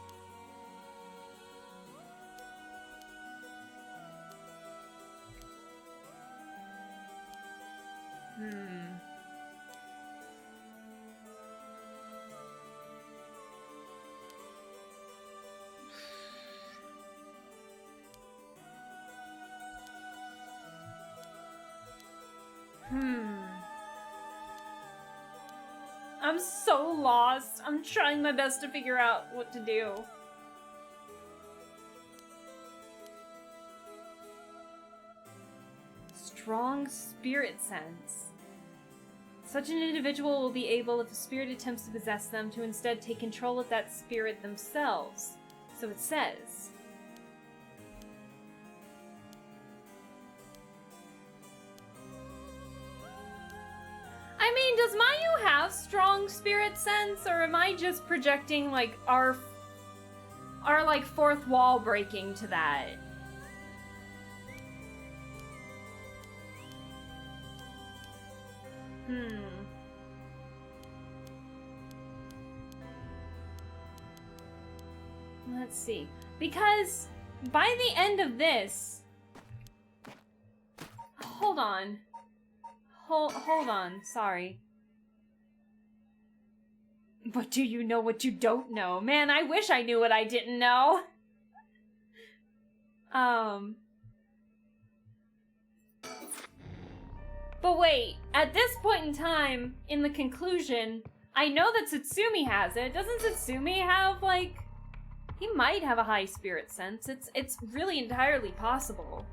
A: I'm so lost. I'm trying my best to figure out what to do. Strong spirit sense. Such an individual will be able, if a spirit attempts to possess them, to instead take control of that spirit themselves. So it says. I mean, does Mayu have strong spirit sense, or am I just projecting, like, our like, fourth wall breaking to that? Let's see. Because by the end of this... Hold on. Hold on, sorry. But do you know what you don't know? Man, I wish I knew what I didn't know. But wait, at this point in time, in the conclusion, I know that Satsumi has it. Doesn't Satsumi have, like... He might have a high spirit sense. It's really entirely possible.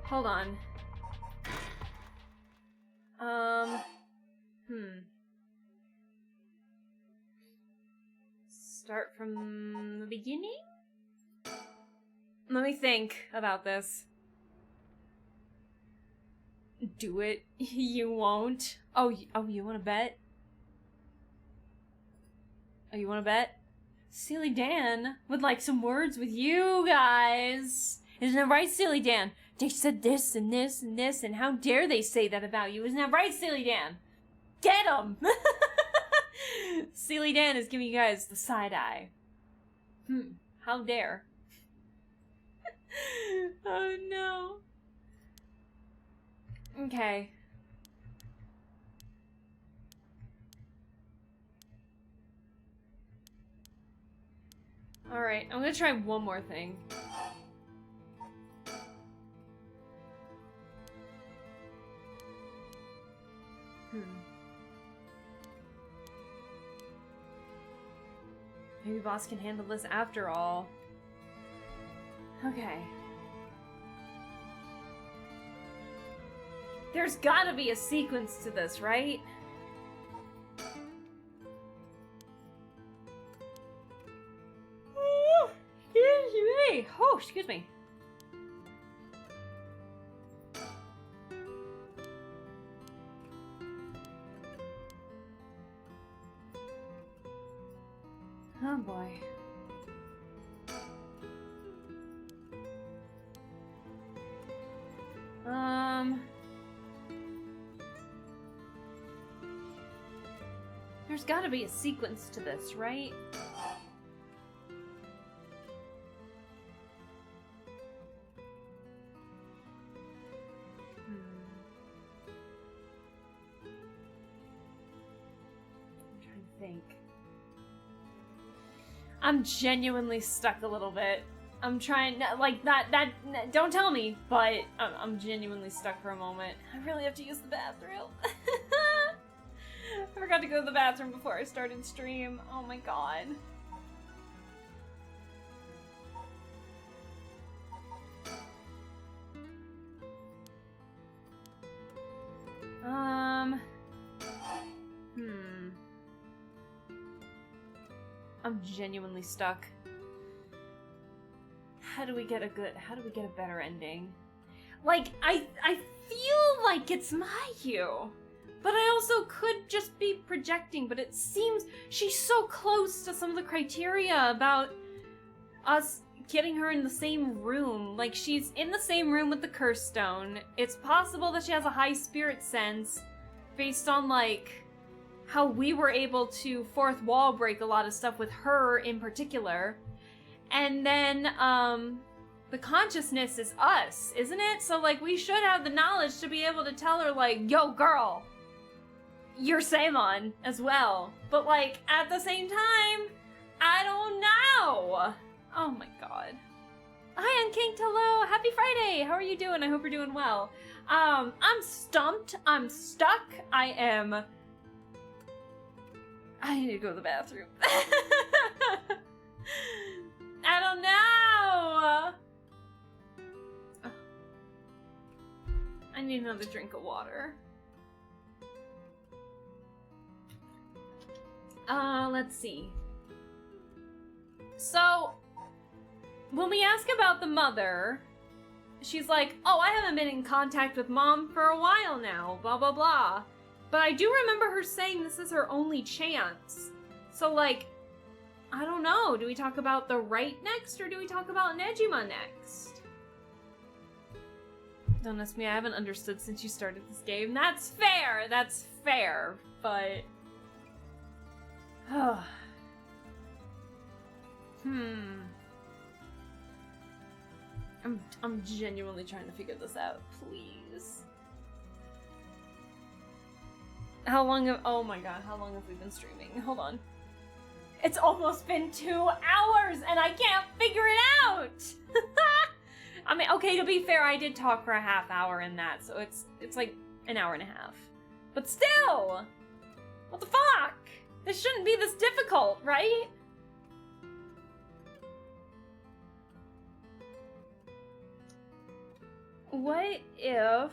A: Hold on. Start from the beginning? Let me think about this. Do it. You won't. Oh, you want to bet? Oh, you want to bet? Silly Dan would like some words with you guys. Isn't that right, Silly Dan? They said this and this and this, and how dare they say that about you? Isn't that right, Silly Dan? Get him! Silly Dan is giving you guys the side eye. How dare. Oh no. Okay. Alright, I'm gonna try one more thing. Maybe boss can handle this after all. Okay. There's gotta be a sequence to this, right? Excuse me. Oh, excuse me. Oh boy. There's gotta be a sequence to this, right? I'm trying to think. I'm genuinely stuck a little bit. I'm trying, like, don't tell me, but I'm genuinely stuck for a moment. I really have to use the bathroom. I forgot to go to the bathroom before I started stream. Oh my god. I'm genuinely stuck. How do we get a better ending? Like, I feel like it's Mayu. But I also could just be projecting, but it seems she's so close to some of the criteria about us getting her in the same room. Like, she's in the same room with the curse stone. It's possible that she has a high spirit sense based on, like, how we were able to fourth wall break a lot of stuff with her in particular. And then, the consciousness is us, isn't it? So, like, we should have the knowledge to be able to tell her, like, yo, girl, you're Samon as well. But, like, at the same time, I don't know. Oh my god. Hi, Unkinked, hello. Happy Friday. How are you doing? I hope you're doing well. I'm stumped. I'm stuck. I need to go to the bathroom. I don't know. Oh. I need another drink of water. Let's see. So, when we ask about the mother, she's like, oh, I haven't been in contact with mom for a while now, blah, blah, blah. But I do remember her saying this is her only chance. So, like, I don't know. Do we talk about the right next, or do we talk about Nejima next? Don't ask me, I haven't understood since you started this game. That's fair, but... I'm genuinely trying to figure this out, please. Oh my god, how long have we been streaming? Hold on. It's almost been 2 hours and I can't figure it out! I mean, okay, to be fair, I did talk for a half hour in that, so it's like an hour and a half. But still! What the fuck? This shouldn't be this difficult, right? What if...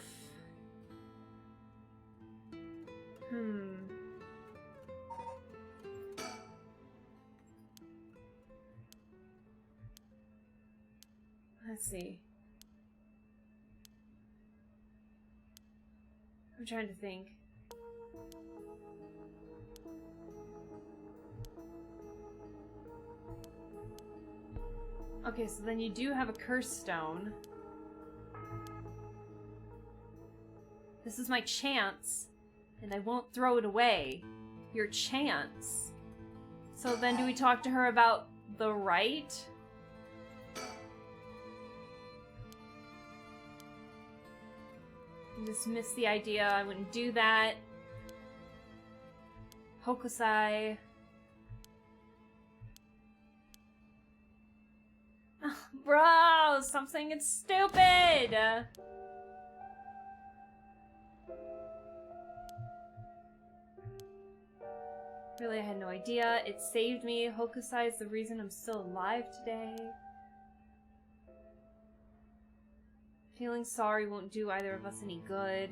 A: Let's see. trying to think. Okay, so then you do have a curse stone. This is my chance, and I won't throw it away. Your chance. So then do we talk to her about the right? Dismiss the idea, I wouldn't do that. Hokusai. Bro, stop saying it's stupid! Really, I had no idea. It saved me. Hokusai is the reason I'm still alive today. Feeling sorry won't do either of us any good.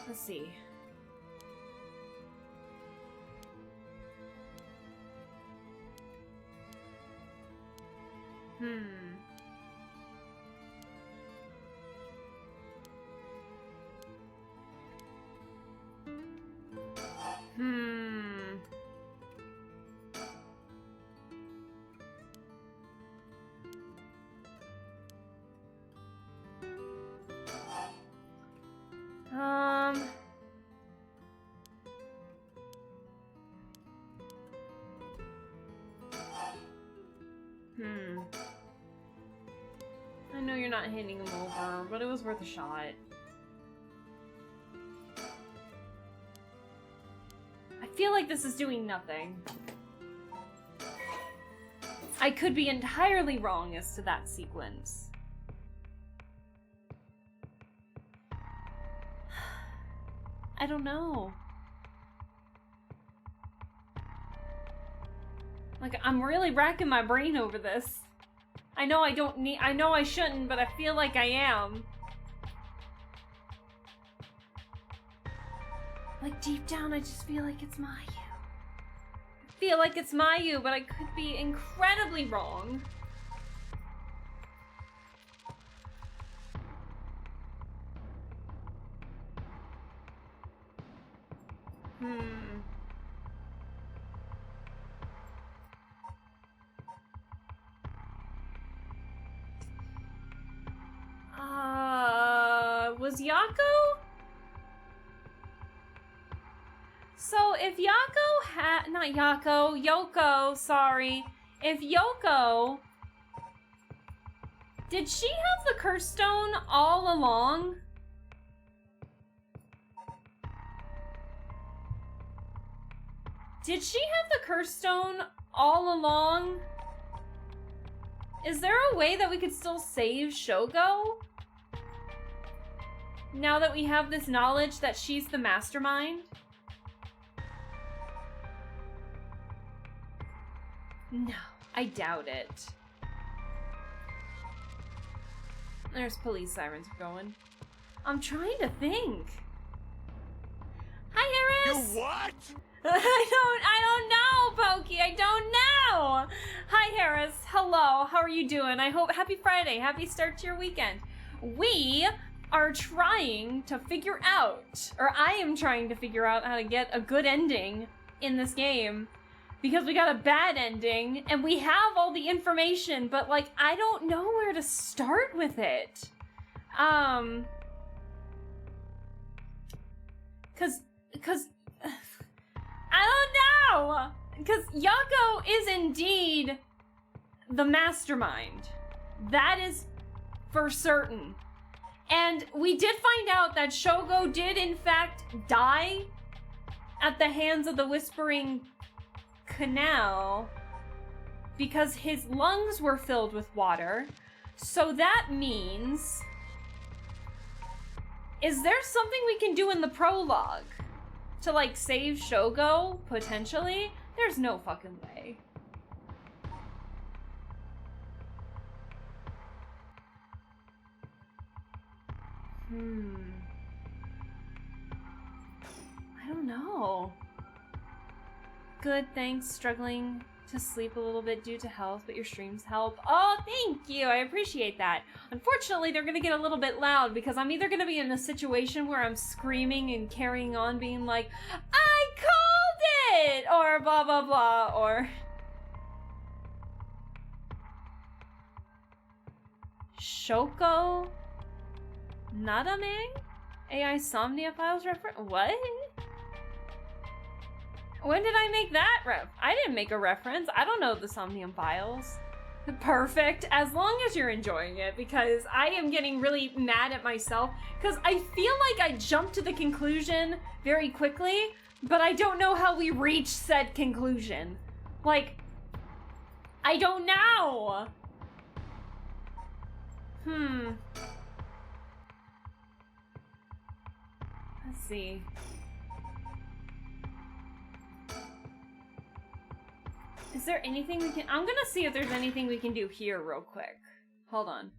A: Let's see. I know you're not handing him over, but it was worth a shot. I feel like this is doing nothing. I could be entirely wrong as to that sequence. I don't know. Like, I'm really racking my brain over this. I know I know I shouldn't, but I feel like I am. Like, deep down, I just feel like it's Mayu. I feel like it's Mayu, but I could be incredibly wrong. Was Yako? So if Yako had, not Yako, Yoko, sorry. If Yoko, did she have the curse stone all along? Did she have the curse stone all along? Is there a way that we could still save Shogo? Now that we have this knowledge that she's the mastermind? No, I doubt it. There's police sirens going. I'm trying to think. Hi, Harris!
B: You what?
A: I don't know, Pokey. I don't know. Hi, Harris. Hello. How are you doing? I hope happy Friday. Happy start to your weekend. We are trying to figure out, or I am trying to figure out how to get a good ending in this game because we got a bad ending and we have all the information, but like, I don't know where to start with it. Cause I don't know! Because Yako is indeed the mastermind. That is for certain. And we did find out that Shogo did in fact die at the hands of the Whispering Canal because his lungs were filled with water. So that means... Is there something we can do in the prologue? To, like, save Shogo, potentially? There's no fucking way. I don't know. Good, thanks. Struggling to sleep a little bit due to health, but your streams help. Oh, thank you. I appreciate that. Unfortunately, they're going to get a little bit loud because I'm either going to be in a situation where I'm screaming and carrying on being like, I called it! Or blah, blah, blah, or... Shoko Nadamang? AI Somnia Files reference? What? When did I make that I didn't make a reference. I don't know the Somnium Files. Perfect, as long as you're enjoying it, because I am getting really mad at myself, because I feel like I jumped to the conclusion very quickly, but I don't know how we reach said conclusion. Like, I don't know! Let's see. Is there anything we can... I'm gonna see if there's anything we can do here real quick. Hold on.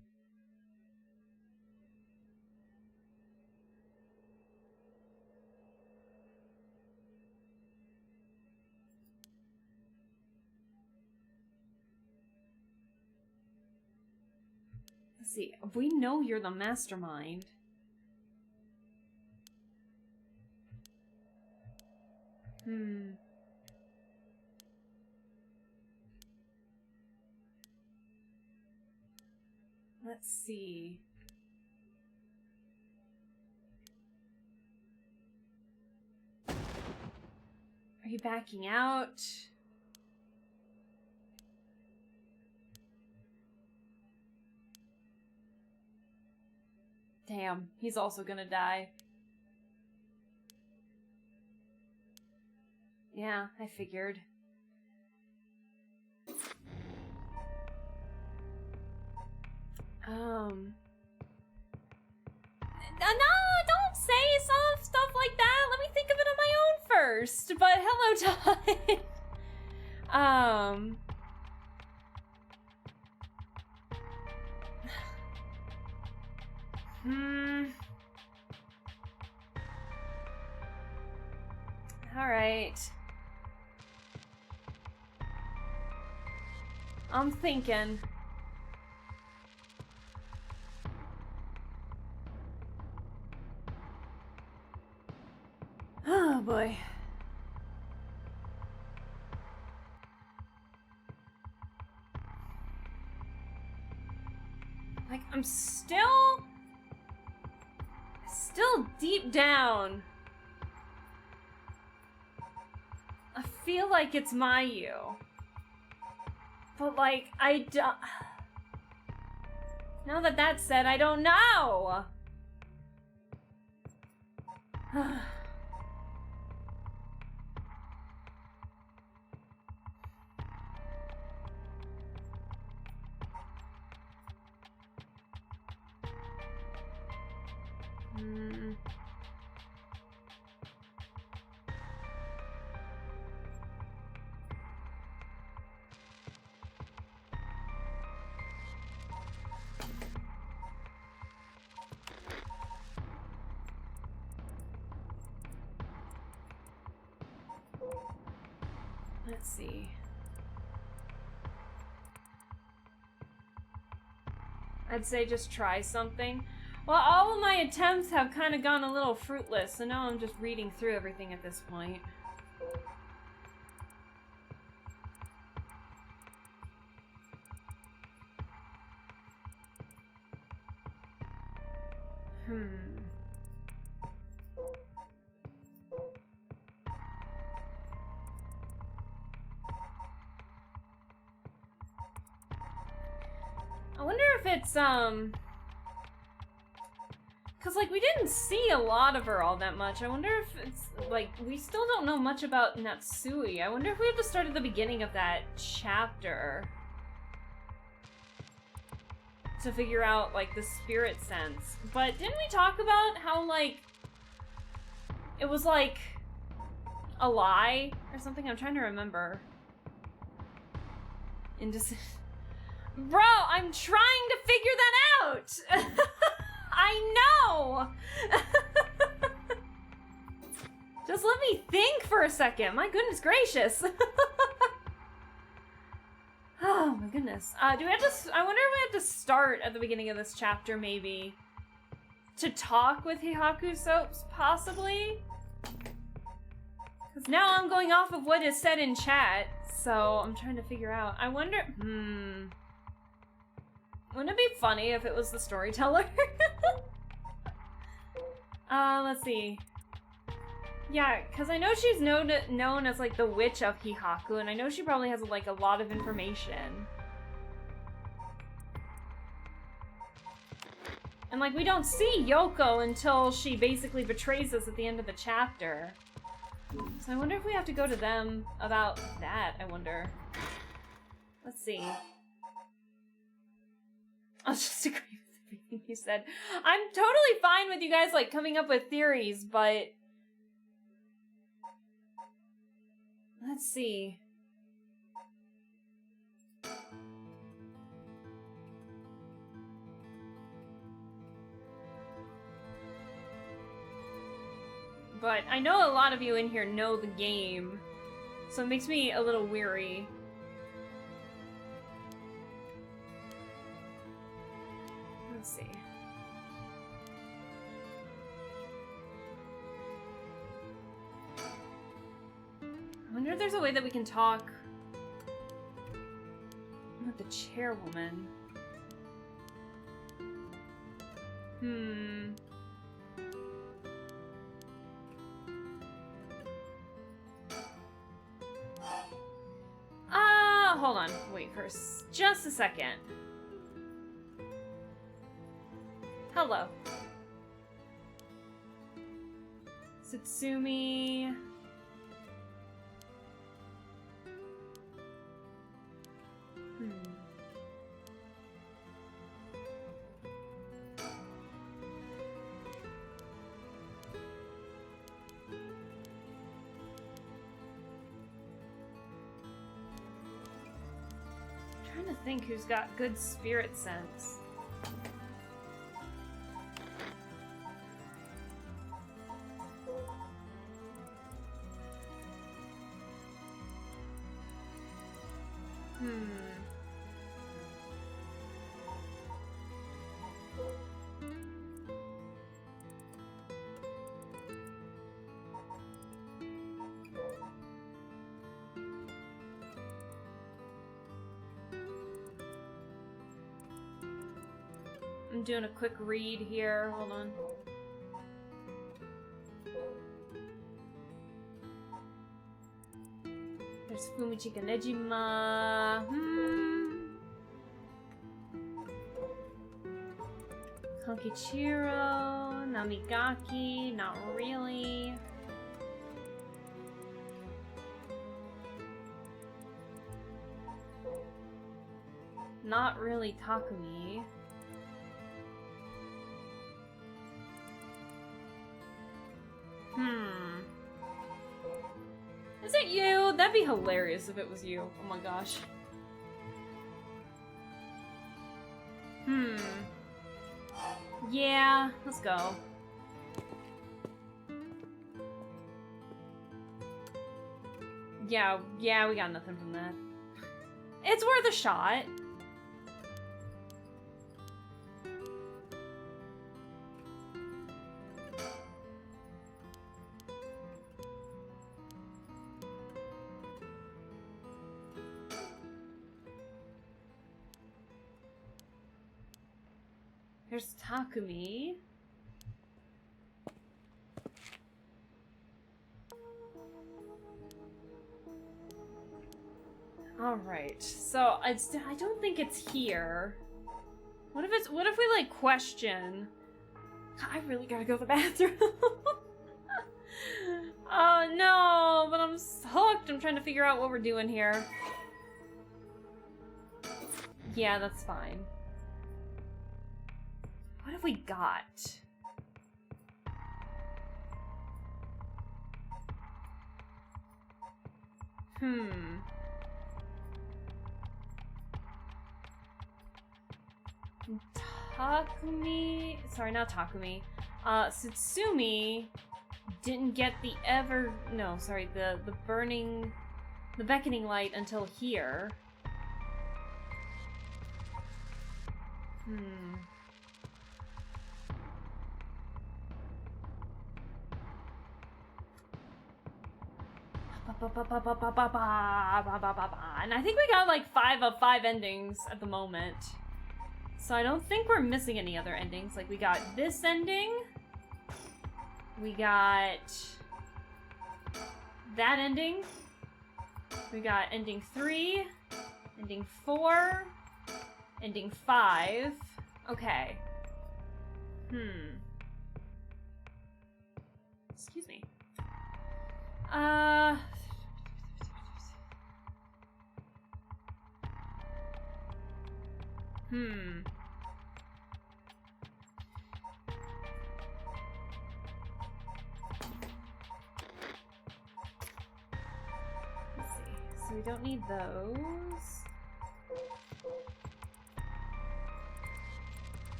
A: Let's see. We know you're the mastermind. Let's see. Are you backing out? Damn, he's also gonna die. Yeah, I figured. No, don't say stuff like that. Let me think of it on my own first. But hello, Todd. All right. I'm thinking. Oh boy. Like, I'm still deep down. I feel like it's Mayu. But like, I don't... Now that that's said, I don't know! Let's see. I'd say just try something. Well, all of my attempts have kind of gone a little fruitless, so now I'm just reading through everything at this point. I wonder if it's, cause like we didn't see a lot of her all that much. I wonder if it's, like, we still don't know much about Natsui. I wonder if we have to start at the beginning of that chapter to figure out, like, the spirit sense. But didn't we talk about how, like, it was, like, a lie or something? I'm trying to remember. Bro, I'm trying to figure that out! I know! Just let me think for a second. My goodness gracious. find this? Do we have to? I wonder if we have to start at the beginning of this chapter, maybe, to talk with Hihaku Soaps, possibly. Because now I'm going off of what is said in chat, so I'm trying to figure out. I wonder. Wouldn't it be funny if it was the storyteller? Let's see. Yeah, because I know she's known as, like, the witch of Hihaku, and I know she probably has, like, a lot of information. And, like, we don't see Yoko until she basically betrays us at the end of the chapter. So I wonder if we have to go to them about that, I wonder. Let's see. I'll just agree with everything you said. I'm totally fine with you guys, like, coming up with theories, but... Let's see. But I know a lot of you in here know the game, so it makes me a little weary. Let's see. I wonder if there's a way that we can talk with the chairwoman. Hold on. Wait for just a second. Hello. Satsumi. Trying to think who's got good spirit sense. I'm doing a quick read here. Hold on. There's Fumichika Nejima. Konkichiro. Namigaki. Not really. Not really Takumi. Is it you? That'd be hilarious if it was you. Oh my gosh. Yeah, let's go. Yeah, we got nothing from that. It's worth a shot. Here's Takumi. All right, so I don't think it's here. What if we like question? God, I really gotta go to the bathroom. Oh no, but I'm hooked. I'm trying to figure out what we're doing here. Yeah, that's fine. What have we got? Takumi... Sorry, not Takumi. Satsumi didn't get the the beckoning light until here. Hmm. And I think we got like 5 of 5 endings at the moment. So I don't think we're missing any other endings. Like we got this ending. We got that ending. We got ending 3, ending 4, ending 5. Okay. Excuse me. Let's see. So we don't need those.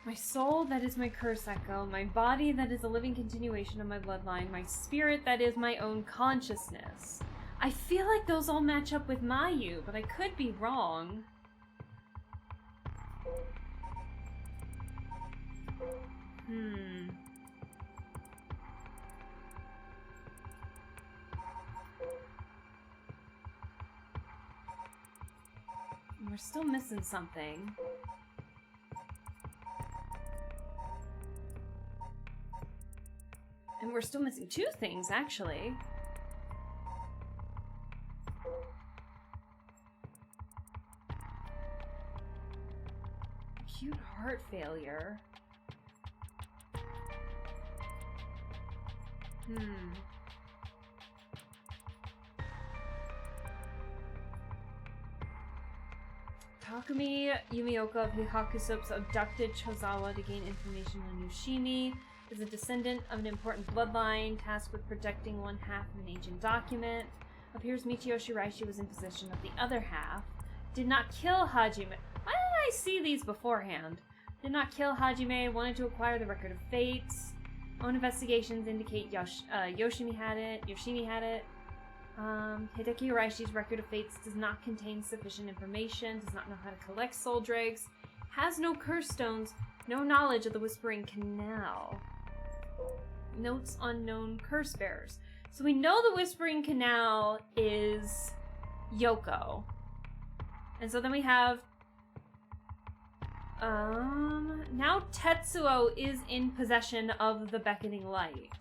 A: My soul, that is my curse echo. My body, that is a living continuation of my bloodline. My spirit, that is my own consciousness. I feel like those all match up with Mayu, but I could be wrong. We're still missing something. And we're still missing 2 things, actually. Acute heart failure. Takumi Yumioka of Hihakusup's abducted Chozawa to gain information on Yoshimi. Is a descendant of an important bloodline tasked with protecting one half of an ancient document. Appears Michio Shiraishi was in possession of the other half. Did not kill Hajime. Why did I see these beforehand? Did not kill Hajime. Wanted to acquire the Record of Fates. Own investigations indicate Yoshimi had it. Hideki Hiraishi's Record of Fates does not contain sufficient information. Does not know how to collect soul dregs. Has no curse stones. No knowledge of the Whispering Canal. Notes on known curse bearers. So we know the Whispering Canal is Yoko. And so then we have now Tetsuo is in possession of the Beckoning Light.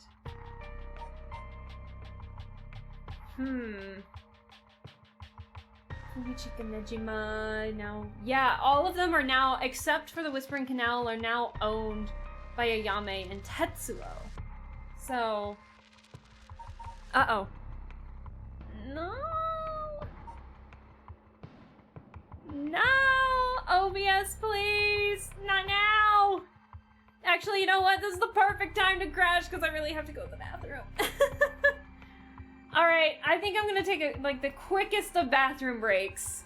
A: Nejima now. Yeah, all of them are now, except for the Whispering Canal, are now owned by Ayame and Tetsuo. So. Uh-oh. No! No! OBS, please! Not now! Actually, you know what? This is the perfect time to crash because I really have to go to the bathroom. Alright, I think I'm gonna take the quickest of bathroom breaks.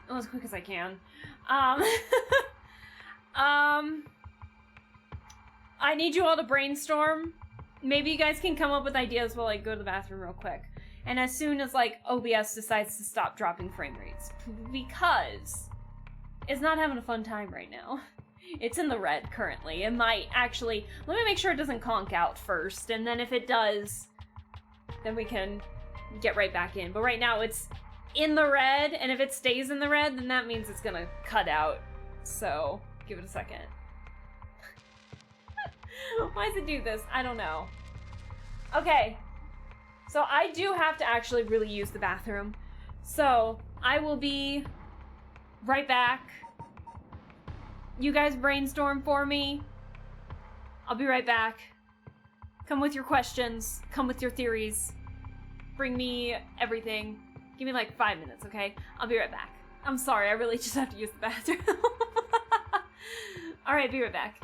A: Well, as quick as I can. I need you all to brainstorm. Maybe you guys can come up with ideas while I go to the bathroom real quick. And as soon as, OBS decides to stop dropping frame rates. Because it's not having a fun time right now. It's in the red currently. It might actually... Let me make sure it doesn't conk out first. And then if it does, then we can get right back in. But right now it's in the red. And if it stays in the red, then that means it's gonna cut out. So, give it a second. Why does it do this? I don't know. Okay. So I do have to actually really use the bathroom. So I will be right back. You guys brainstorm for me. I'll be right back. Come with your questions. Come with your theories. Bring me everything. Give me 5 minutes, okay? I'll be right back. I'm sorry, I really just have to use the bathroom. Alright, be right back.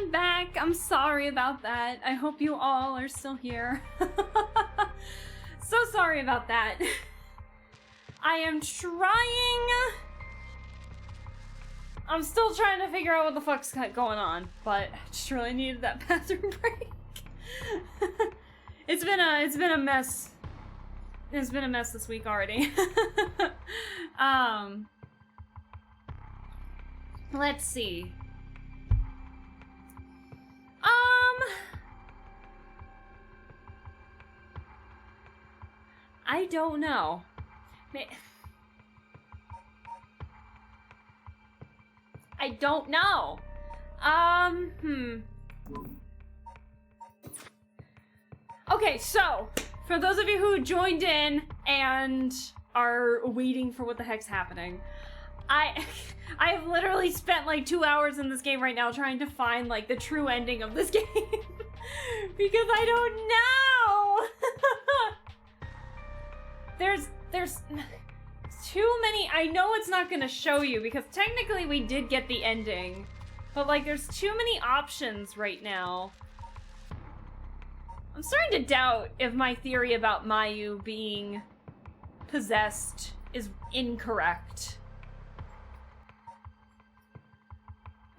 A: I'm back. I'm sorry about that. I hope you all are still here. So sorry about that. I am trying. I'm still trying to figure out what the fuck's going on, but I just really needed that bathroom break. It's been a mess. It's been a mess this week already. Let's see. I don't know. I don't know. Okay, so, for those of you who joined in and are waiting for what the heck's happening, I've literally spent like 2 hours in this game right now trying to find like the true ending of this game. Because I don't know! There's too many. I know it's not gonna show you because technically we did get the ending, but like there's too many options right now. I'm starting to doubt if my theory about Mayu being possessed is incorrect.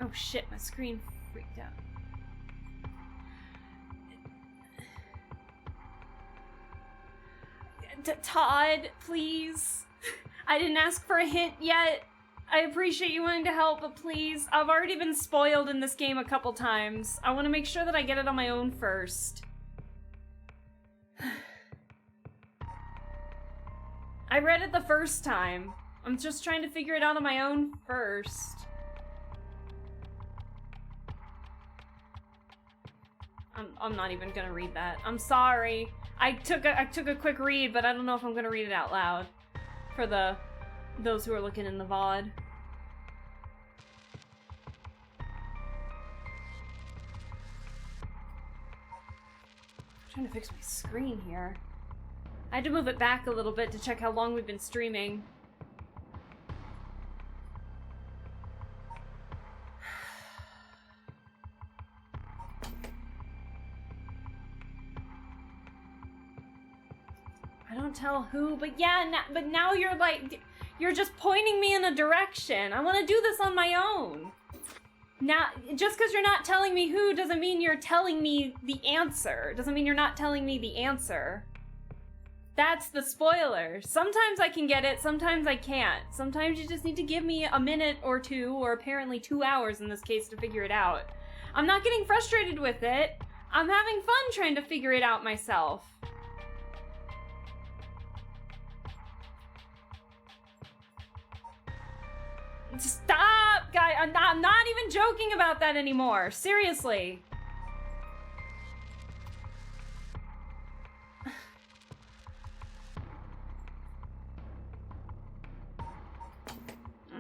A: Oh shit, my screen freaked out. Todd, please. I didn't ask for a hint yet. I appreciate you wanting to help, but please. I've already been spoiled in this game a couple times. I want to make sure that I get it on my own first. I read it the first time. I'm just trying to figure it out on my own first. I'm not even gonna read that. I'm sorry. I took a quick read, but I don't know if I'm gonna read it out loud for those who are looking in the VOD. I'm trying to fix my screen here. I had to move it back a little bit to check how long we've been streaming. I don't tell who, but yeah, but now you're like, you're just pointing me in a direction. I want to do this on my own. Now, just because you're not telling me who doesn't mean you're telling me the answer. Doesn't mean you're not telling me the answer. That's the spoiler. Sometimes I can get it, sometimes I can't. Sometimes you just need to give me a minute or two, or apparently 2 hours in this case, to figure it out. I'm not getting frustrated with it. I'm having fun trying to figure it out myself. Stop, guy. I'm not even joking about that anymore. Seriously.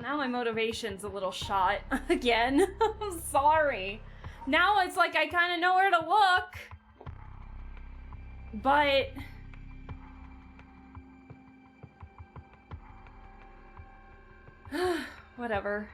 A: Now my motivation's a little shot again. I'm sorry. Now it's like I kind of know where to look. But whatever.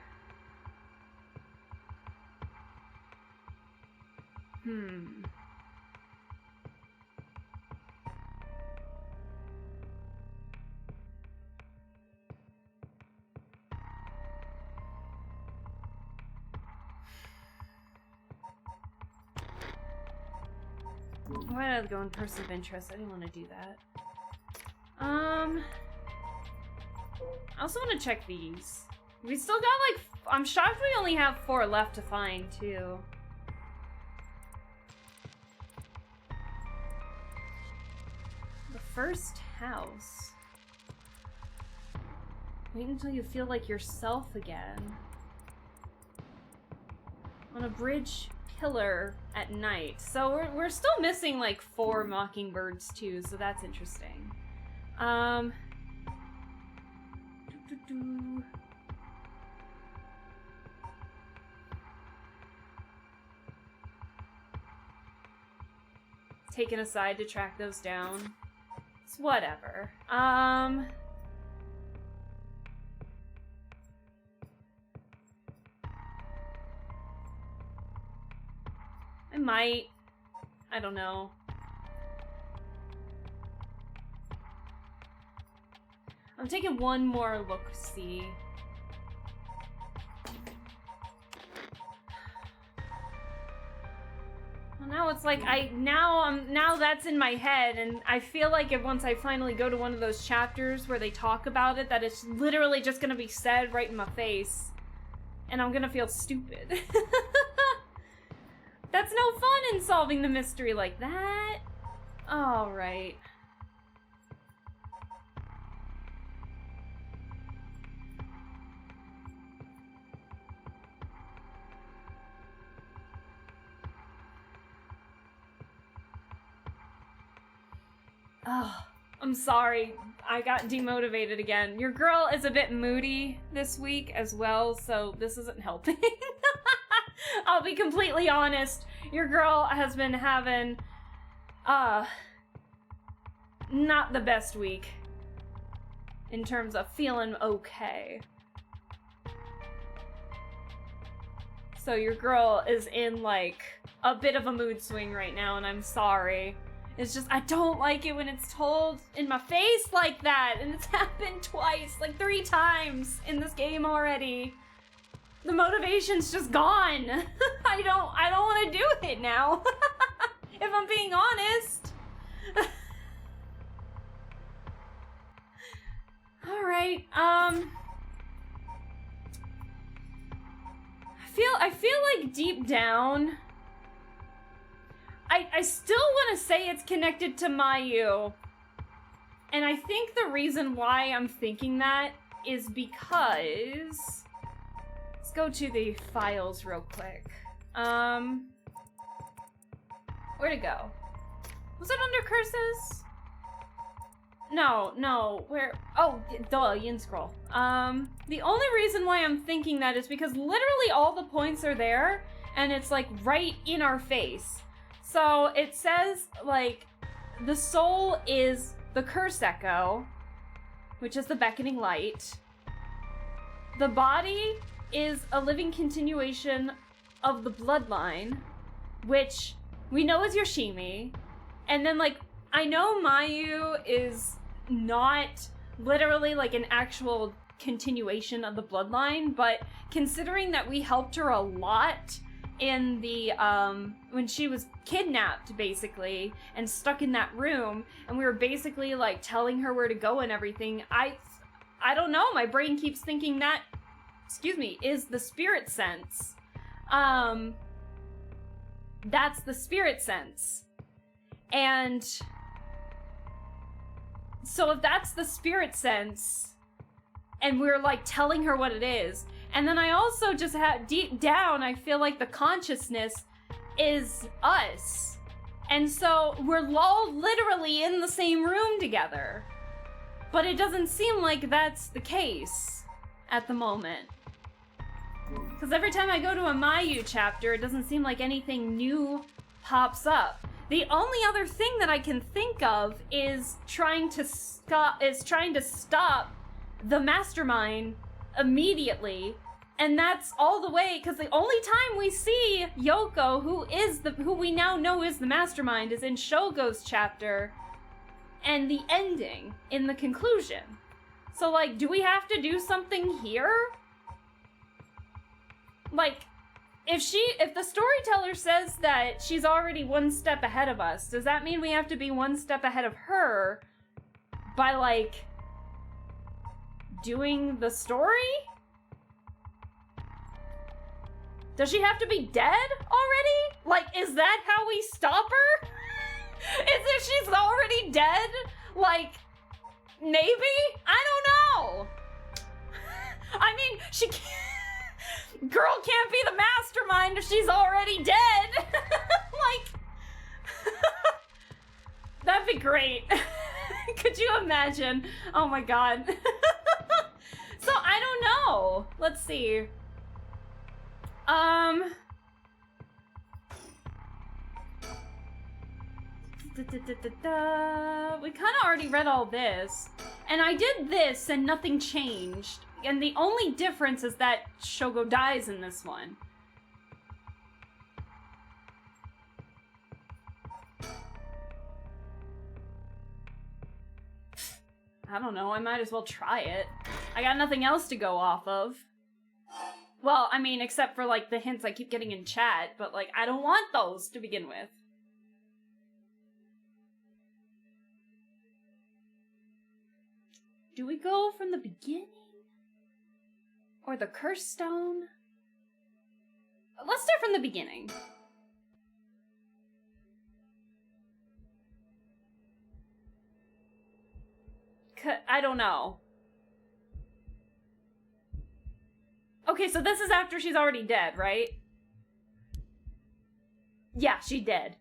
A: Why did I go in person of interest? I didn't want to do that. I also want to check these. We still got like, I'm shocked we only have 4 left to find too. The first house. Wait until you feel like yourself again. On a bridge pillar at night. So we're still missing like 4 mockingbirds too, so that's interesting. Taken aside to track those down. It's whatever. might. I don't know. I'm taking one more look-see. Well, now it's like now that's in my head, and I feel like once I finally go to one of those chapters where they talk about it, that it's literally just gonna be said right in my face. And I'm gonna feel stupid. That's no fun in solving the mystery like that. Alright. Oh, I'm sorry. I got demotivated again. Your girl is a bit moody this week as well, so this isn't helping. I'll be completely honest. Your girl has been having, not the best week in terms of feeling okay. So your girl is in, like, a bit of a mood swing right now, and I'm sorry. It's just, I don't like it when it's told in my face like that, and it's happened twice, like 3 times in this game already. The motivation's just gone. I don't want to do it now. If I'm being honest. All right. I feel like deep down, I still want to say it's connected to Mayu. And I think the reason why I'm thinking that is because... Let's go to the files real quick. Where'd it go? Was it under curses? No, where? Oh, duh, yin scroll. The only reason why I'm thinking that is because literally all the points are there, and it's like right in our face. So it says, like, the soul is the curse echo, which is the beckoning light. The body is a living continuation of the bloodline, which we know is Yoshimi. And then, like, I know Mayu is not literally, like, an actual continuation of the bloodline, but considering that we helped her a lot in the, when she was kidnapped, basically, and stuck in that room, and we were basically, like, telling her where to go and everything, I don't know, my brain keeps thinking that, is the spirit sense. That's the spirit sense. And so if that's the spirit sense, and we're, like, telling her what it is, and then I also just have, deep down, I feel like the consciousness is us. And so we're all literally in the same room together. But it doesn't seem like that's the case at the moment. Because every time I go to a Mayu chapter, it doesn't seem like anything new pops up. The only other thing that I can think of is trying to stop the mastermind immediately, and that's all the way, because the only time we see Yoko, who we now know is the mastermind, is in Shogo's chapter, and the ending, in the conclusion. So, like, do we have to do something here? Like, if the storyteller says that she's already one step ahead of us, does that mean we have to be one step ahead of her by, like, doing the story? Does she have to be dead already? Like, is that how we stop her? Is if she's already dead? Like, maybe? I don't know. I mean, she can't... Girl can't be the mastermind if she's already dead. Like, that'd be great. Could you imagine? Oh my god. So, I don't know. Let's see. We kind of already read all this. And I did this and nothing changed. And the only difference is that Shogo dies in this one. I don't know, I might as well try it. I got nothing else to go off of. Well, I mean, except for, like, the hints I keep getting in chat, but, like, I don't want those to begin with. Do we go from the beginning? Or the curse stone? Let's start from the beginning. I don't know. Okay, so this is after she's already dead, right? Yeah, she dead.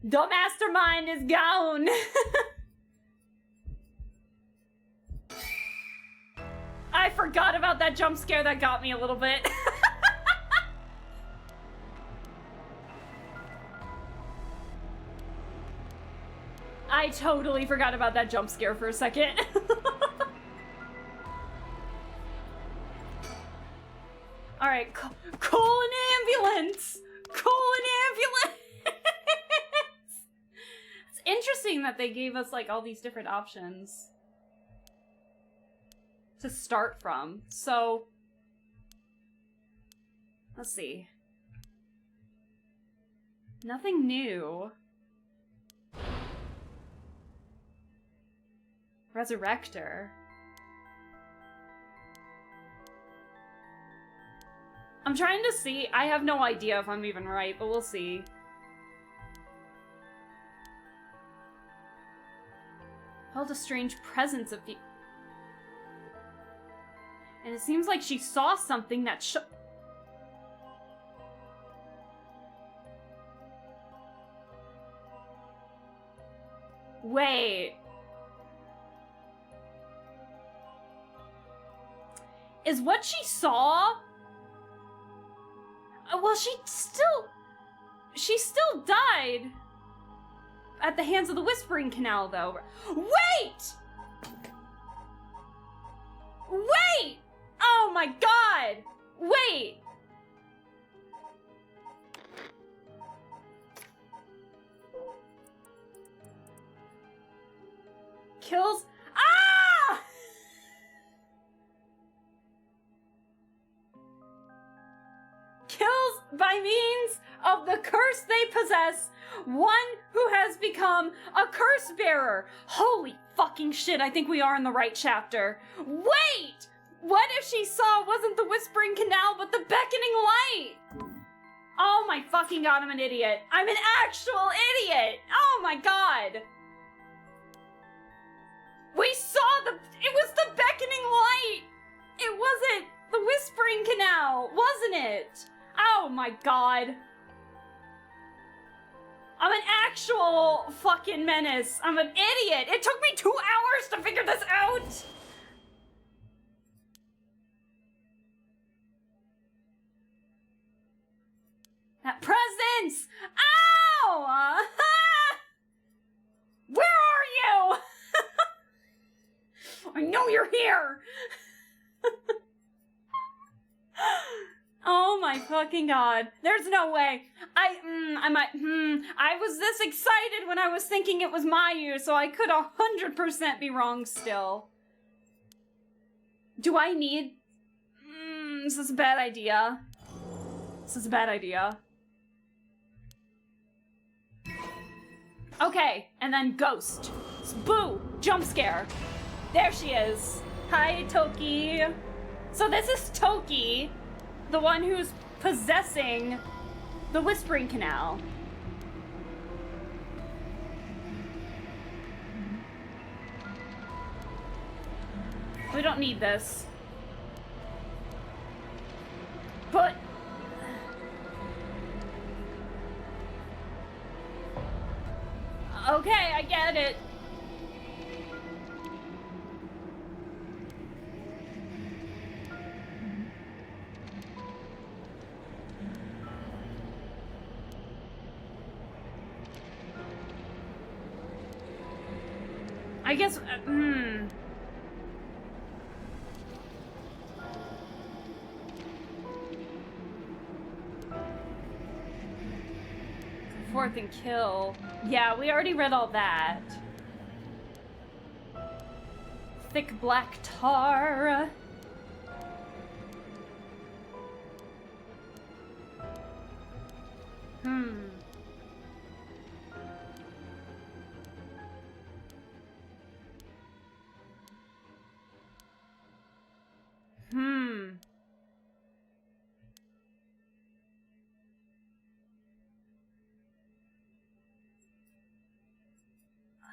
A: The mastermind is gone! I forgot about that jump scare that got me a little bit. I totally forgot about that jump scare for a second. Alright, call an ambulance! Call an ambulance! It's interesting that they gave us, like, all these different options to start from. So, let's see. Nothing new. Resurrector. I'm trying to see. I have no idea if I'm even right, but we'll see. Felt a strange presence of the... And it seems like she saw something that Wait. Is what she saw... Well, she still died at the hands of the Whispering Canal, though. Wait! Wait! Oh my god! Wait! Kills... Ah! Kills by means of the curse they possess one who has become a curse bearer. Holy fucking shit, I think we are in the right chapter. Wait! What if she saw wasn't the Whispering Canal but the beckoning light? Oh my fucking god, I'm an idiot. I'm an actual idiot! Oh my god! We saw it was the beckoning light! It wasn't the Whispering Canal, wasn't it? Oh my god. I'm an actual fucking menace. I'm an idiot. It took me 2 hours to figure this out. That presence! Ow! Where are you? I know you're here! Oh my fucking god. There's no way. I was this excited when I was thinking it was Mayu, so I could 100% be wrong still. Do I need... this is a bad idea. This is a bad idea. Okay, and then ghost. Boo! Jump scare. There she is. Hi, Toki. So this is Toki, the one who's possessing the Whispering Canal. We don't need this. But... okay, I get it. I guess, Fourth and kill. Yeah, we already read all that. thick black tar.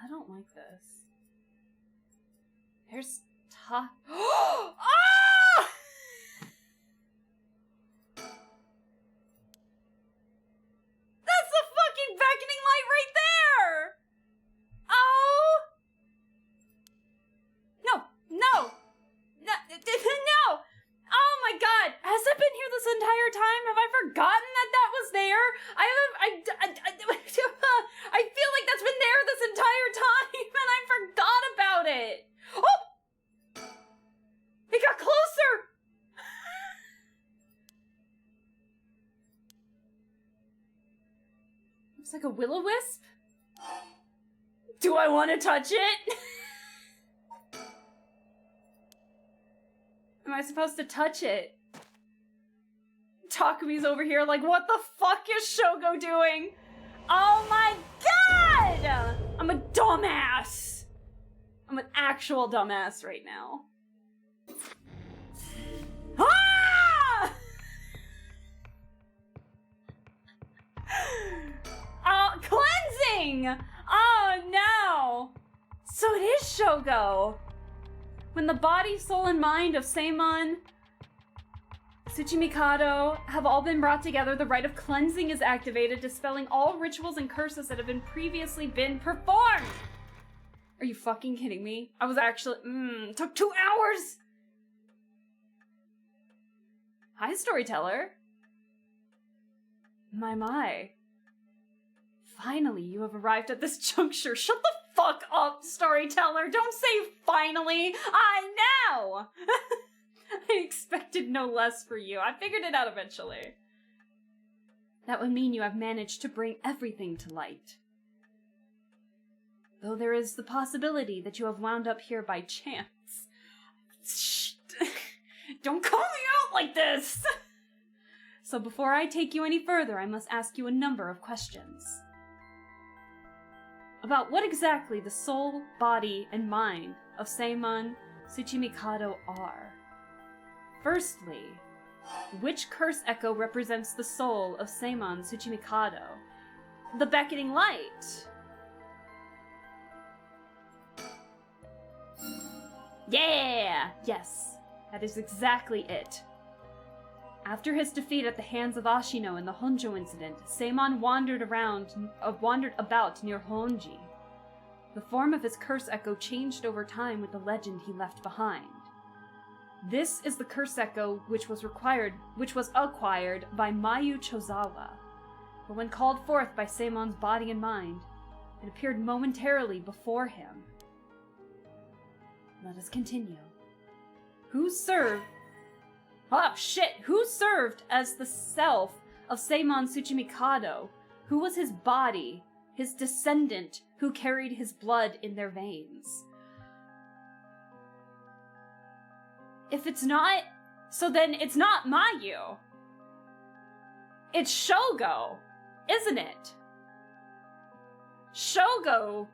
A: I don't like this. There's Ah! That's the fucking beckoning light right there! Oh! No! No! No! No! Oh my god! Has it been here this entire time? Have I forgotten that that was there? I feel like that's been there this entire time and I forgot about it! Oh! It got closer! Looks like a will-o-wisp. Do I want to touch it? Am I supposed to touch it? Takumi's over here like, what the fuck is Shogo doing? Oh my god! I'm a dumbass! I'm an actual dumbass right now. Ah! Oh, cleansing! Oh no! So it is Shogo! When the body, soul, and mind of Seimon Tsuchimikado have all been brought together, the rite of cleansing is activated, dispelling all rituals and curses that have been previously performed! Are you fucking kidding me? I was actually, took 2 hours! Hi, storyteller. My. Finally, you have arrived at this juncture. Shut the fuck up, storyteller. Don't say finally. I know! I expected no less for you. I figured it out eventually. That would mean you have managed to bring everything to light. Though there is the possibility that you have wound up here by chance. Shh. Don't call me out like this! So before I take you any further, I must ask you a number of questions. About what exactly the soul, body, and mind of Seimon Tsuchimikado are. Firstly, which curse echo represents the soul of Seimon Tsuchimikado? The beckoning light! Yeah! Yes, that is exactly it. After his defeat at the hands of Ashino in the Honjo incident, Seimon wandered about near Honji. The form of his curse echo changed over time with the legend he left behind. This is the curse echo which was acquired by Mayu Chozawa. But when called forth by Seimon's body and mind, it appeared momentarily before him. Let us continue. Who served as the self of Seimon Tsuchimikado? Who was his body, his descendant, who carried his blood in their veins? If it's not, so then it's not Mayu. It's Shogo, isn't it? Shogo.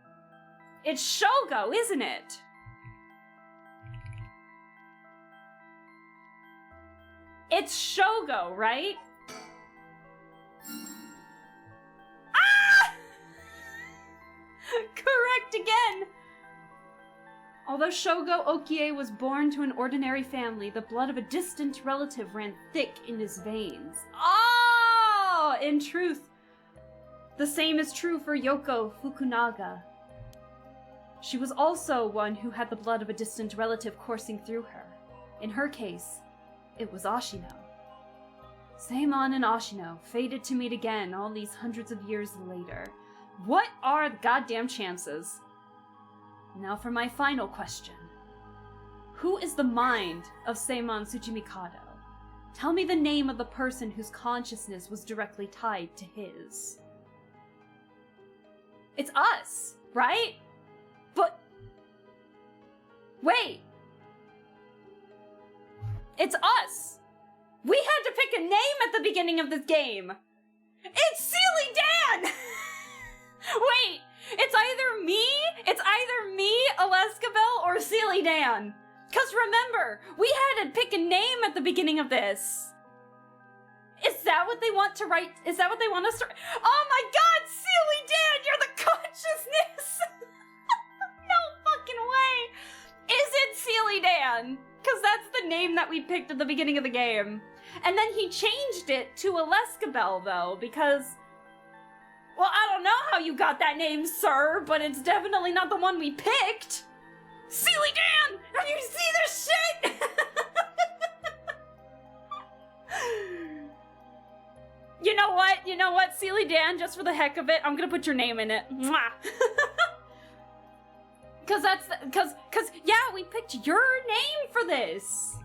A: It's Shogo, isn't it? It's Shogo, right? Ah! Correct again! Although Shogo Okie was born to an ordinary family, the blood of a distant relative ran thick in his veins. Oh! In truth, the same is true for Yoko Fukunaga. She was also one who had the blood of a distant relative coursing through her. In her case, it was Ashino. Seimon and Ashino fated to meet again all these hundreds of years later. What are the goddamn chances? Now for my final question. Who is the mind of Seimon Tsuchimikado? Tell me the name of the person whose consciousness was directly tied to his. It's us, right? But Wait! It's us! We had to pick a name at the beginning of this game! It's Sealy Dan! Wait! It's either me, Aleskabel, or Sealy Dan. Cause remember, we had to pick a name at the beginning of this. Is that what they want to write? Is that what they want us to? Oh my god, Sealy Dan, you're the consciousness! No fucking way! Is it Sealy Dan? Cause that's the name that we picked at the beginning of the game. And then he changed it to Aleskabel though, because... Well, I don't know how you got that name, sir, but it's definitely not the one we picked. Sealy Dan! Have you seen this shit? You know what? You know what, Sealy Dan, just for the heck of it, I'm gonna put your name in it. Mwah. Cause yeah, we picked your name for this.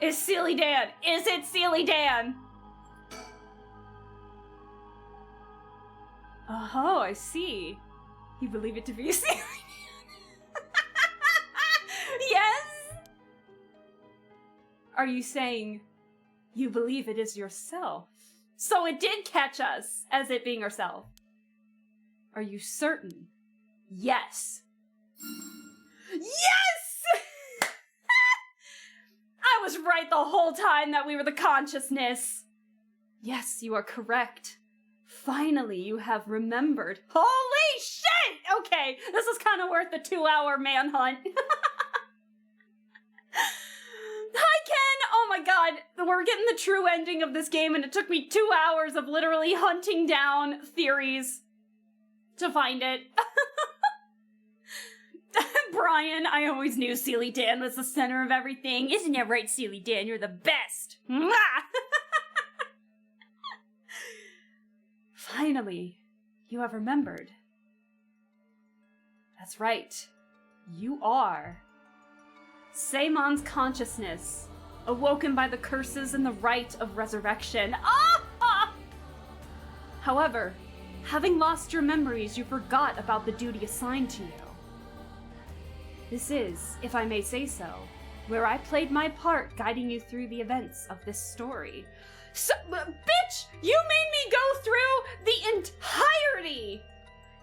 A: Is Sealy Dan? Is it Sealy Dan? Oh, I see. You believe it to be Sealy Dan? Yes? Are you saying you believe it is yourself? So it did catch us as it being ourselves. Are you certain? Yes. Yes! I was right the whole time that we were the consciousness. Yes, you are correct. Finally, you have remembered. Holy shit! Okay, this is kind of worth the 2-hour manhunt. Hi, Ken! Oh my god, we're getting the true ending of this game, and it took me 2 hours of literally hunting down theories to find it. Brian, I always knew Sealy Dan was the center of everything. Isn't that right, Sealy Dan? You're the best. Mwah! Finally, you have remembered. That's right. You are Seimon's consciousness, awoken by the curses and the rite of resurrection. Ah! However, having lost your memories, you forgot about the duty assigned to you. This is, if I may say so, where I played my part guiding you through the events of this story. So, bitch, you made me go through the entirety!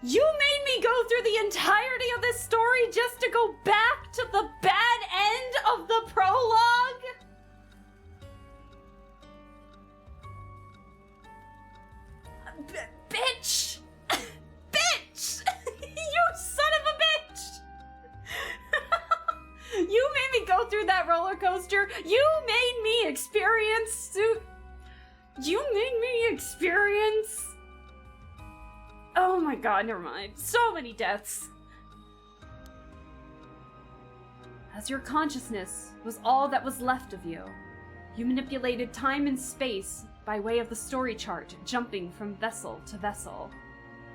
A: You made me go through the entirety of this story just to go back to the bad end of the prologue? Bitch! Bitch! You son of a bitch! You made me go through that roller coaster. You made me experience... You made me experience... Oh my god, never mind. So many deaths. As your consciousness was all that was left of you, you manipulated time and space by way of the story chart, jumping from vessel to vessel.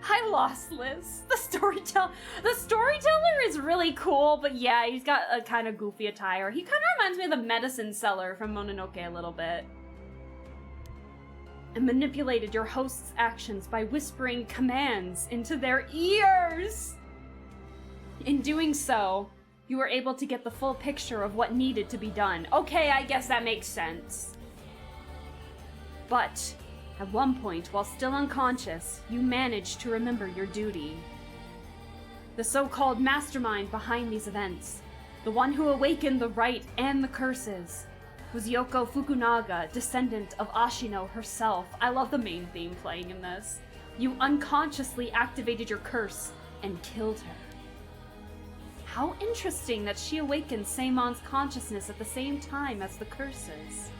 A: I lost Liz. The storyteller is really cool, but yeah, he's got a kind of goofy attire. He kind of reminds me of the medicine seller from Mononoke a little bit. And manipulated your host's actions by whispering commands into their ears. In doing so, you were able to get the full picture of what needed to be done. Okay, I guess that makes sense. But at one point, while still unconscious, you managed to remember your duty. The so-called mastermind behind these events, the one who awakened the rite and the curses, was Yoko Fukunaga, descendant of Ashino herself. I love the main theme playing in this. You unconsciously activated your curse and killed her. How interesting that she awakened Seimon's consciousness at the same time as the curses.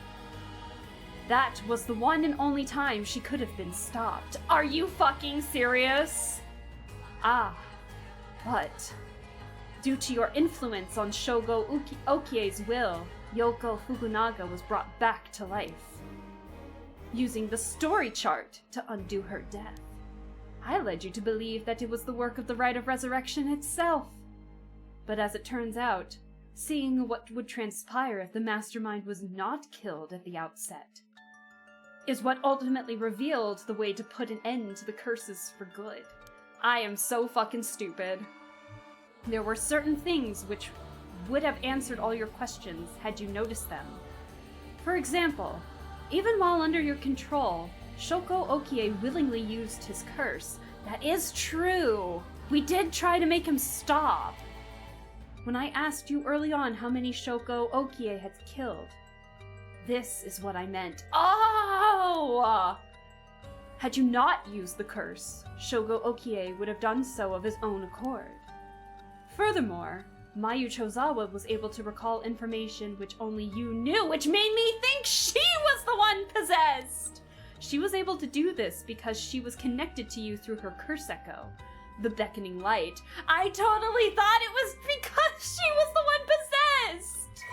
A: That was the one and only time she could have been stopped. Are you fucking serious? Ah, but due to your influence on Shogo Okie's will, Yoko Fukunaga was brought back to life, using the story chart to undo her death. I led you to believe that it was the work of the Rite of Resurrection itself. But as it turns out, seeing what would transpire if the mastermind was not killed at the outset, is what ultimately revealed the way to put an end to the curses for good. I am so fucking stupid. There were certain things which would have answered all your questions had you noticed them. For example, even while under your control, Shoko Okie willingly used his curse. That is true. We did try to make him stop. When I asked you early on how many Shoko Okie had killed, this is what I meant. Oh! Had you not used the curse, Shogo Okie would have done so of his own accord. Furthermore, Mayu Chozawa was able to recall information which only you knew, which made me think she was the one possessed! She was able to do this because she was connected to you through her curse echo, the beckoning light. I totally thought it was because she was the one possessed!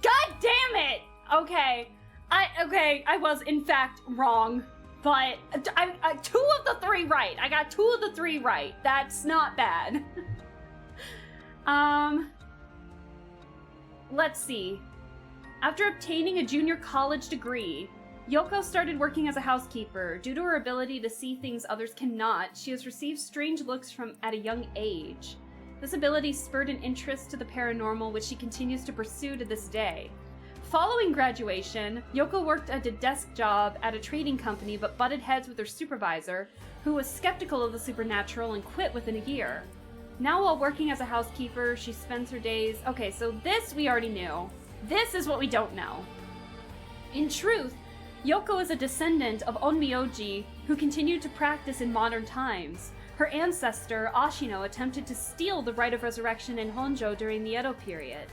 A: God damn it! Okay, I was in fact wrong. But I 2 of the 3 right. I got 2 of the 3 right. That's not bad. Let's see. After obtaining a junior college degree, Yoko started working as a housekeeper. Due to her ability to see things others cannot, she has received strange looks from at a young age. This ability spurred an interest to the paranormal, which she continues to pursue to this day. Following graduation, Yoko worked at a desk job at a trading company but butted heads with her supervisor, who was skeptical of the supernatural and quit within a year. Now while working as a housekeeper, she spends her days... Okay, so this we already knew. This is what we don't know. In truth, Yoko is a descendant of Onmyoji, who continued to practice in modern times. Her ancestor, Ashino, attempted to steal the rite of resurrection in Honjo during the Edo period.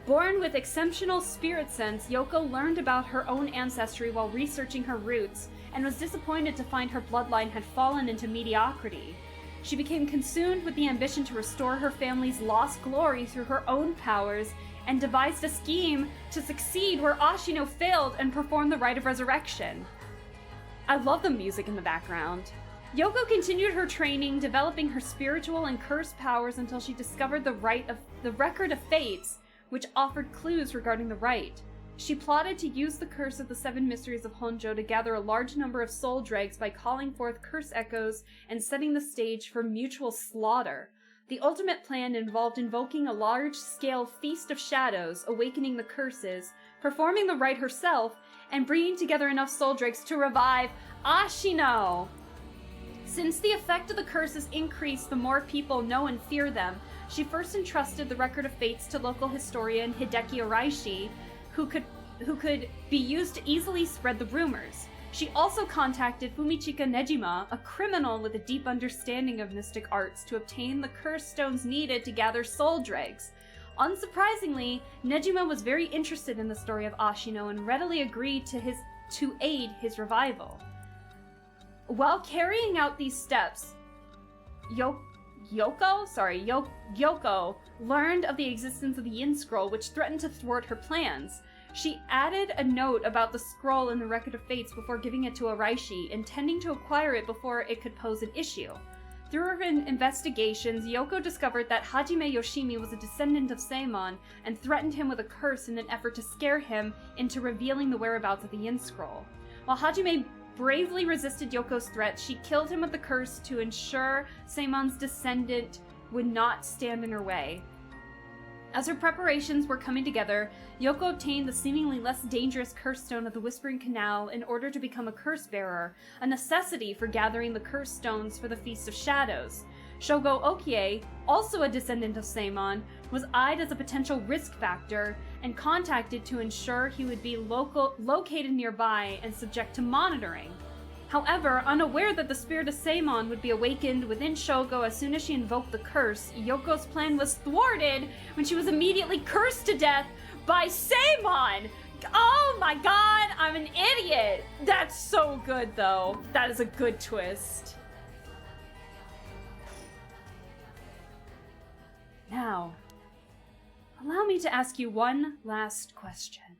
A: Born with exceptional spirit sense, Yoko learned about her own ancestry while researching her roots, and was disappointed to find her bloodline had fallen into mediocrity. She became consumed with the ambition to restore her family's lost glory through her own powers, and devised a scheme to succeed where Ashino failed and perform the rite of resurrection. I love the music in the background. Yoko continued her training, developing her spiritual and curse powers until she discovered the Record of Fates, which offered clues regarding the rite. She plotted to use the curse of the 7 mysteries of Honjo to gather a large number of soul dregs by calling forth curse echoes and setting the stage for mutual slaughter. The ultimate plan involved invoking a large-scale feast of shadows, awakening the curses, performing the rite herself, and bringing together enough soul dregs to revive Ashino. Since the effect of the curses increased the more people know and fear them, she first entrusted the Record of Fates to local historian Hideki Araishi, who could be used to easily spread the rumors. She also contacted Fumichika Nejima, a criminal with a deep understanding of mystic arts, to obtain the curse stones needed to gather soul dregs. Unsurprisingly, Nejima was very interested in the story of Ashino and readily agreed to aid his revival. While carrying out these steps, Yoko learned of the existence of the Yin Scroll, which threatened to thwart her plans. She added a note about the scroll in the Record of Fates before giving it to Araishi, intending to acquire it before it could pose an issue. Through her investigations, Yoko discovered that Hajime Yoshimi was a descendant of Seimon and threatened him with a curse in an effort to scare him into revealing the whereabouts of the Yin Scroll. While Hajime bravely resisted Yoko's threat, she killed him with the curse to ensure Seimon's descendant would not stand in her way. As her preparations were coming together, Yoko obtained the seemingly less dangerous curse stone of the Whispering Canal in order to become a curse bearer, a necessity for gathering the curse stones for the Feast of Shadows. Shogo Okie, also a descendant of Seimon, was eyed as a potential risk factor and contacted to ensure he would be located nearby and subject to monitoring. However, unaware that the spirit of Seimon would be awakened within Shogo as soon as she invoked the curse, Yoko's plan was thwarted when she was immediately cursed to death by Seimon! Oh my god, I'm an idiot! That's so good, though. That is a good twist. Now, allow me to ask you one last question.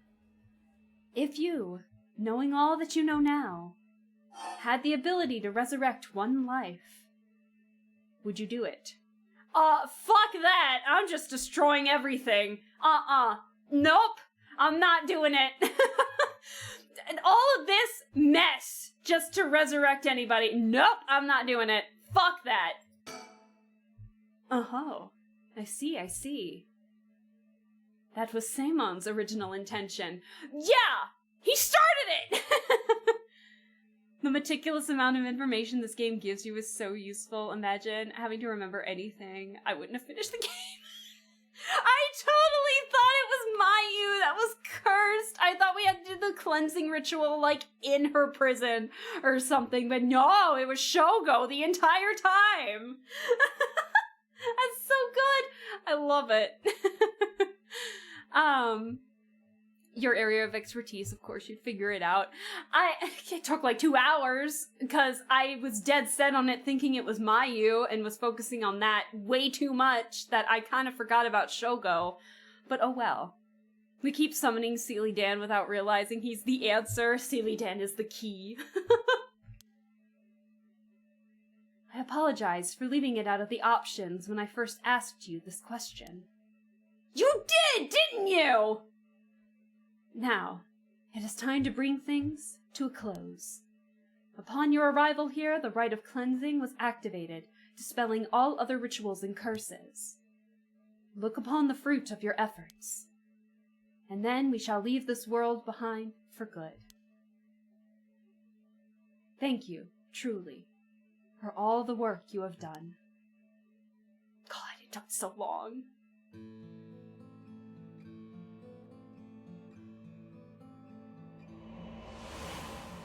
A: If you, knowing all that you know now, had the ability to resurrect one life, would you do it? Fuck that! I'm just destroying everything. Nope! I'm not doing it. And all of this mess just to resurrect anybody. Nope, I'm not doing it. Fuck that. Oh, I see. That was Samon's original intention. Yeah! He started it! The meticulous amount of information this game gives you is so useful. Imagine having to remember anything. I wouldn't have finished the game. I totally thought it was Mayu that was cursed. I thought we had to do the cleansing ritual, like, in her prison or something, but no, it was Shogo the entire time. That's so good. I love it. Your area of expertise, of course, you'd figure it out. It took like 2 hours because I was dead set on it thinking it was Mayu and was focusing on that way too much that I kind of forgot about Shogo. But oh well. We keep summoning Steely Dan without realizing he's the answer. Steely Dan is the key. I apologize for leaving it out of the options when I first asked you this question. You did, didn't you? Now, it is time to bring things to a close. Upon your arrival here, the rite of cleansing was activated, dispelling all other rituals and curses. Look upon the fruit of your efforts, and then we shall leave this world behind for good. Thank you, truly, for all the work you have done. God, it took so long.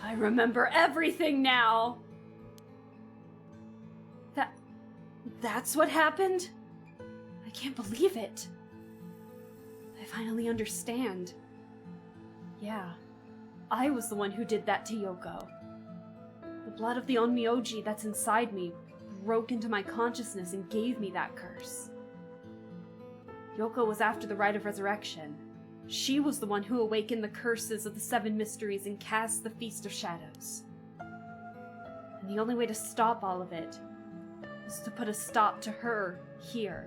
A: I remember everything now! That's what happened? I can't believe it. I finally understand. Yeah, I was the one who did that to Yoko. The blood of the Onmyoji that's inside me broke into my consciousness and gave me that curse. Yoko was after the rite of resurrection. She was the one who awakened the curses of the 7 mysteries and cast the Feast of Shadows. And the only way to stop all of it was to put a stop to her here.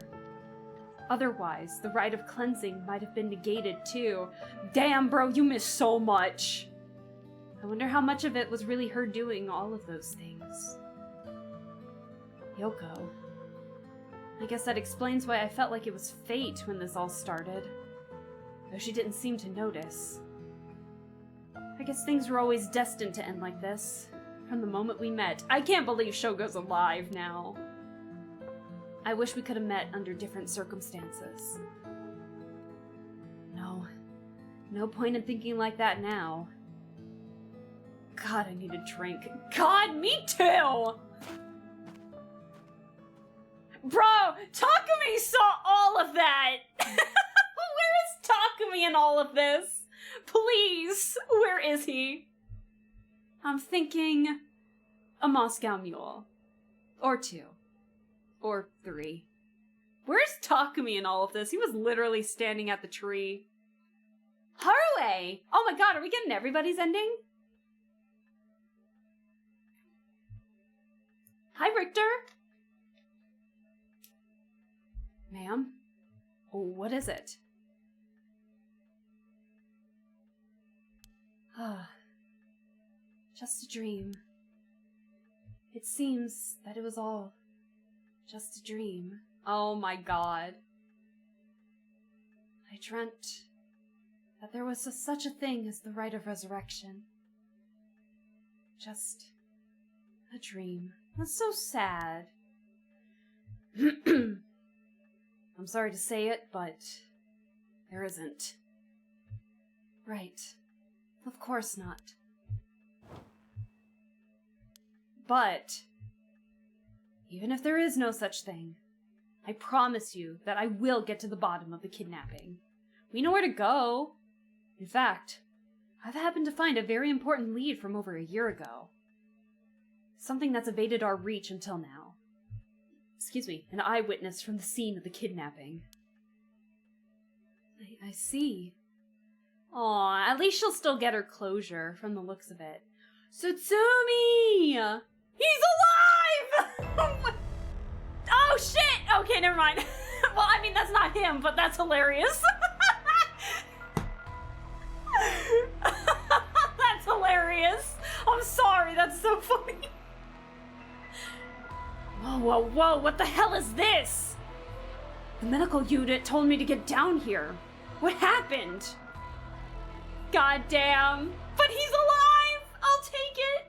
A: Otherwise, the rite of cleansing might have been negated too. Damn, bro, you missed so much! I wonder how much of it was really her doing all of those things. Yoko. I guess that explains why I felt like it was fate when this all started. Though she didn't seem to notice. I guess things were always destined to end like this, from the moment we met. I can't believe Shogo's alive now. I wish we could have met under different circumstances. No point in thinking like that now. God, I need a drink. God, me too! Bro, Takumi saw all of that! Where is Takumi in all of this? Please, where is he? I'm thinking a Moscow Mule. Or 2. Or 3. Where's Takumi in all of this? He was literally standing at the tree. Harué! Oh my god, are we getting everybody's ending? Hi, Richter. Ma'am? Oh, what is it? Just a dream. It seems that it was all just a dream. Oh my god. I dreamt that there was such a thing as the rite of resurrection. Just a dream. That's so sad. I'm sorry to say it, but there isn't. Right. Of course not. But even if there is no such thing, I promise you that I will get to the bottom of the kidnapping. We know where to go. In fact, I've happened to find a very important lead from over a year ago. Something that's evaded our reach until now. Excuse me, an eyewitness from the scene of the kidnapping. I see. Aw, at least she'll still get her closure from the looks of it. Tsutsumi! He's alive! Oh shit! Okay, never mind. Well, I mean, that's not him, but that's hilarious. That's hilarious. I'm sorry, that's whoa, whoa, what the hell is this? The medical unit told me to get down here. What happened? Goddamn. But he's alive! I'll take it!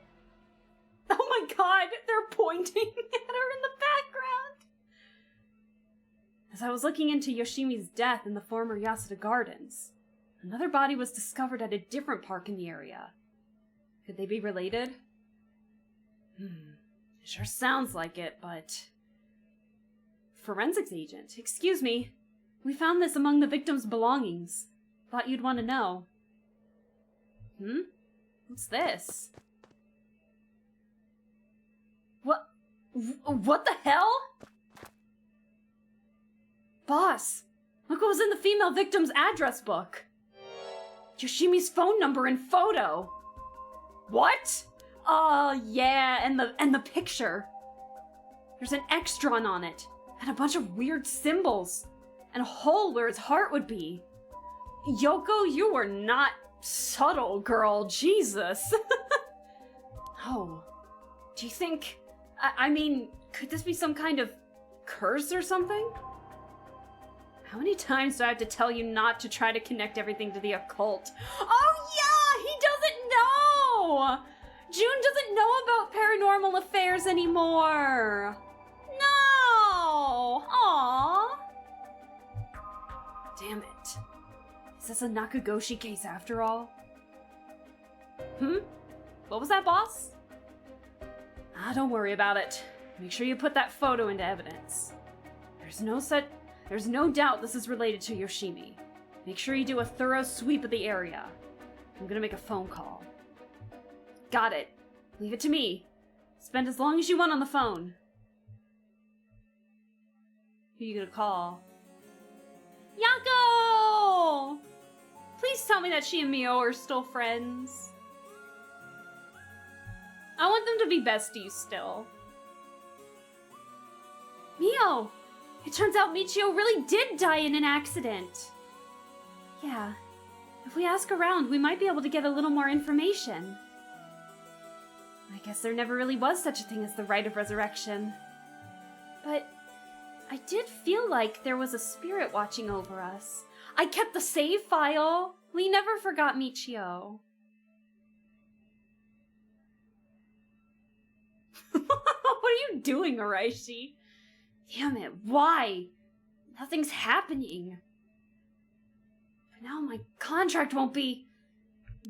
A: Oh my god, they're pointing at her in the background! As I was looking into Yoshimi's death in the former Yasuda Gardens, another body was discovered at a different park in the area. Could they be related? It sure sounds like it, but... Forensics agent, excuse me. We found this among the victim's belongings. Thought you'd want to know. What's this? What the hell? Boss, look what was in the female victim's address book. Yoshimi's phone number and photo. What? Oh, yeah, and the picture. There's an X drawn on it, and a bunch of weird symbols, and a hole where its heart would be. Yoko, you were not subtle, girl. Jesus. Oh, do you think... I mean, could this be some kind of curse or something? How many times do I have to tell you not to try to connect everything to the occult? Oh yeah, he doesn't know! June doesn't know about paranormal affairs anymore. No! Aww. Damn it. Is this a Nakagoshi case after all? What was that, boss? Don't worry about it. Make sure you put that photo into evidence. There's no doubt this is related to Yoshimi. Make sure you do a thorough sweep of the area. I'm gonna make a phone call. Got it. Leave it to me. Spend as long as you want on the phone. Who are you gonna call? Yako! Please tell me that she and Mio are still friends. I want them to be besties still. Mio! It turns out Michio really did die in an accident. Yeah. If we ask around, we might be able to get a little more information. I guess there never really was such a thing as the rite of resurrection. But I did feel like there was a spirit watching over us. I kept the save file. We never forgot Michio. What are you doing, Araishi? Damn it, why? Nothing's happening. But now my contract won't be...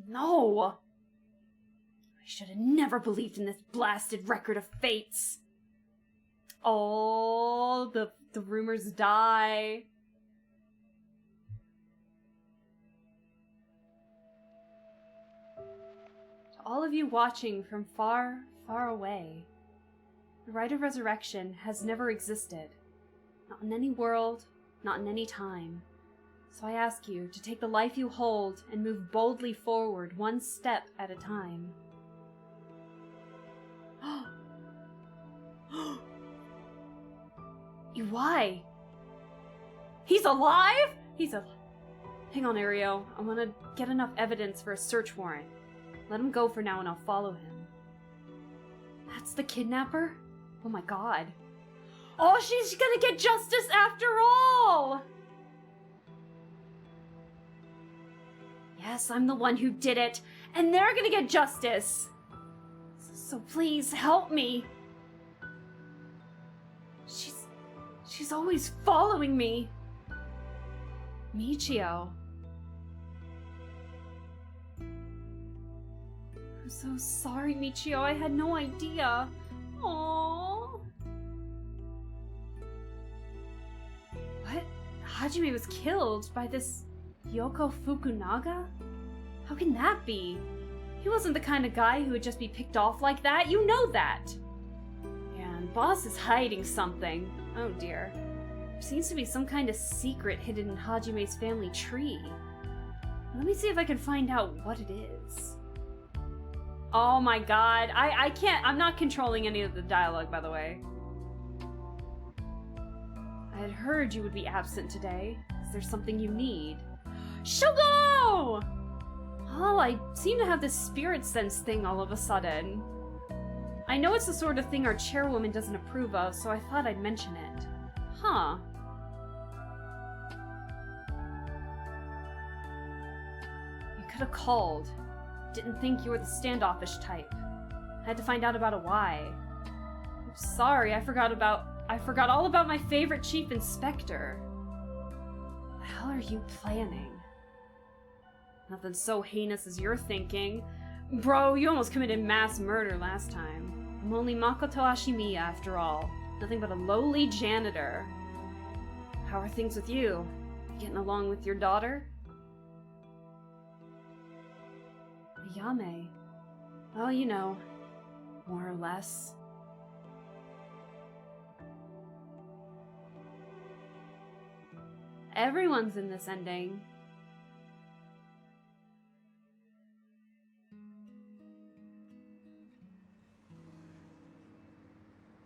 A: No. I should have never believed in this blasted record of fates. Oh, the rumors die. To all of you watching from far, far away, the rite of resurrection has never existed. Not in any world, not in any time. So I ask you to take the life you hold and move boldly forward, one step at a time. Why? He's alive? He's alive. Hang on, Ario. I want to get enough evidence for a search warrant. Let him go for now and I'll follow him. That's the kidnapper? Oh my god. Oh, she's gonna get justice after all! Yes, I'm the one who did it, and they're gonna get justice! So please, help me! She's always following me! Michio. I'm so sorry, Michio, I had no idea. Aww. What? Hajime was killed by this Yoko Fukunaga? How can that be? He wasn't the kind of guy who would just be picked off like that, you know that! Yeah, and Boss is hiding something. Oh dear. There seems to be some kind of secret hidden in Hajime's family tree. Let me see if I can find out what it is. Oh my god, I can't, I'm not controlling any of the dialogue, by the way. I had heard you would be absent today. Is there something you need? Shugo! Oh, I seem to have this spirit sense thing all of a sudden. I know it's the sort of thing our chairwoman doesn't approve of, so I thought I'd mention it. Huh. You could have called. Didn't think you were the standoffish type. I had to find out about a why. I'm sorry, I forgot all about my favorite chief inspector. What the hell are you planning? Nothing so heinous as you're thinking. Bro, you almost committed mass murder last time. I'm only Makoto Ashimiya after all. Nothing but a lowly janitor. How are things with you? Getting along with your daughter? Ayame. Well, you know, more or less. Everyone's in this ending.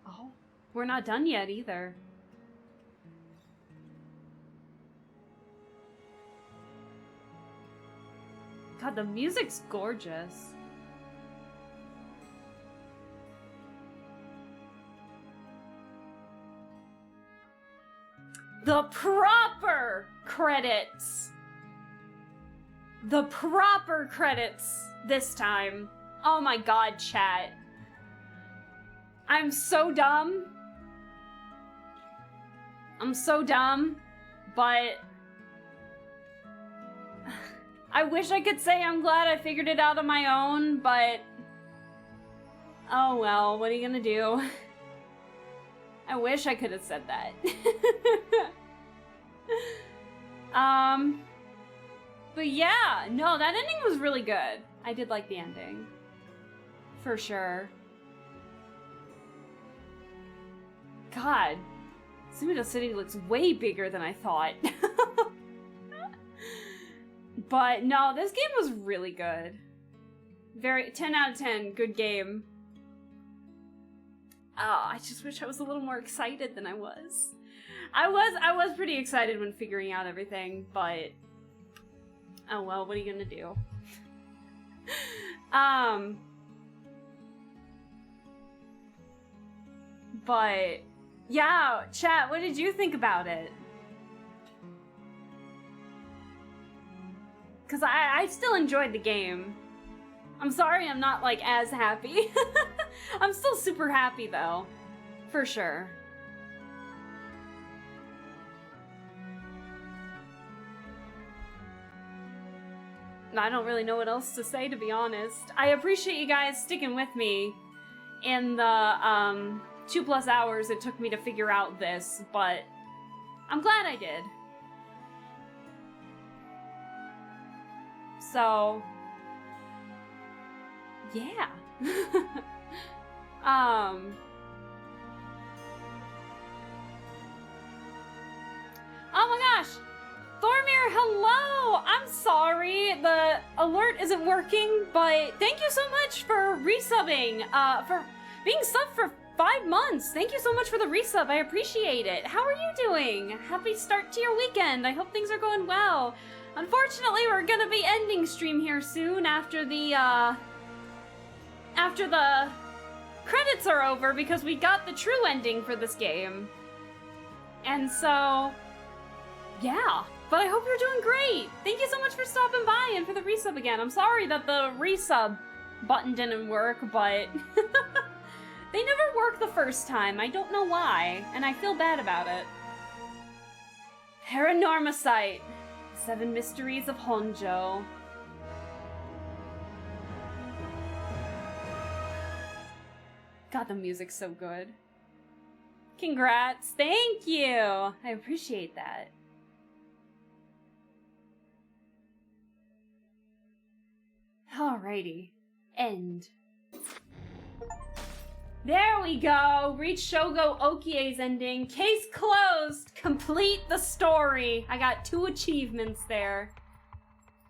A: Oh, we're not done yet either. God, the music's gorgeous. The proper credits. The proper credits this time. Oh my god, chat. I'm so dumb. I'm so dumb, but I wish I could say I'm glad I figured it out on my own, but oh well, what are you gonna do? I wish I could have said that. But yeah, no, that ending was really good. I did like the ending. For sure. God, Sumida City looks way bigger than I thought. But no, this game was really good. 10 out of 10, good game. I just wish I was a little more excited than I was. I was pretty excited when figuring out everything, but oh well, what are you gonna do? But yeah, chat, what did you think about it? Because I still enjoyed the game. I'm sorry I'm not, like, as happy. I'm still super happy, though. For sure. I don't really know what else to say, to be honest. I appreciate you guys sticking with me in the 2+ hours it took me to figure out this, but I'm glad I did. So, yeah. Oh my gosh! Thormir, hello! I'm sorry the alert isn't working, but thank you so much for resubbing, for being subbed for 5 months. Thank you so much for the resub. I appreciate it. How are you doing? Happy start to your weekend. I hope things are going well. Unfortunately, we're gonna be ending stream here soon after the credits are over because we got the true ending for this game. And so, yeah. But I hope you're doing great. Thank you so much for stopping by and for the resub again. I'm sorry that the resub button didn't work, but they never worked the first time. I don't know why, and I feel bad about it. PARANORMASIGHT. 7 Mysteries of Honjo. God, the music's so good. Congrats. Thank you. I appreciate that. Alrighty. End. There we go. Reach Shogo Okie's ending. Case closed. Complete the story. I got 2 achievements there.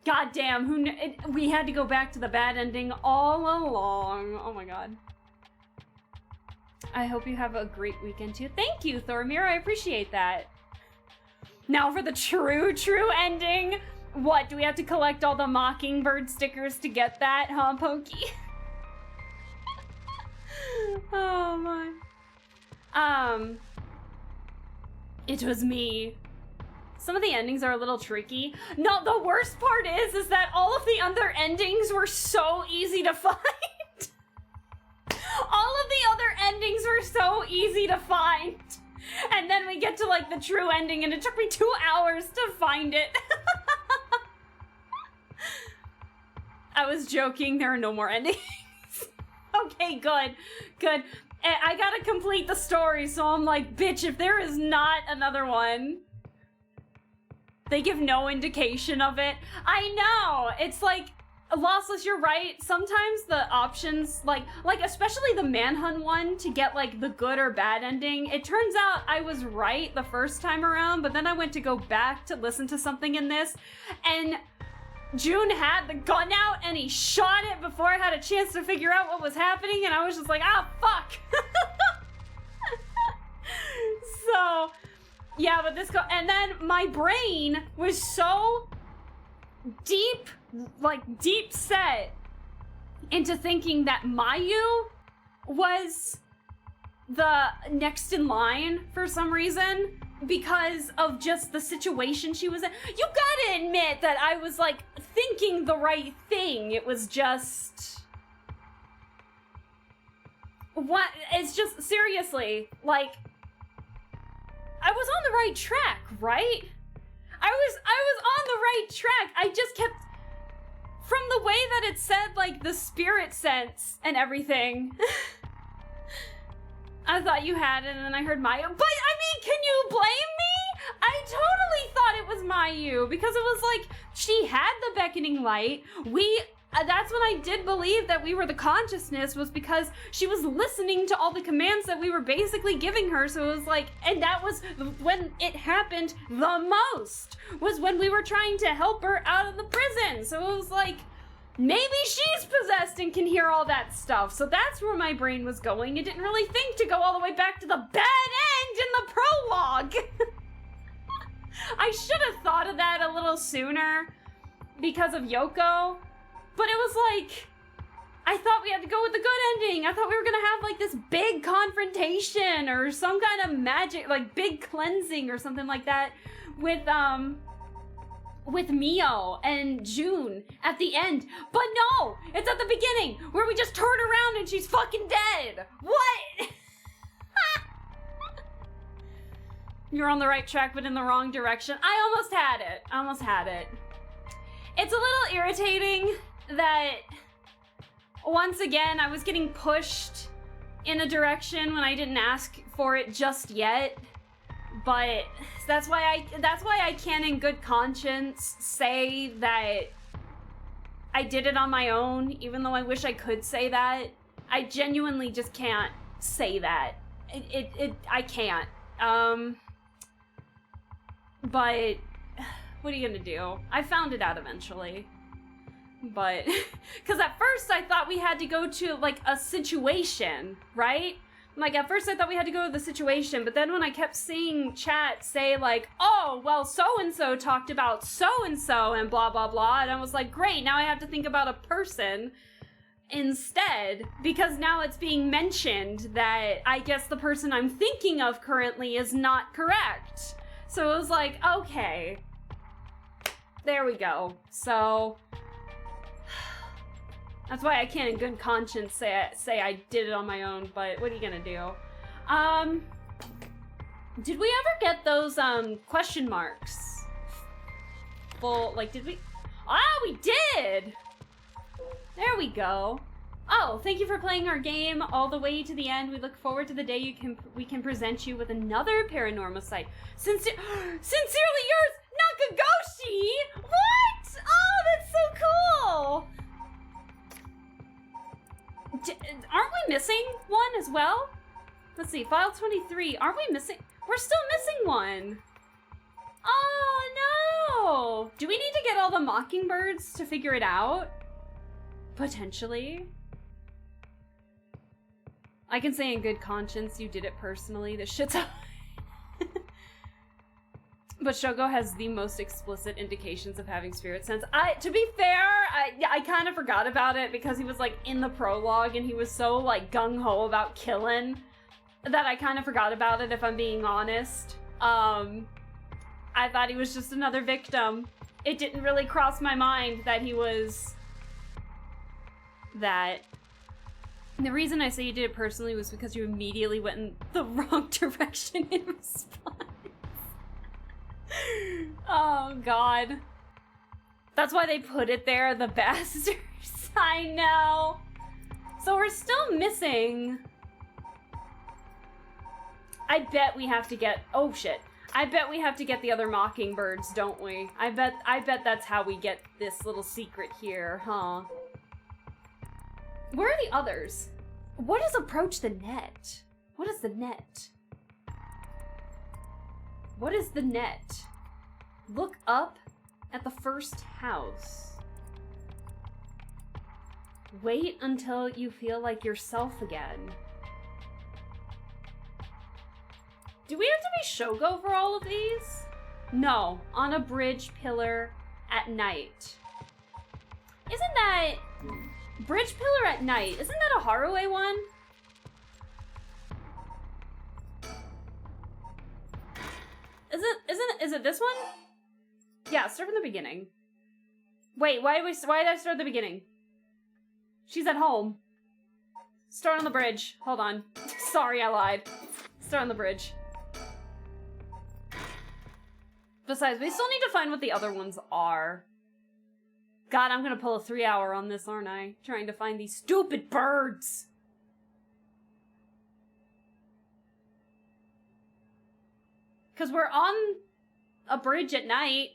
A: God damn, we had to go back to the bad ending all along. Oh my god. I hope you have a great weekend too. Thank you, Thormir. I appreciate that. Now for the true ending. What, do we have to collect all the Mockingbird stickers to get that, huh, Pokey? Oh my. It was me. Some of the endings are a little tricky. No, the worst part is that all of the other endings were so easy to find. All of the other endings were so easy to find. And then we get to like the true ending and it took me 2 hours to find it. I was joking, there are no more endings. Okay, good, good. I gotta complete the story, so I'm like, bitch, if there is not another one. They give no indication of it. I know, it's like, Lossless, you're right. Sometimes the options, like especially the Manhunt one to get like the good or bad ending, it turns out I was right the first time around, but then I went to go back to listen to something in this, and June had the gun out and he shot it before I had a chance to figure out what was happening, and I was just like, ah, fuck. So, yeah, but and then my brain was so deep set into thinking that Mayu was the next in line for some reason because of just the situation she was in. You gotta admit that I was like thinking the right thing. It was just... What? It's just, seriously, like, I was on the right track, right? I was on the right track. I just kept, from the way that it said, like, the spirit sense and everything, I thought you had it, and then I heard Mayu. But, I mean, can you blame me? I totally thought it was Mayu, because it was like, she had the beckoning light. That's when I did believe that we were the consciousness, was because she was listening to all the commands that we were basically giving her. So it was like, and that was when it happened the most, was when we were trying to help her out of the prison. So it was like, maybe she's possessed and can hear all that stuff. So that's where my brain was going. It didn't really think to go all the way back to the bad end in the prologue. I should have thought of that a little sooner because of Yoko. But it was like, I thought we had to go with the good ending. I thought we were gonna have like this big confrontation or some kind of magic, like big cleansing or something like that with Mio and June at the end. But no, it's at the beginning where we just turn around and she's fucking dead. What? You're on the right track, but in the wrong direction. I almost had it. It's a little irritating that, once again, I was getting pushed in a direction when I didn't ask for it just yet. But that's why I can in good conscience say that I did it on my own, even though I wish I could say that. I genuinely just can't say that. I can't. But what are you gonna do? I found it out eventually. But, because at first I thought we had to go to, like, a situation, right? Like, at first I thought we had to go to the situation, but then when I kept seeing chat say, like, oh, well, so-and-so talked about so-and-so and blah, blah, blah, and I was like, great, now I have to think about a person instead, because now it's being mentioned that I guess the person I'm thinking of currently is not correct. So it was like, okay, there we go. So that's why I can't in good conscience say I did it on my own, but what are you gonna do? Did we ever get those, question marks? Full, like, did we? Ah, we did! There we go. Oh, thank you for playing our game all the way to the end. We look forward to the day we can present you with another Paranormasight. Sincerely yours, Nakagoshi! What? Oh, that's so cool! Aren't we missing one as well? Let's see, file 23. Aren't we missing? We're still missing one. Oh, no! Do we need to get all the mockingbirds to figure it out? Potentially. I can say in good conscience you did it personally. This shit's... But But Shogo has the most explicit indications of having spirit sense. To be fair, I kind of forgot about it because he was like in the prologue and he was so like gung-ho about killing that I kind of forgot about it, if I'm being honest. I thought he was just another victim. It didn't really cross my mind that he was that. And the reason I say you did it personally was because you immediately went in the wrong direction in response. Oh, God. That's why they put it there, the bastards. I know. So we're still missing. I bet we have to get... Oh, shit. I bet we have to get the other mockingbirds, don't we? I bet that's how we get this little secret here, huh? Where are the others? What is approach the net? What is the net? What is the net? Look up at the first house. Wait until you feel like yourself again. Do we have to be Shogo for all of these? No, on a bridge pillar at night. Isn't that... Bridge pillar at night, isn't that a Harué one? Is it this one? Yeah, start from the beginning. Wait, why did I start at the beginning? She's at home. Start on the bridge. Hold on. Sorry, I lied. Start on the bridge. Besides, we still need to find what the other ones are. God, I'm gonna pull a 3-hour on this, aren't I? Trying to find these stupid birds. Because we're on a bridge at night.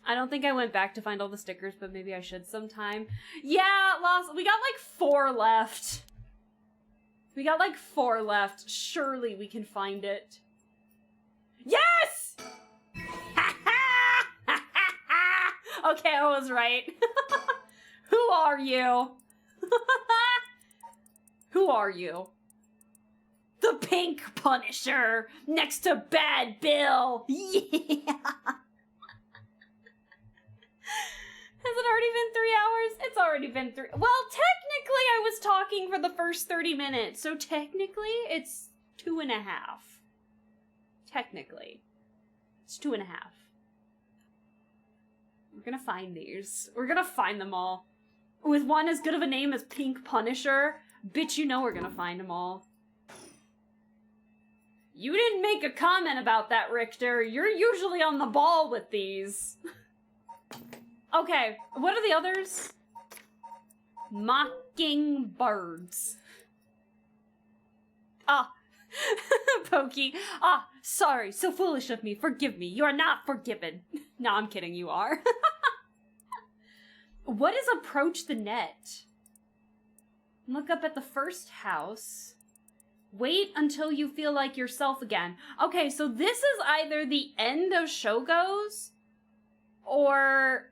A: I don't think I went back to find all the stickers, but maybe I should sometime. Yeah, we got like 4 left. We got like 4 left. Surely we can find it. Yes! Okay, I was right. Who are you? Who are you? The Pink Punisher, next to Bad Bill. Yeah. Has it already been 3 hours? It's already been 3. Well, technically I was talking for the first 30 minutes, so technically it's 2.5. Technically. It's 2.5. We're gonna find these. We're gonna find them all. With one as good of a name as Pink Punisher, bitch, you know we're gonna find them all. You didn't make a comment about that, Richter. You're usually on the ball with these. Okay, what are the others? Mockingbirds. Ah. Pokey. Ah, sorry, so foolish of me. Forgive me. You are not forgiven. No, I'm kidding, you are. What is approach the net? Look up at the first house. Wait until you feel like yourself again. Okay, so this is either the end of Shogo's, or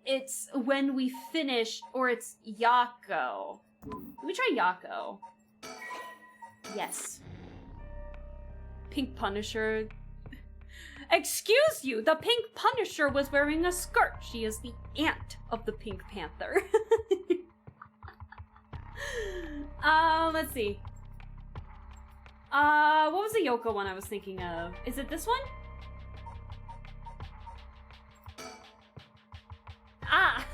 A: it's when we finish, or it's Yako. Let me try Yako. Yes. Pink Punisher. Excuse you, the Pink Punisher was wearing a skirt. She is the aunt of the Pink Panther. Let's see. What was the Yoko one I was thinking of? Is it this one? Ah!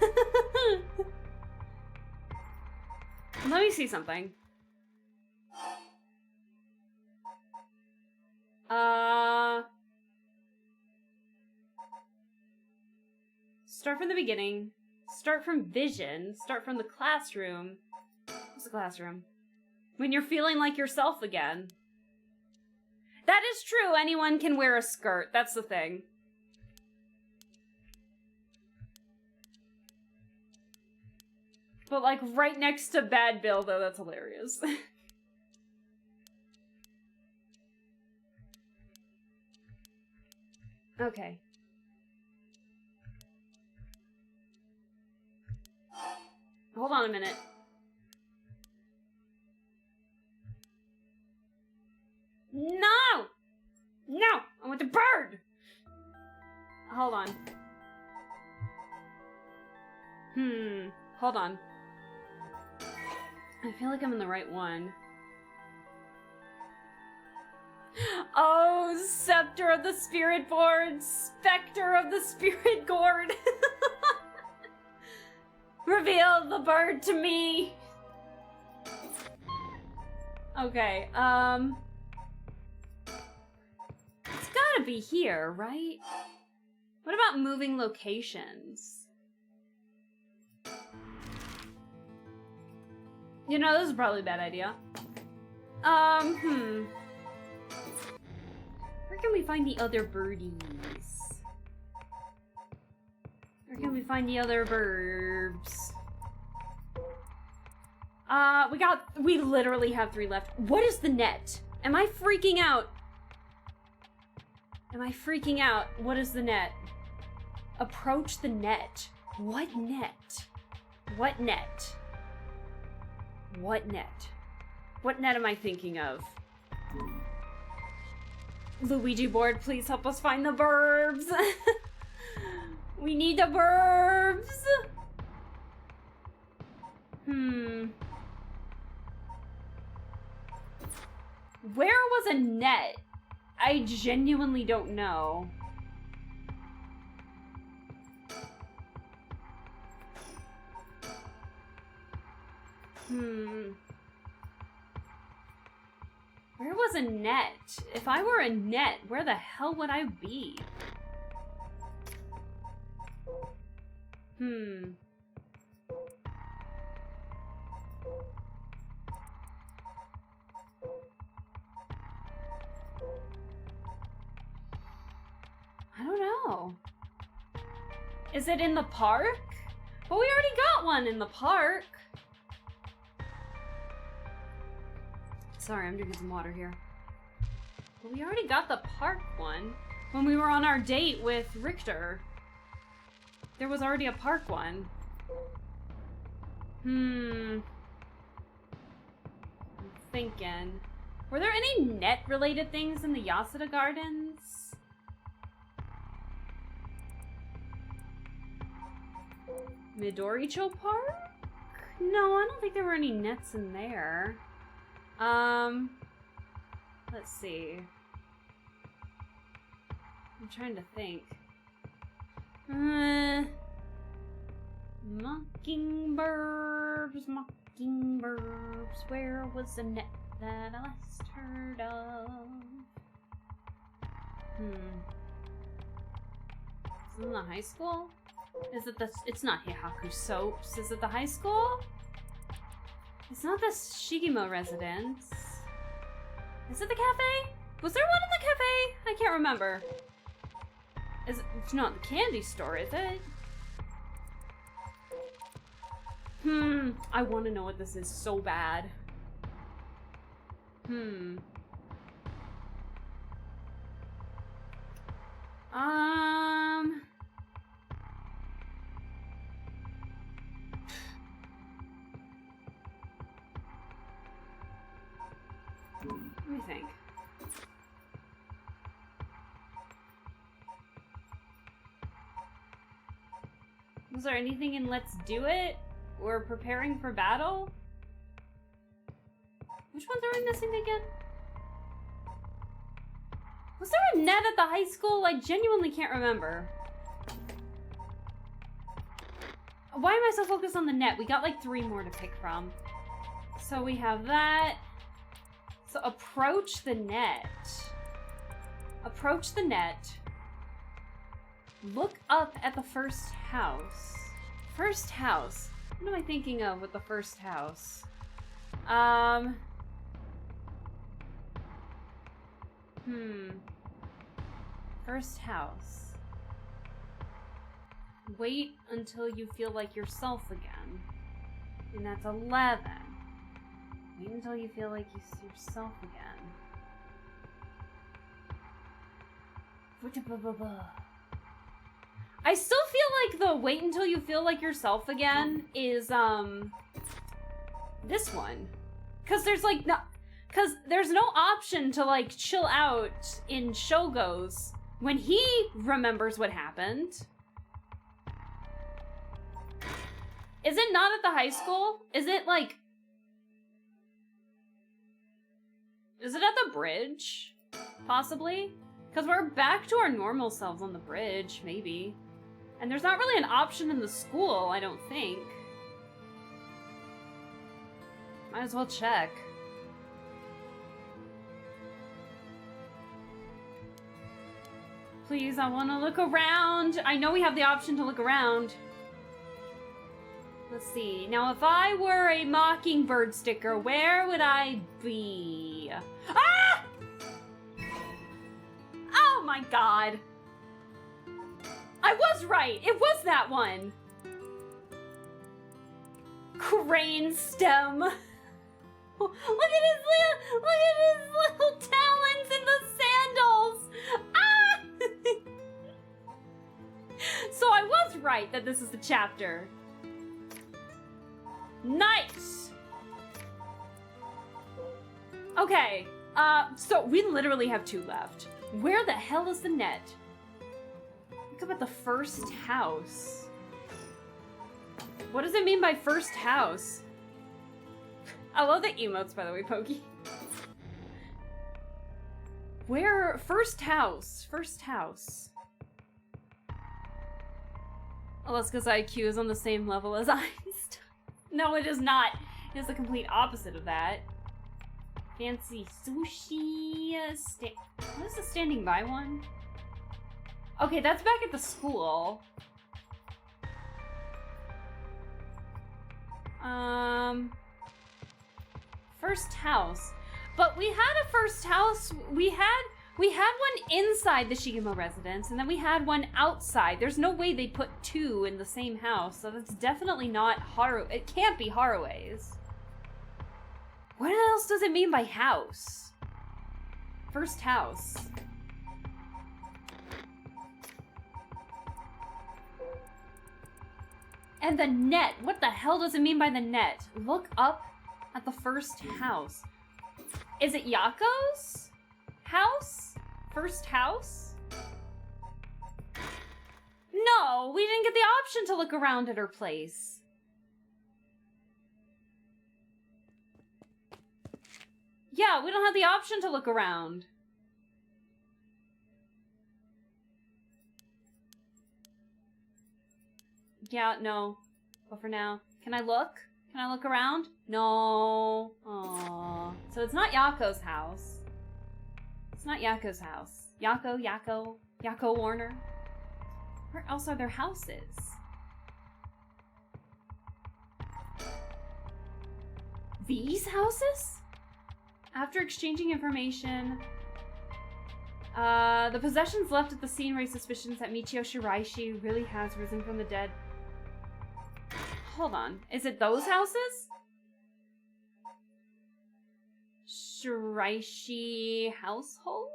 A: Let me see something. Start from the beginning. Start from vision. Start from the classroom. What's the classroom? When you're feeling like yourself again. That is true. Anyone can wear a skirt. That's the thing. But like right next to Bad Bill, though, that's hilarious. Okay. Hold on a minute. No! hold on. Hold on. I feel like I'm in the right one. Oh, Scepter of the Spirit Board! Spectre of the Spirit Gourd! Reveal the bird to me! Okay, it's gotta be here, right? What about moving locations? You know, this is probably a bad idea. Where can we find the other birdies? Where can we find the other birds? We literally have 3 left. What is the net? Am I freaking out? Am I freaking out? What is the net? Approach the net. What net? What net? What net? What net am I thinking of? Luigi board, please help us find the burbs. We need the burbs. Where was a net? I genuinely don't know. Where was a net? If I were a net, where the hell would I be? I don't know. Is it in the park? But we already got one in the park. Sorry, I'm drinking some water here. But we already got the park one when we were on our date with Richter. There was already a park one. I'm thinking. Were there any net-related things in the Yasuda Gardens? Midoricho Park? No, I don't think there were any nets in there. Let's see. I'm trying to think. Mockingbirds, mockingbirds, where was the net that I last heard of? Is it in the high school? Is it the, it's not Heihaku Soaps. Is it the high school? It's not the Shigemo residence. Is it the cafe? Was there one in the cafe? I can't remember. It's not the candy store, is it? I want to know what this is so bad. Let me think. Was there anything in Let's Do It? Or Preparing for Battle? Which ones are we missing again? Was there a net at the high school? I genuinely can't remember. Why am I so focused on the net? We got like 3 more to pick from. So we have that. So approach the net. Approach the net. Look up at the first house. First house. What am I thinking of with the first house? First house. Wait until you feel like yourself again. And that's 11. Wait until you feel like you're yourself again. I still feel like the wait until you feel like yourself again is, this one. Cause there's like, no, cause there's no option to like chill out in Shogo's when he remembers what happened. Is it not at the high school? Is it like... Is it at the bridge? Possibly? Because we're back to our normal selves on the bridge, maybe. And there's not really an option in the school, I don't think. Might as well check. Please, I want to look around. I know we have the option to look around. Let's see. Now, if I were a mockingbird sticker, where would I be? Ah! Oh my god. I was right. It was that one. Crane stem. Look at his little talons in the sandals. Ah! So I was right that this is the chapter. Nice! Okay, so we literally have 2 left. Where the hell is the net? Look up at the first house. What does it mean by first house? I love the emotes, by the way, Pokey. Where? First house. First house. Alaska's IQ is on the same level as Einstein. No, it is not. It is the complete opposite of that. Fancy sushi. What is the standing by one? Okay, that's back at the school. First house. But we had a first house. We had one inside the Shigemo residence, and then we had one outside. There's no way they'd put 2 in the same house, so that's definitely not Haru. It can't be Harue's. What else does it mean by house? First house. And the net. What the hell does it mean by the net? Look up at the first house. Is it Yako's house? First house? No, we didn't get the option to look around at her place. Yeah, we don't have the option to look around. Yeah, no. But for now. Can I look? Can I look around? No. Aww. So it's not Yako's house. It's not Yako's house. Yako Warner. Where else are there houses? These houses? After exchanging information, the possessions left at the scene raise suspicions that Michio Shiraishi really has risen from the dead. Hold on. Is it those houses? Shiraishi household?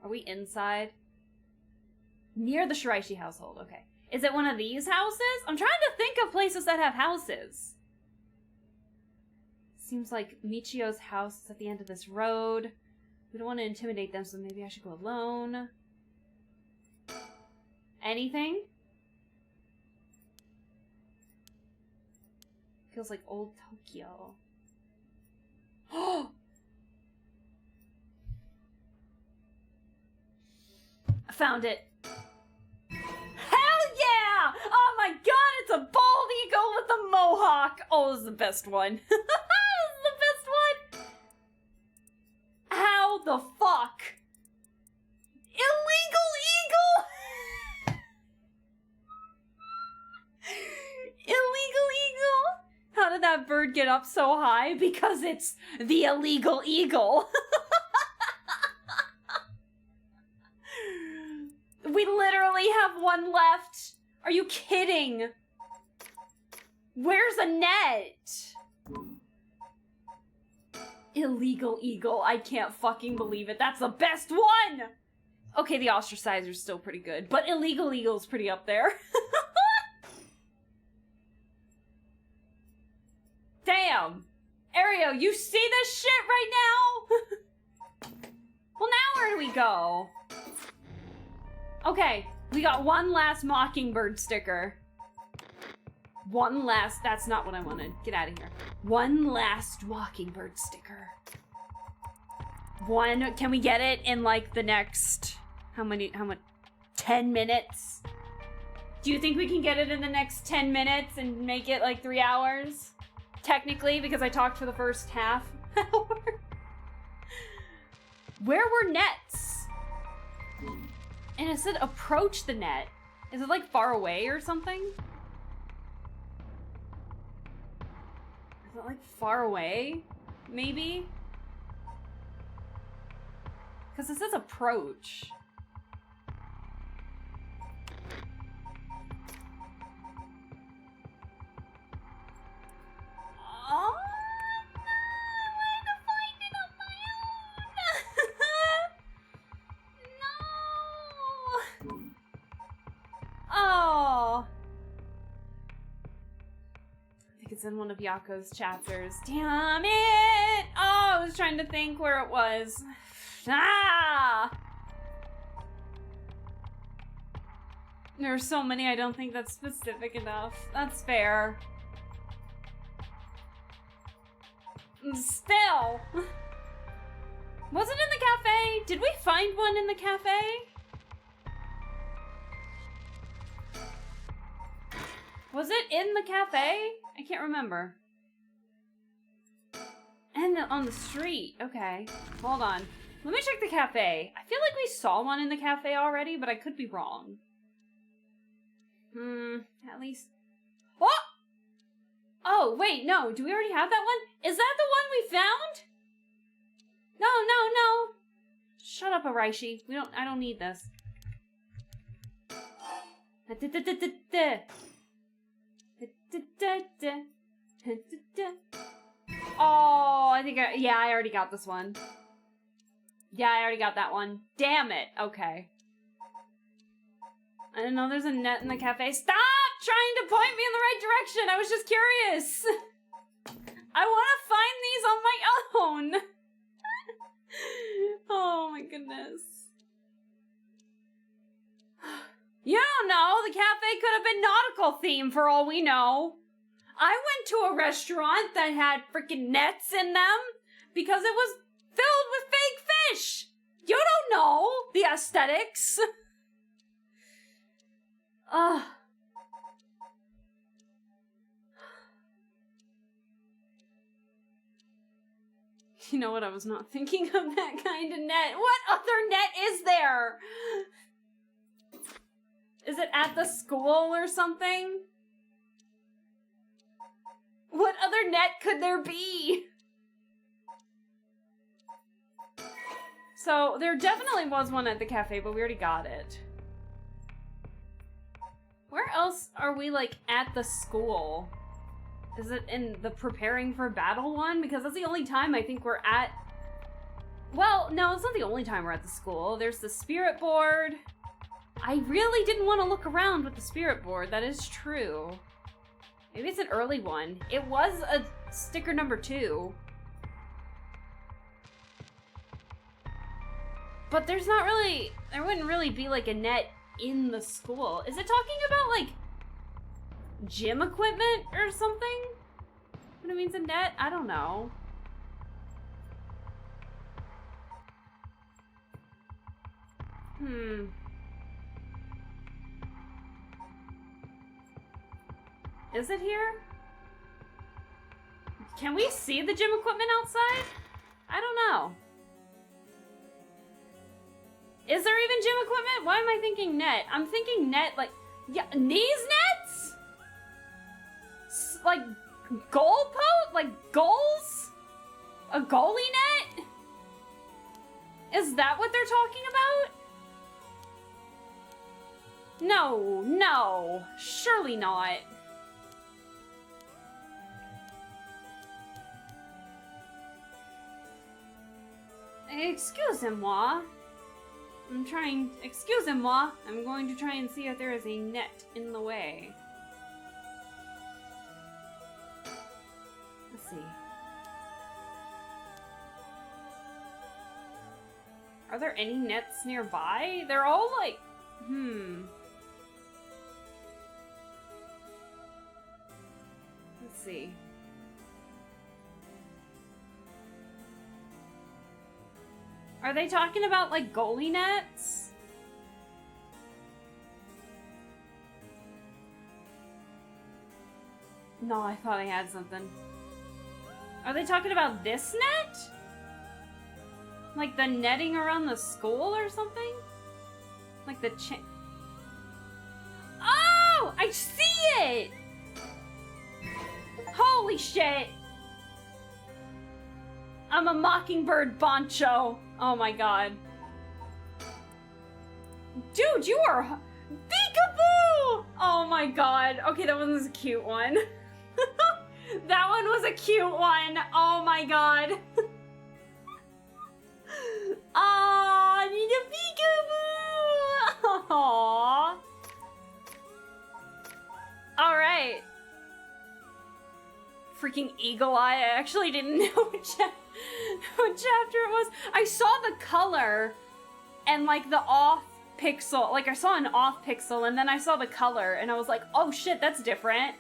A: Are we inside? Near the Shiraishi household, okay. Is it one of these houses? I'm trying to think of places that have houses. Seems like Michio's house is at the end of this road. We don't want to intimidate them, so maybe I should go alone. Anything? Feels like old Tokyo. Oh! I found it. Hell yeah! Oh my god, it's a bald eagle with a mohawk. Oh, this is the best one. This is the best one. How the fuck? Illegal eagle? Illegal eagle? How did that bird get up so high? Because it's the illegal eagle. We literally have one left. Are you kidding? Where's a net? Illegal eagle. I can't fucking believe it. That's the best one! Okay, the ostracizer's still pretty good, but illegal eagle's pretty up there. Damn! Ario, you see this shit right now? Well, now where do we go? Okay, we got one last Mockingbird sticker. One last, that's not what I wanted. Get out of here. One last Mockingbird sticker. One, can we get it in like the next, how much, 10 minutes? Do you think we can get it in the next 10 minutes and make it like 3 hours? Technically, because I talked for the first half hour. Where were nets? And it said approach the net. Is it like far away or something? Is it like far away? Maybe? Because it says approach. Oh, no, I had to find it on my own. No. Oh. I think it's in one of Yako's chapters. Damn it. Oh, I was trying to think where it was. Ah. There are so many, I don't think that's specific enough. That's fair. Still. Was it in the cafe? Did we find one in the cafe? Was it in the cafe? I can't remember. And on the street. Okay. Hold on. Let me check the cafe. I feel like we saw one in the cafe already, but I could be wrong. At least... Oh! Oh, wait, no. Do we already have that one? Is that the one we found? No, no, no. Shut up, Araishi. I don't need this. Oh, I think yeah, I already got this one. Yeah, I already got that one. Damn it. Okay. I didn't know there's a net in the cafe. Stop trying to point me in the right direction. I was just curious. I want to find these on my own. Oh my goodness. You don't know. The cafe could have been nautical theme for all we know. I went to a restaurant that had freaking nets in them because it was filled with fake fish. You don't know the aesthetics. Ugh. You know what? I was not thinking of that kind of net. What other net is there? Is it at the school or something? What other net could there be? So, there definitely was one at the cafe, but we already got it. Where else are we, like, at the school? Is it in the preparing for battle one? Because that's the only time I think we're at... Well, no, it's not the only time we're at the school. There's the spirit board. I really didn't want to look around with the spirit board. That is true. Maybe it's an early one. It was a sticker number 2. But there's not really... There wouldn't really be, like, a net in the school. Is it talking about, like, gym equipment or something? When it means a net? I don't know. Is it here? Can we see the gym equipment outside? I don't know. Is there even gym equipment? Why am I thinking net? I'm thinking net like... Yeah, these nets? Like goal post? Like goals? A goalie net? Is that what they're talking about? No, no. Surely not. Excusez-moi. Excusez-moi. I'm going to try and see if there is a net in the way. Let's see. Are there any nets nearby? They're all like, Let's see. Are they talking about like goalie nets? No, I thought I had something. Are they talking about this net? Like the netting around the school or something? Like the Oh! I see it! Holy shit! I'm a mockingbird boncho. Oh my god. Dude, you are... Peekaboo! Oh my god. Okay, that one was a cute one. That one was a cute one. Oh my god. Aw, I need a peekaboo! Aww. Alright. Freaking eagle eye. I actually didn't know what chapter it was. I saw the color and like the off pixel. Like I saw an off pixel and then I saw the color and I was like, oh shit, that's different.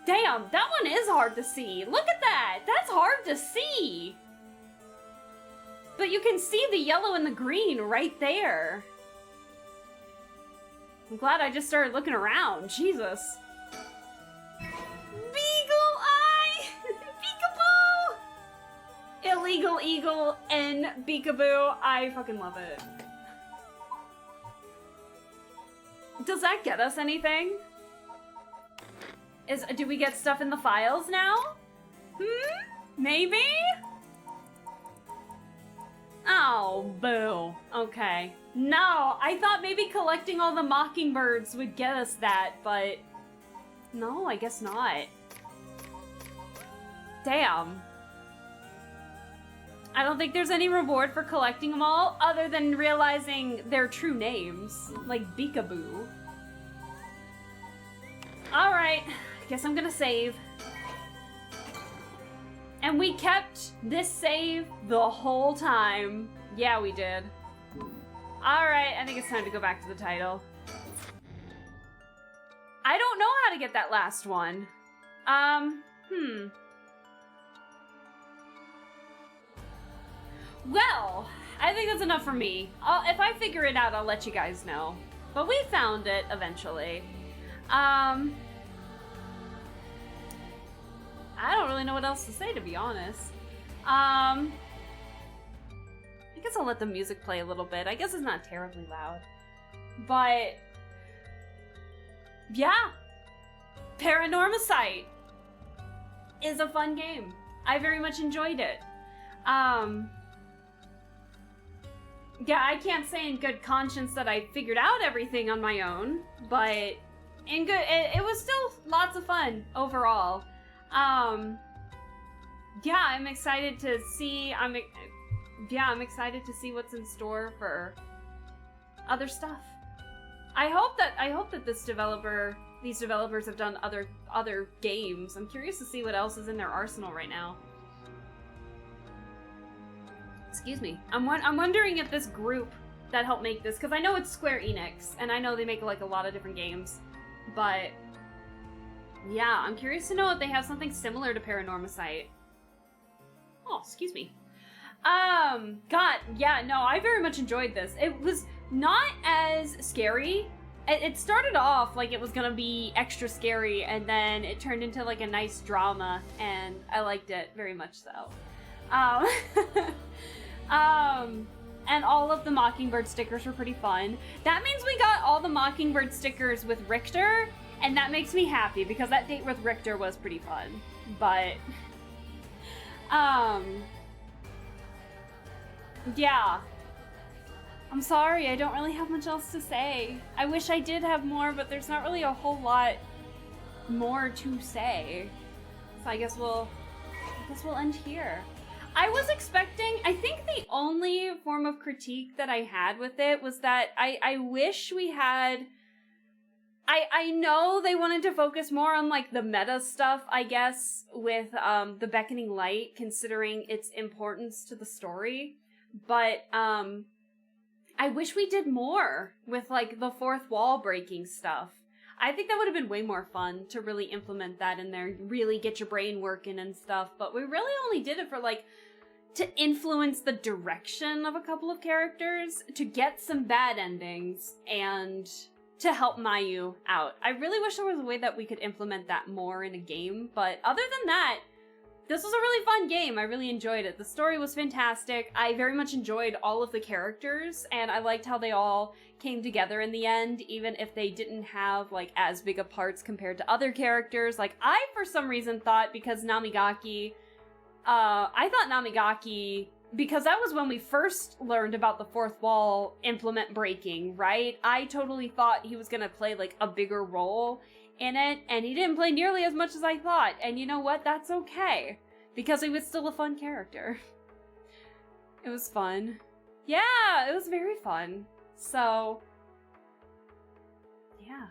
A: Damn, that one is hard to see. Look at that. That's hard to see. But you can see the yellow and the green right there. I'm glad I just started looking around. Jesus. Beagle eye! Peekaboo! Illegal eagle and peekaboo. I fucking love it. Does that get us anything? Do we get stuff in the files now? Maybe? Oh, boo. Okay. No, I thought maybe collecting all the mockingbirds would get us that, but... No, I guess not. Damn. I don't think there's any reward for collecting them all, other than realizing their true names. Like Beekaboo. Alright. Guess I'm gonna save. And we kept this save the whole time. Yeah, we did. Alright, I think it's time to go back to the title. I don't know how to get that last one. Well, I think that's enough for me. If I figure it out, I'll let you guys know. But we found it eventually. I don't really know what else to say, to be honest. I guess I'll let the music play a little bit. I guess it's not terribly loud. But... yeah. PARANORMASIGHT is a fun game. I very much enjoyed it. Yeah, I can't say in good conscience that I figured out everything on my own, but in good, it was still lots of fun overall. Yeah, I'm excited to see. I'm excited to see what's in store for other stuff. I hope that these developers have done other games. I'm curious to see what else is in their arsenal right now. Excuse me. I'm wondering if this group that helped make this, because I know it's Square Enix, and I know they make like a lot of different games, but yeah, I'm curious to know if they have something similar to PARANORMASIGHT. Oh, excuse me. God, yeah, no, I very much enjoyed this. It was not as scary. It started off like it was gonna be extra scary, and then it turned into like a nice drama, and I liked it very much so. And all of the Mockingbird stickers were pretty fun. That means we got all the Mockingbird stickers with Richter, and that makes me happy because that date with Richter was pretty fun. But, yeah. I'm sorry, I don't really have much else to say. I wish I did have more, but there's not really a whole lot more to say. So I guess we'll end here. I was expecting, I think the only form of critique that I had with it was that I wish we had, I know they wanted to focus more on like the meta stuff, I guess, with the Beckoning Light, considering its importance to the story. But, I wish we did more with, like, the fourth wall breaking stuff. I think that would have been way more fun to really implement that in there, really get your brain working and stuff, but we really only did it for, like, to influence the direction of a couple of characters, to get some bad endings, and to help Mayu out. I really wish there was a way that we could implement that more in a game, but other than that, this was a really fun game. I really enjoyed it. The story was fantastic. I very much enjoyed all of the characters, and I liked how they all came together in the end, even if they didn't have, like, as big of parts compared to other characters. Like, I, for some reason, thought because Namigaki, because that was when we first learned about the fourth wall implement breaking, right? I totally thought he was gonna play, like, a bigger role in it, and he didn't play nearly as much as I thought, and you know what? That's okay, because he was still a fun character. It was fun. Yeah, it was very fun. So, yeah.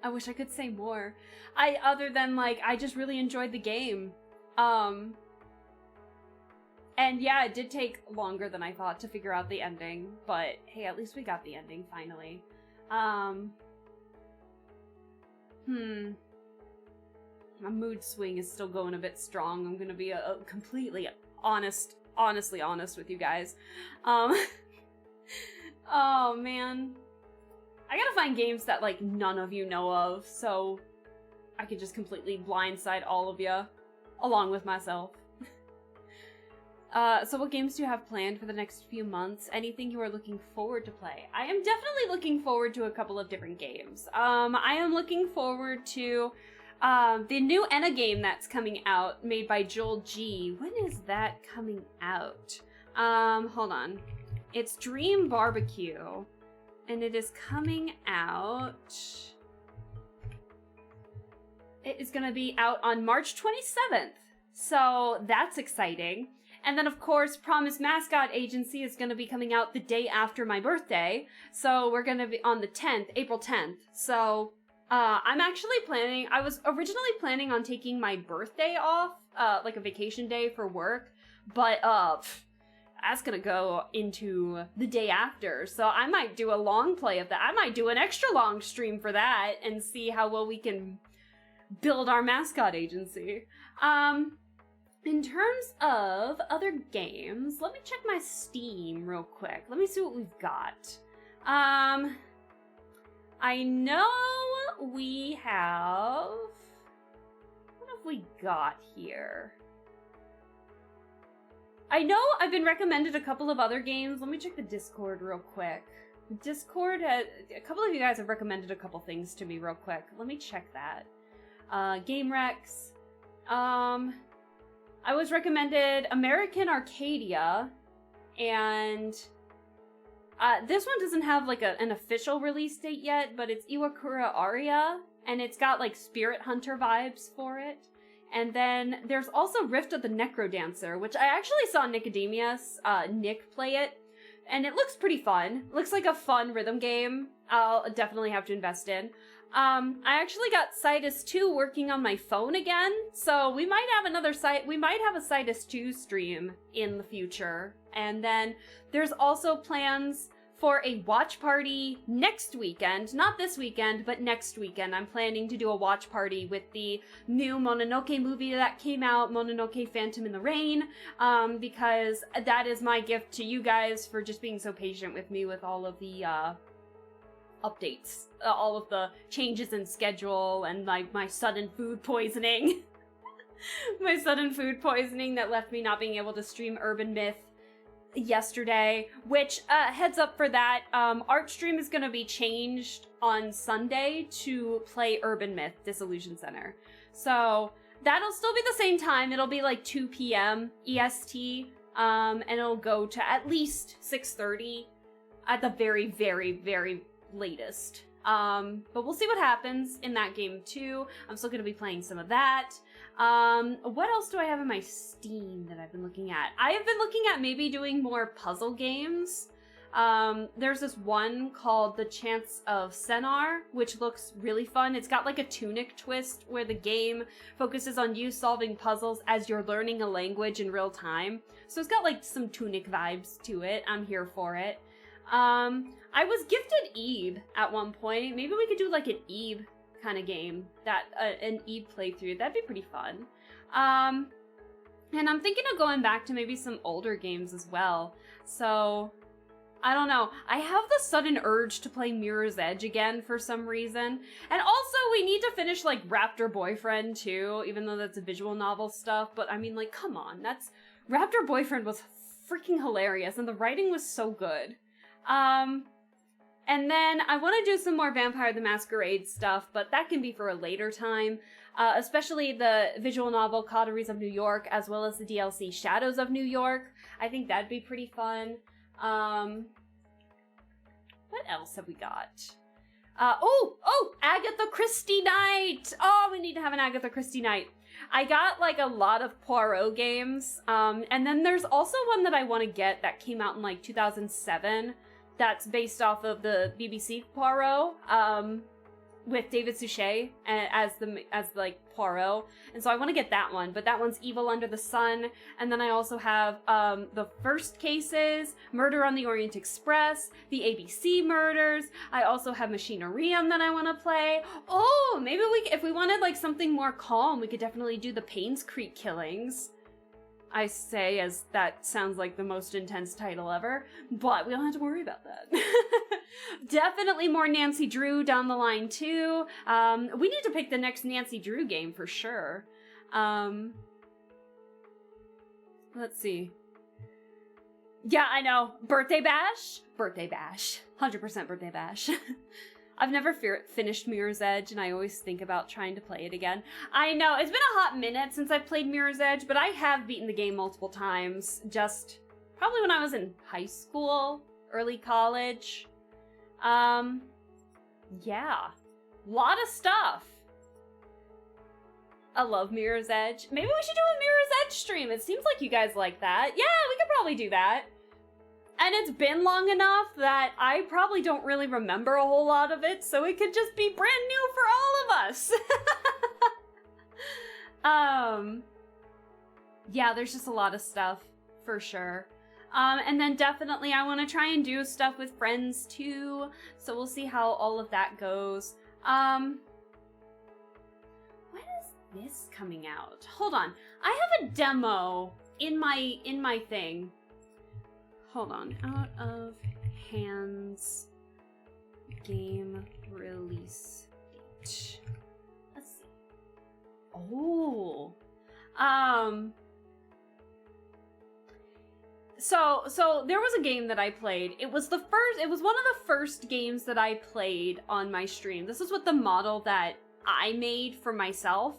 A: I wish I could say more. Other than, like, I just really enjoyed the game. And yeah, it did take longer than I thought to figure out the ending, but hey, at least we got the ending finally. My mood swing is still going a bit strong. I'm gonna be completely honestly honest with you guys. Oh man. I gotta find games that, like, none of you know of, so I could just completely blindside all of you, along with myself. So what games do you have planned for the next few months? Anything you are looking forward to play? I am definitely looking forward to a couple of different games. I am looking forward to the new Enna game that's coming out, made by Joel G. When is that coming out? Hold on. It's Dream Barbecue, and it is coming out... It is gonna be out on March 27th, so that's exciting. And then, of course, Promise Mascot Agency is going to be coming out the day after my birthday. So we're going to be on the 10th, April 10th. So I'm actually I was originally planning on taking my birthday off, like a vacation day for work. But that's going to go into the day after. So I might do a long play of that. I might do an extra long stream for that and see how well we can build our mascot agency. In terms of other games, let me check my Steam real quick. Let me see what we've got. I know we have... What have we got here? I know I've been recommended a couple of other games. Let me check the Discord real quick. Discord has... A couple of you guys have recommended a couple things to me real quick. Let me check that. Game Rex. I was recommended American Arcadia, and this one doesn't have, like, an official release date yet, but it's Iwakura Aria, and it's got, like, Spirit Hunter vibes for it. And then there's also Rift of the Necrodancer, which I actually saw Nicodemus, Nick, play it, and it looks pretty fun. It looks like a fun rhythm game I'll definitely have to invest in. I actually got Citus 2 working on my phone again, so we might have a Citus 2 stream in the future. And then there's also plans for a watch party next weekend. Not this weekend, but next weekend. I'm planning to do a watch party with the new Mononoke movie that came out, Mononoke Phantom in the Rain, because that is my gift to you guys for just being so patient with me with all of the, updates, all of the changes in schedule, and my sudden food poisoning. My sudden food poisoning that left me not being able to stream Urban Myth yesterday, which, heads up for that, Artstream is gonna be changed on Sunday to play Urban Myth Disillusion Center. So that'll still be the same time. It'll be like 2 p.m. EST, and it'll go to at least 6:30 at the very, very, very latest. But we'll see what happens in that game too. I'm still gonna be playing some of that. What else do I have in my Steam that I've been looking at? I have been looking at maybe doing more puzzle games. There's this one called The Chance of Senar, which looks really fun. It's got like a Tunic twist where the game focuses on you solving puzzles as you're learning a language in real time. So it's got like some Tunic vibes to it. I'm here for it. I was gifted Eve at one point. Maybe we could do like an Eve kind of game, an Eve playthrough. That'd be pretty fun. And I'm thinking of going back to maybe some older games as well. So, I don't know. I have the sudden urge to play Mirror's Edge again for some reason. And also, we need to finish, like, Raptor Boyfriend, too, even though that's a visual novel stuff. But, I mean, like, come on. Raptor Boyfriend was freaking hilarious, and the writing was so good. And then I want to do some more Vampire the Masquerade stuff, but that can be for a later time. Especially the visual novel Coteries of New York, as well as the DLC Shadows of New York. I think that'd be pretty fun. What else have we got? Agatha Christie night! Oh, we need to have an Agatha Christie night. I got, like, a lot of Poirot games, and then there's also one that I want to get that came out in, like, 2007 that's based off of the BBC Poirot, with David Suchet as like Poirot, and so I want to get that one, but that one's Evil Under the Sun. And then I also have the First Cases, Murder on the Orient Express, the ABC Murders. I also have Machinarium that I want to play. Oh, maybe if we wanted like something more calm, we could definitely do the Paynes Creek Killings. I say as that sounds like the most intense title ever, but we don't have to worry about that. Definitely more Nancy Drew down the line too. We need to pick the next Nancy Drew game for sure. Let's see. Yeah, I know. Birthday Bash? Birthday Bash. 100% Birthday Bash. I've never finished Mirror's Edge, and I always think about trying to play it again. I know, it's been a hot minute since I've played Mirror's Edge, but I have beaten the game multiple times, just probably when I was in high school, early college. Yeah. Lot of stuff. I love Mirror's Edge. Maybe we should do a Mirror's Edge stream. It seems like you guys like that. Yeah, we could probably do that. And it's been long enough that I probably don't really remember a whole lot of it, so it could just be brand new for all of us. Yeah, there's just a lot of stuff, for sure. And then definitely I want to try and do stuff with friends too, so we'll see how all of that goes. When is this coming out? Hold on. I have a demo in my thing. Hold on. Out of Hands game release date. Let's see. Oh. So there was a game that I played. It was one of the first games that I played on my stream. This is what the model that I made for myself.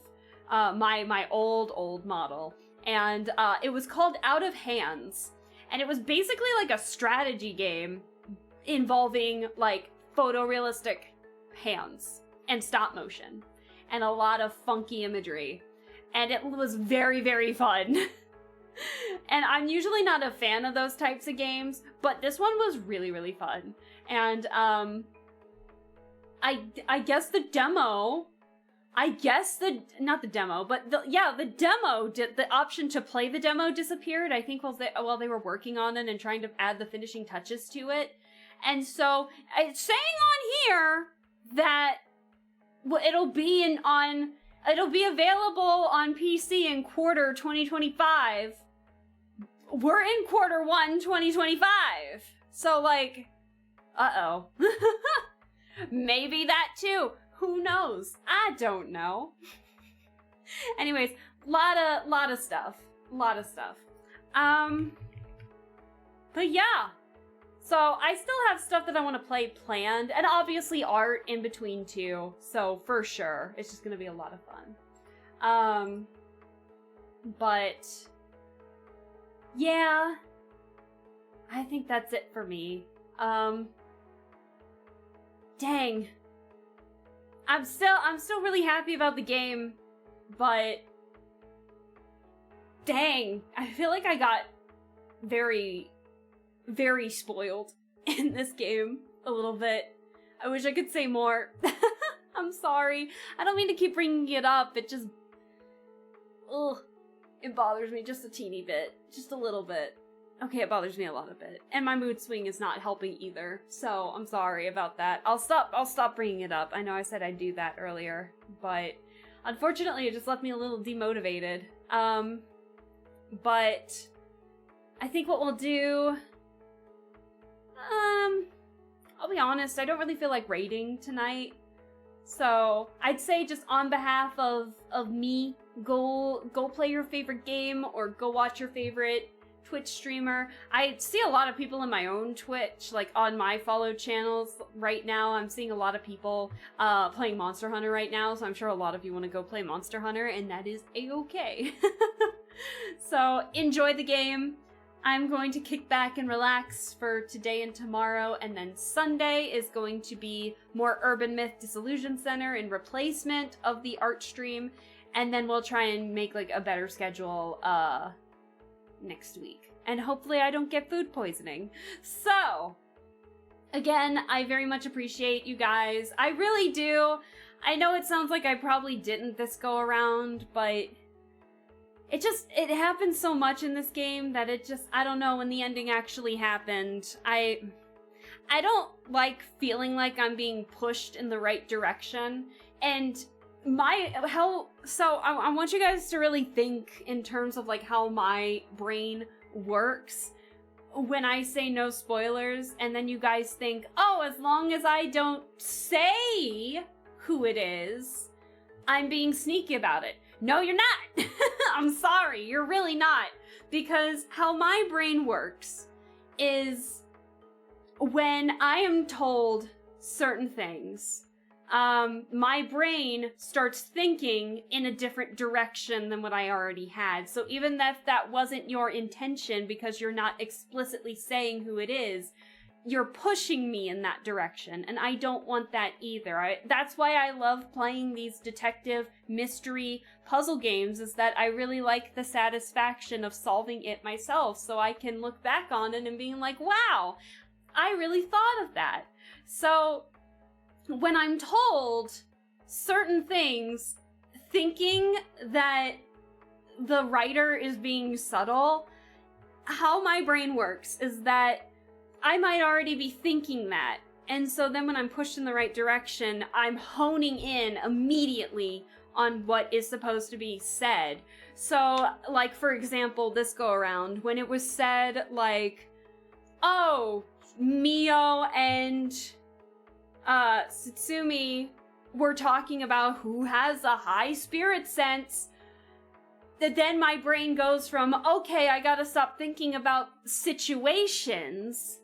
A: My old model. And it was called Out of Hands. And it was basically like a strategy game involving like photorealistic hands and stop motion and a lot of funky imagery. And it was very, very fun. And I'm usually not a fan of those types of games, but this one was really, really fun. And I guess the demo, not the demo, but the demo, the option to play the demo disappeared, I think, while they were working on it and trying to add the finishing touches to it. And so it's saying on here that it'll be available on PC in quarter 2025. We're in quarter 1, 2025. So like, uh-oh. Maybe that too. Who knows? I don't know. Anyways, lot of stuff. But yeah. So I still have stuff that I want to play planned, and obviously art in between too. So for sure, it's just gonna be a lot of fun. But yeah, I think that's it for me. Dang. I'm still really happy about the game, but dang, I feel like I got very, very spoiled in this game a little bit. I wish I could say more. I'm sorry. I don't mean to keep bringing it up. It just... Ugh. It bothers me just a teeny bit. Just a little bit. Okay, it bothers me a lot of bit. And my mood swing is not helping either. So, I'm sorry about that. I'll stop bringing it up. I know I said I'd do that earlier. But, unfortunately, it just left me a little demotivated. But... I think what we'll do... I'll be honest, I don't really feel like raiding tonight. So, I'd say just on behalf of me, go play your favorite game or go watch your favorite Twitch streamer. I see a lot of people in my own Twitch, like on my followed channels right now. I'm seeing a lot of people playing Monster Hunter right now, so I'm sure a lot of you want to go play Monster Hunter, and that is a-okay. So, enjoy the game. I'm going to kick back and relax for today and tomorrow, and then Sunday is going to be more Urban Myth Disillusion Center in replacement of the art stream, and then we'll try and make like a better schedule next week. And hopefully I don't get food poisoning. So, again, I very much appreciate you guys. I really do. I know it sounds like I probably didn't this go around, but... It happened so much in this game that I don't know, when the ending actually happened, I don't like feeling like I'm being pushed in the right direction, and so I want you guys to really think in terms of like how my brain works when I say no spoilers, and then you guys think, oh, as long as I don't say who it is, I'm being sneaky about it. No, you're not. I'm sorry, you're really not. Because how my brain works is when I am told certain things, my brain starts thinking in a different direction than what I already had. So even if that wasn't your intention because you're not explicitly saying who it is, you're pushing me in that direction, and I don't want that either. That's why I love playing these detective mystery puzzle games, is that I really like the satisfaction of solving it myself, so I can look back on it and being like, wow, I really thought of that. So, when I'm told certain things, thinking that the writer is being subtle, how my brain works is that I might already be thinking that. And so then when I'm pushed in the right direction, I'm honing in immediately on what is supposed to be said. So, like, for example, this go around, when it was said, like, oh, Mio and Satsumi were talking about who has a high spirit sense, that then my brain goes from, okay, I gotta stop thinking about situations.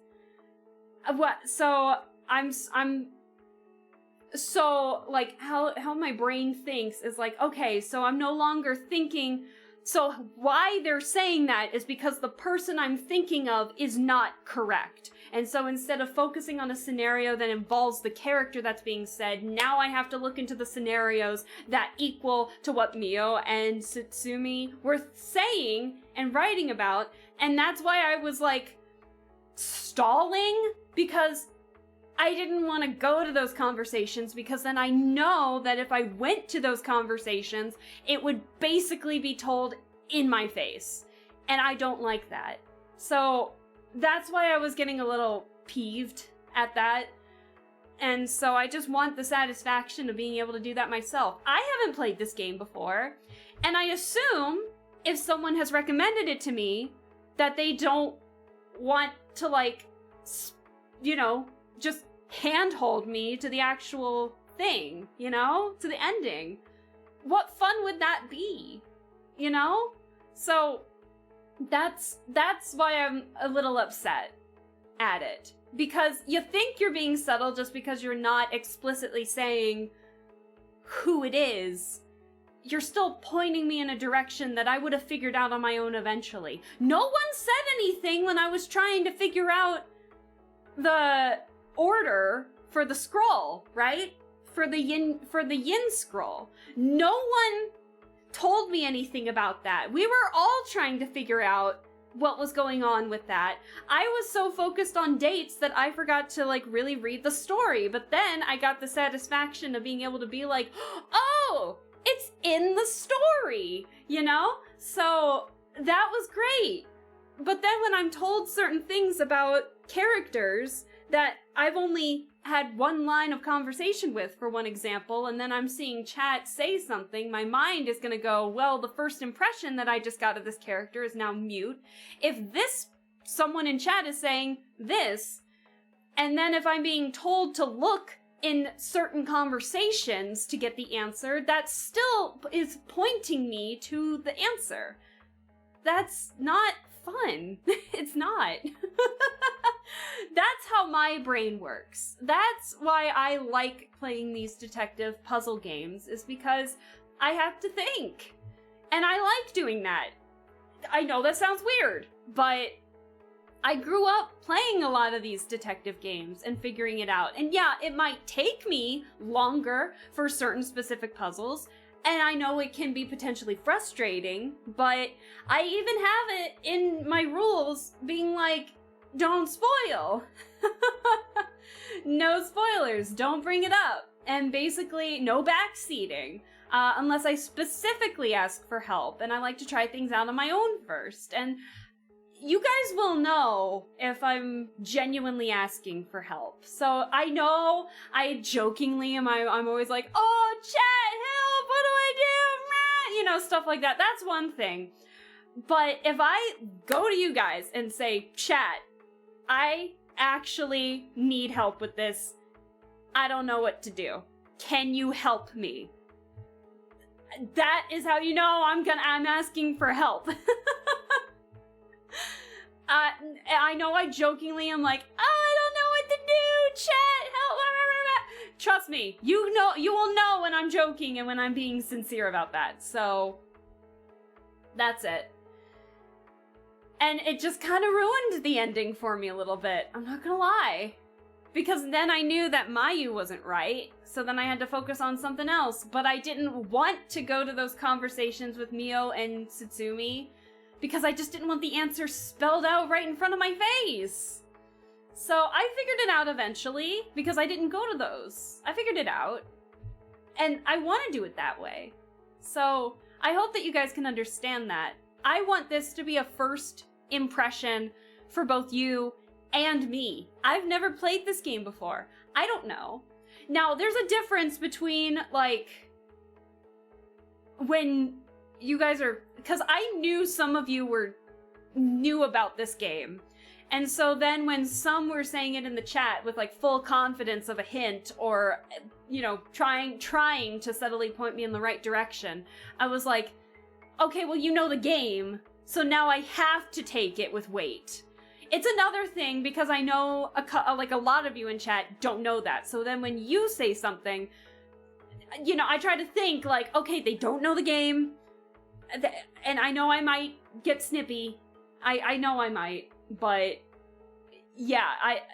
A: So like, how my brain thinks is like, okay, so I'm no longer thinking, so why they're saying that is because the person I'm thinking of is not correct. And so instead of focusing on a scenario that involves the character that's being said, now I have to look into the scenarios that equal to what Mio and Satsumi were saying and writing about. And that's why I was like stalling, because I didn't want to go to those conversations, because then I know that if I went to those conversations, it would basically be told in my face. And I don't like that. So that's why I was getting a little peeved at that. And so I just want the satisfaction of being able to do that myself. I haven't played this game before, and I assume if someone has recommended it to me, that they don't want to, like, you know, just handhold me to the actual thing, you know? To the ending. What fun would that be? You know? So, that's why I'm a little upset at it. Because you think you're being subtle just because you're not explicitly saying who it is. You're still pointing me in a direction that I would have figured out on my own eventually. No one said anything when I was trying to figure out the order for the scroll, right? For the yin scroll. No one told me anything about that. We were all trying to figure out what was going on with that. I was so focused on dates that I forgot to like really read the story. But then I got the satisfaction of being able to be like, oh, it's in the story, you know? So that was great. But then when I'm told certain things about characters that I've only had one line of conversation with, for one example, and then I'm seeing chat say something, my mind is gonna go, well, the first impression that I just got of this character is now mute. If someone in chat is saying this, and then if I'm being told to look in certain conversations to get the answer, that still is pointing me to the answer. That's not fun. It's not. That's how my brain works. That's why I like playing these detective puzzle games, is because I have to think. And I like doing that. I know that sounds weird, but I grew up playing a lot of these detective games and figuring it out. And yeah, it might take me longer for certain specific puzzles, and I know it can be potentially frustrating, but I even have it in my rules being like, don't spoil. No spoilers, don't bring it up. And basically, no backseating, unless I specifically ask for help, and I like to try things out on my own first. And you guys will know if I'm genuinely asking for help. So I know I jokingly I'm always like, oh, chat, help, what do I do? You know, stuff like that. That's one thing. But if I go to you guys and say, chat, I actually need help with this. I don't know what to do. Can you help me? That is how you know I'm asking for help. I know I jokingly am like, oh, I don't know what to do, chat, help. Trust me, you will know when I'm joking and when I'm being sincere about that. So that's it. And it just kind of ruined the ending for me a little bit. I'm not gonna lie. Because then I knew that Mayu wasn't right, so then I had to focus on something else. But I didn't want to go to those conversations with Mio and Tsutsumi, because I just didn't want the answer spelled out right in front of my face. So I figured it out eventually, because I didn't go to those. I figured it out. And I want to do it that way. So I hope that you guys can understand that. I want this to be a first impression for both you and me. I've never played this game before. I don't know. Now, there's a difference between, like, when you guys are... Because I knew some of you knew about this game. And so then when some were saying it in the chat with, like, full confidence of a hint or, you know, trying to subtly point me in the right direction, I was like, okay, well, you know the game, so now I have to take it with weight. It's another thing because I know a lot of you in chat don't know that. So then when you say something, you know, I try to think like, okay, they don't know the game, and I know I might get snippy. I know I might, but yeah,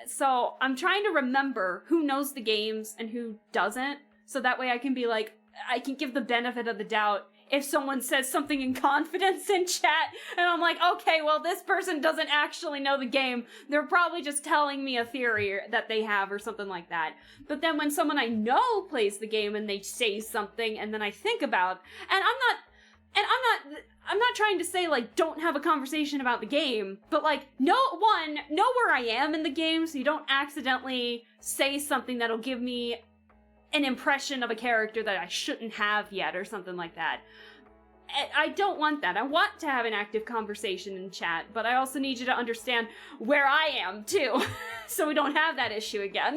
A: so I'm trying to remember who knows the games and who doesn't, so that way I can be like, I can give the benefit of the doubt if someone says something in confidence in chat, and I'm like, okay, well, this person doesn't actually know the game. They're probably just telling me a theory that they have or something like that. But then when someone I know plays the game and they say something and then I think about, and I'm not trying to say, like, don't have a conversation about the game, but, like, know where I am in the game so you don't accidentally say something that'll give me an impression of a character that I shouldn't have yet or something like that. I don't want that. I want to have an active conversation in chat, but I also need you to understand where I am, too, so we don't have that issue again.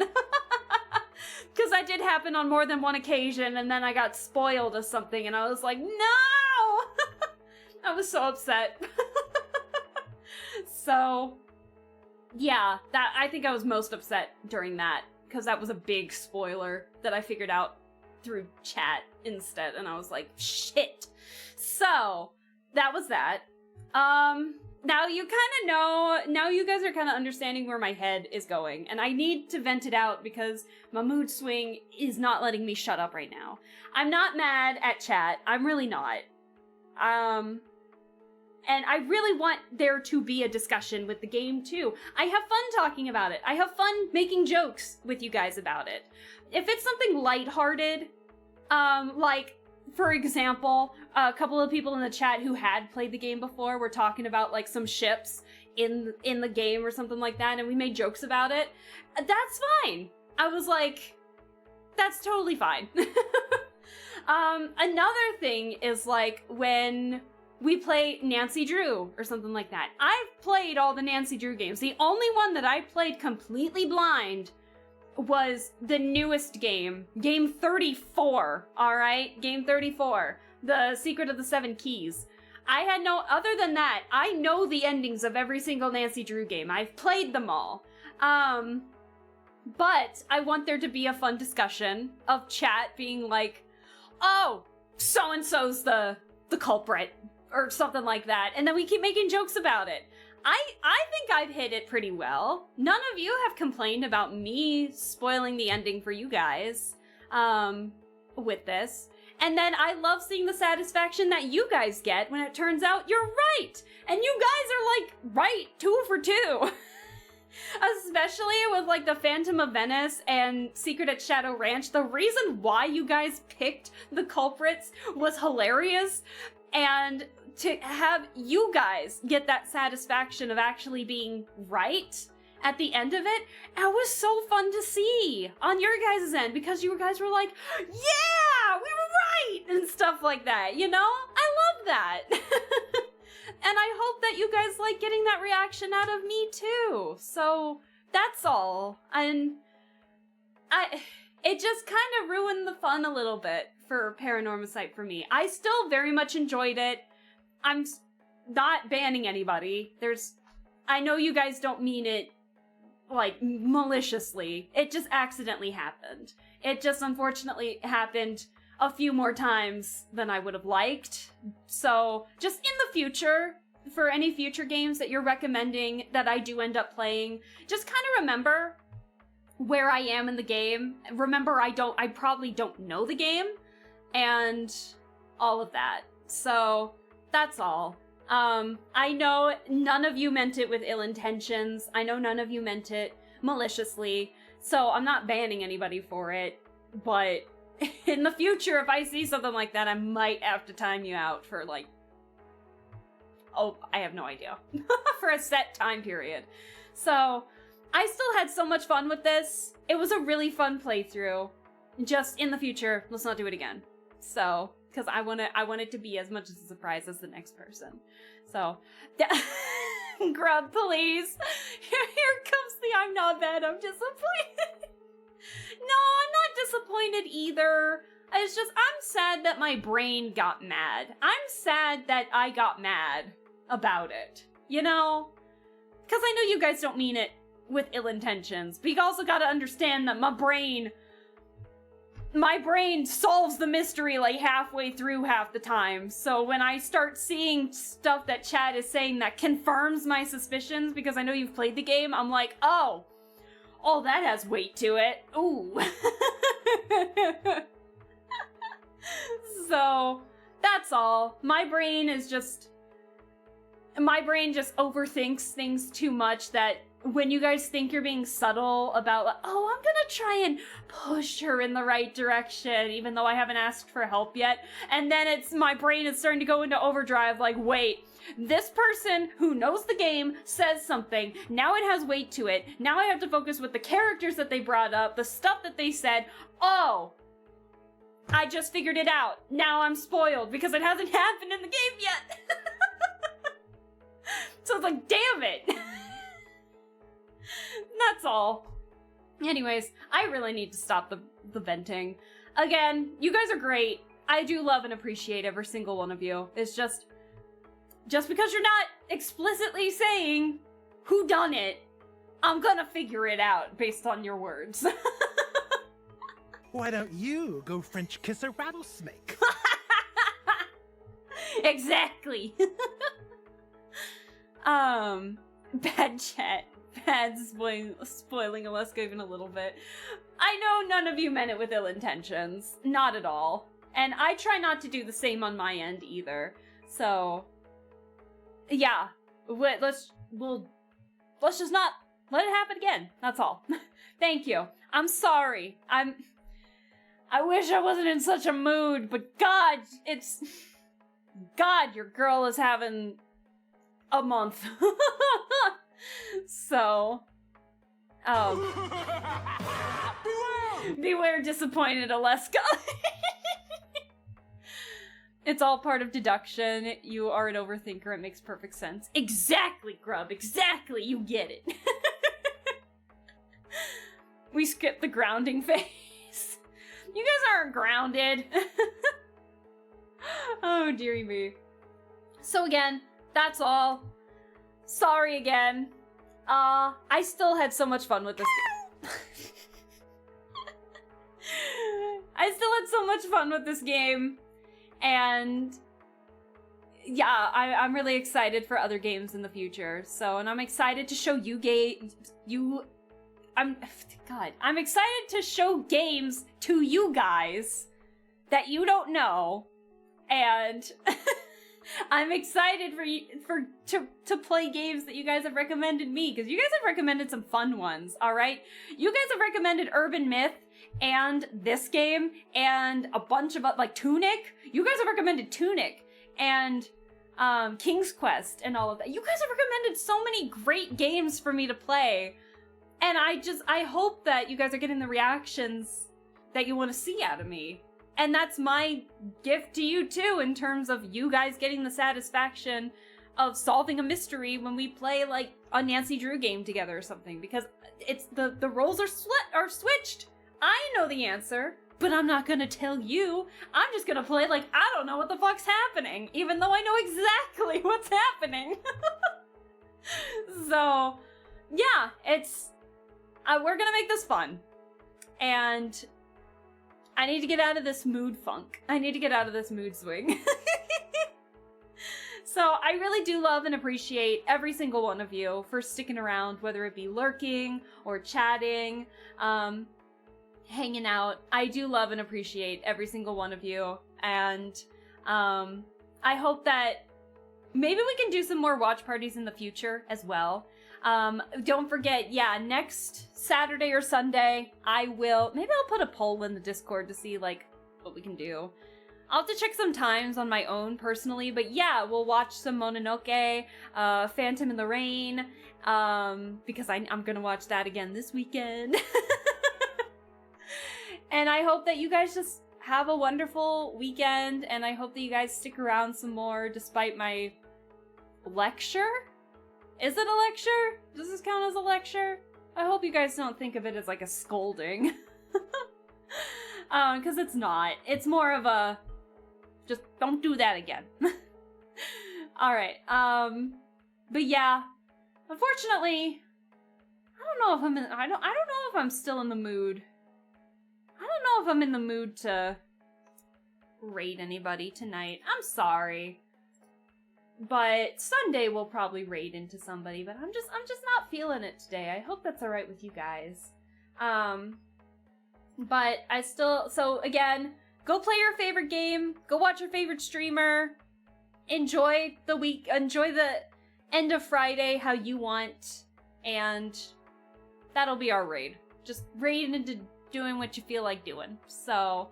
A: Because that did happen on more than one occasion, and then I got spoiled of something, and I was like, no! I was so upset. So, yeah, I think I was most upset during that, because that was a big spoiler that I figured out through chat instead, and I was like, shit. So, that was that. Now you guys are kind of understanding where my head is going, and I need to vent it out because my mood swing is not letting me shut up right now. I'm not mad at chat. I'm really not. And I really want there to be a discussion with the game too. I have fun talking about it. I have fun making jokes with you guys about it. If it's something lighthearted, like, for example, a couple of people in the chat who had played the game before were talking about, like, some ships in the game or something like that, and we made jokes about it. That's fine. I was like, that's totally fine. Another thing is, like, when we play Nancy Drew or something like that. I've played all the Nancy Drew games. The only one that I played completely blind was the newest game, Game 34, alright? Game 34, The Secret of the Seven Keys. I had no, other than that, I know the endings of every single Nancy Drew game. I've played them all. But I want there to be a fun discussion of chat being like, oh, so-and-so's the culprit, or something like that, and then we keep making jokes about it. I think I've hit it pretty well. None of you have complained about me spoiling the ending for you guys, with this. And then I love seeing the satisfaction that you guys get when it turns out you're right! And you guys are, like, right 2 for 2! Especially with, like, the Phantom of Venice and Secret at Shadow Ranch. The reason why you guys picked the culprits was hilarious, and to have you guys get that satisfaction of actually being right at the end of it, it was so fun to see on your guys' end, because you guys were like, yeah, we were right, and stuff like that, you know? I love that. And I hope that you guys like getting that reaction out of me too. So that's all. And it just kind of ruined the fun a little bit for Paranormasight for me. I still very much enjoyed it. I'm not banning anybody. I know you guys don't mean it, like, maliciously. It just accidentally happened. It just unfortunately happened a few more times than I would have liked. So, just in the future, for any future games that you're recommending that I do end up playing, just kind of remember where I am in the game. Remember, I probably don't know the game, and all of that. So, that's all. I know none of you meant it with ill intentions. I know none of you meant it maliciously, so I'm not banning anybody for it, but in the future, if I see something like that, I might have to time you out for, like, oh, I have no idea, for a set time period. So, I still had so much fun with this. It was a really fun playthrough. Just in the future, let's not do it again. So, because I want it to be as much as a surprise as the next person. So, Grub, please. Here comes the I'm not bad, I'm disappointed. No, I'm not disappointed either. It's just, I'm sad that my brain got mad. I'm sad that I got mad about it, you know? Because I know you guys don't mean it with ill intentions, but you also gotta understand that my brain solves the mystery like halfway through half the time. So when I start seeing stuff that chat is saying that confirms my suspicions, because I know you've played the game, I'm like, oh, that has weight to it. Ooh. So, that's all. My brain just overthinks things too much, that when you guys think you're being subtle about, like, oh, I'm gonna try and push her in the right direction, even though I haven't asked for help yet, and then my brain is starting to go into overdrive, like, wait, this person who knows the game says something, now it has weight to it, now I have to focus with the characters that they brought up, the stuff that they said, oh, I just figured it out, now I'm spoiled, because it hasn't happened in the game yet. So it's like, damn it. That's all. Anyways, I really need to stop the venting. Again, you guys are great. I do love and appreciate every single one of you. It's just because you're not explicitly saying who done it, I'm gonna figure it out based on your words.
B: Why don't you go French kiss a rattlesnake?
A: Exactly. Bad chat. Bad spoiling Alaska even a little bit. I know none of you meant it with ill intentions. Not at all. And I try not to do the same on my end either. So, yeah, let's just not let it happen again. That's all. Thank you. I'm sorry. I wish I wasn't in such a mood, but God, your girl is having a month. So, beware disappointed, Alaska. It's all part of deduction. You are an overthinker. It makes perfect sense. Exactly, Grub. Exactly. You get it. We skipped the grounding phase. You guys aren't grounded. Oh, dearie me. So again, that's all. Sorry again. I still had so much fun with this game. I still had so much fun with this game. And yeah, I'm really excited for other games in the future. So, and I'm excited to show I'm excited to show games to you guys that you don't know. And I'm excited to play games that you guys have recommended me, because you guys have recommended some fun ones, all right? You guys have recommended Urban Myth and this game and a bunch of like Tunic. You guys have recommended Tunic and King's Quest and all of that. You guys have recommended so many great games for me to play. And I hope that you guys are getting the reactions that you want to see out of me. And that's my gift to you too, in terms of you guys getting the satisfaction of solving a mystery when we play like a Nancy Drew game together or something, because it's the roles are switched. I know the answer, but I'm not gonna tell you. I'm just gonna play like I don't know what the fuck's happening, even though I know exactly what's happening. So, yeah, we're gonna make this fun. And I need to get out of this mood funk. I need to get out of this mood swing. So I really do love and appreciate every single one of you for sticking around, whether it be lurking or chatting, hanging out. I do love and appreciate every single one of you. And I hope that maybe we can do some more watch parties in the future as well. Don't forget, yeah, next Saturday or Sunday, maybe I'll put a poll in the Discord to see, like, what we can do. I'll have to check some times on my own personally, but yeah, we'll watch some Mononoke, Phantom in the Rain, because I'm gonna watch that again this weekend. And I hope that you guys just have a wonderful weekend, and I hope that you guys stick around some more despite my lecture? Is it a lecture? Does this count as a lecture? I hope you guys don't think of it as like a scolding. Because it's not. It's more of a, just don't do that again. Alright, but yeah, unfortunately, I don't know if I'm still in the mood. I don't know if I'm in the mood to raid anybody tonight. I'm sorry. But Sunday we'll probably raid into somebody, but I'm just not feeling it today. I hope that's alright with you guys. But so again, go play your favorite game, go watch your favorite streamer, enjoy the end of Friday how you want, and that'll be our raid. Just raid into doing what you feel like doing. So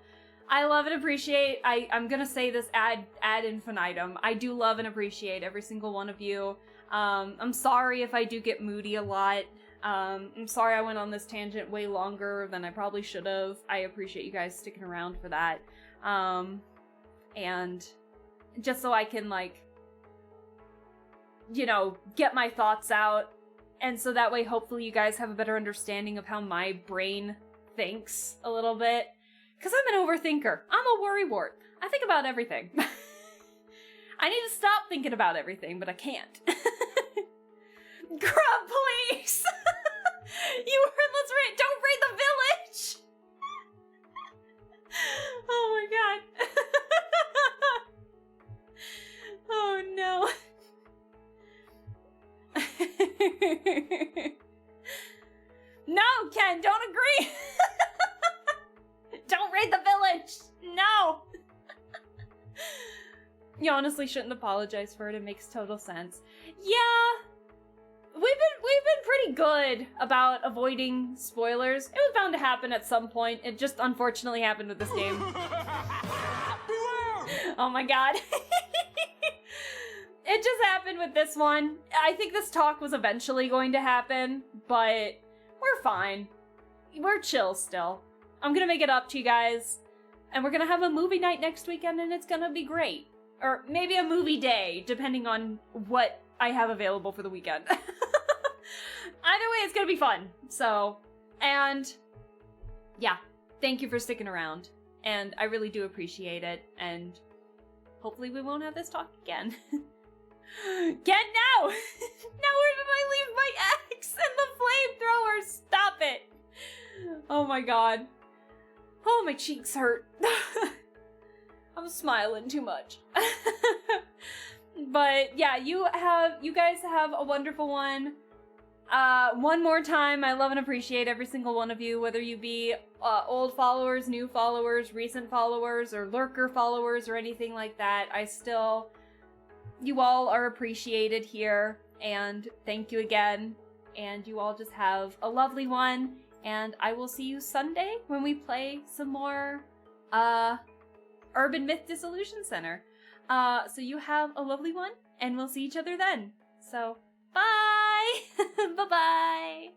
A: I love and appreciate, I'm gonna say this ad infinitum, I do love and appreciate every single one of you. I'm sorry if I do get moody a lot. I'm sorry I went on this tangent way longer than I probably should have. I appreciate you guys sticking around for that. And just so I can, like, you know, get my thoughts out. And so that way, hopefully you guys have a better understanding of how my brain thinks a little bit. Because I'm an overthinker. I'm a worrywart. I think about everything. I need to stop thinking about everything, but I can't. Grub, please! Don't raid the village! Oh my god. Oh no. No, Ken, don't agree! Don't raid the village! No! You honestly shouldn't apologize for it. It makes total sense. Yeah, we've been pretty good about avoiding spoilers. It was bound to happen at some point. It just unfortunately happened with this game. Oh my god. It just happened with this one. I think this talk was eventually going to happen, but we're fine. We're chill still. I'm gonna make it up to you guys, and we're gonna have a movie night next weekend, and it's gonna be great. Or maybe a movie day, depending on what I have available for the weekend. Either way, it's gonna be fun. So, and yeah, thank you for sticking around. And I really do appreciate it, and hopefully we won't have this talk again. Get now! Now where did I leave my axe and the flamethrower? Stop it! Oh my god. Oh, my cheeks hurt. I'm smiling too much. But yeah, you guys have a wonderful one. One more time, I love and appreciate every single one of you, whether you be old followers, new followers, recent followers, or lurker followers, or anything like that. You all are appreciated here, and thank you again. And you all just have a lovely one, and I will see you Sunday when we play some more Urban Myth Dissolution Center. So you have a lovely one, and we'll see each other then. So, bye! Bye-bye!